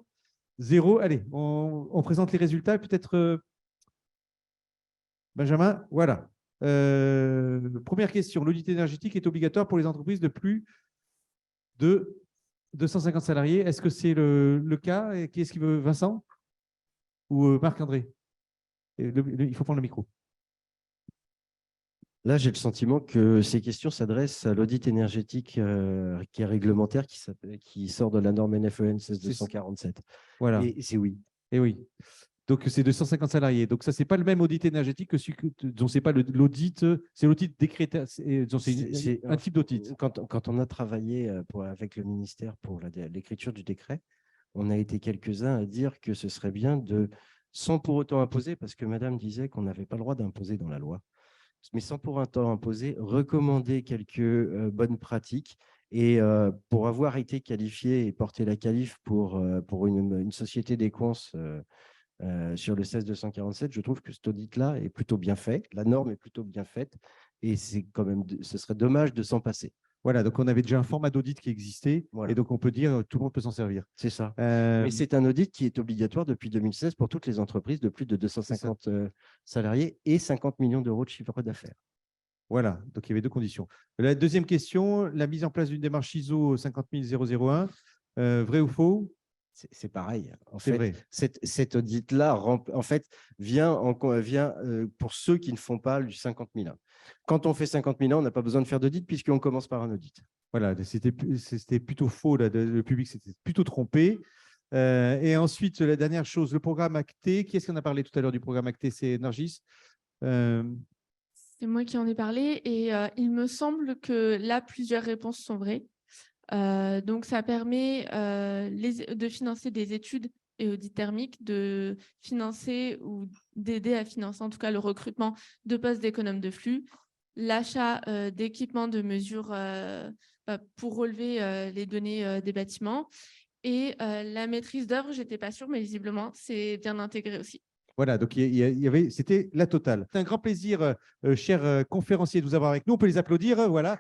0. Allez, on présente les résultats. Peut-être Benjamin, voilà. Première question, l'audit énergétique est obligatoire pour les entreprises de plus de 250 salariés. Est-ce que c'est le cas? Et qui est-ce qui veut? Vincent ou Marc-André? Il faut prendre le micro. Là, j'ai le sentiment que ces questions s'adressent à l'audit énergétique qui est réglementaire, qui sort de la norme NFEN 16247. Voilà. Et c'est oui. Et oui. Donc, c'est 250 salariés. Donc, ça, ce n'est pas le même audit énergétique que celui dont ce n'est pas l'audit, c'est l'audit décrété. C'est un type d'audit. Quand on a travaillé avec le ministère pour l'écriture du décret, on a été quelques-uns à dire que ce serait bien de, sans pour autant imposer, parce que Madame disait qu'on n'avait pas le droit d'imposer dans la loi, mais sans pour autant imposer, recommander quelques bonnes pratiques. Et pour avoir été qualifié et porter la qualif pour une société d'Equans sur le 16247, je trouve que cet audit-là est plutôt bien fait. La norme est plutôt bien faite et c'est quand même, ce serait dommage de s'en passer. Voilà, donc on avait déjà un format d'audit qui existait Voilà. et donc on peut dire tout le monde peut s'en servir. C'est ça. Mais c'est un audit qui est obligatoire depuis 2016 pour toutes les entreprises de plus de 250 salariés et 50 millions d'euros de chiffre d'affaires. Voilà, donc il y avait deux conditions. La deuxième question, la mise en place d'une démarche ISO 50001, vrai ou faux? C'est pareil. En C'est fait, vrai. cet audit-là en fait, vient pour ceux qui ne font pas du 50 001. Quand on fait 50 001, on n'a pas besoin de faire d'audit puisqu'on commence par un audit. Voilà, c'était plutôt faux, là, le public s'était plutôt trompé. Et ensuite, la dernière chose, le programme ACTE. Qui est-ce qu'on a parlé tout à l'heure du programme ACTE? C'est Nargis. C'est moi qui en ai parlé et il me semble que là, plusieurs réponses sont vraies. Donc, ça permet de financer des études et audits thermiques, de financer ou d'aider à financer en tout cas le recrutement de postes d'économes de flux, l'achat d'équipements de mesure pour relever les données des bâtiments et la maîtrise d'œuvre, je n'étais pas sûre, mais visiblement, c'est bien intégré aussi. Voilà, donc c'était la totale. C'est un grand plaisir, chers conférenciers, de vous avoir avec nous. On peut les applaudir. Voilà.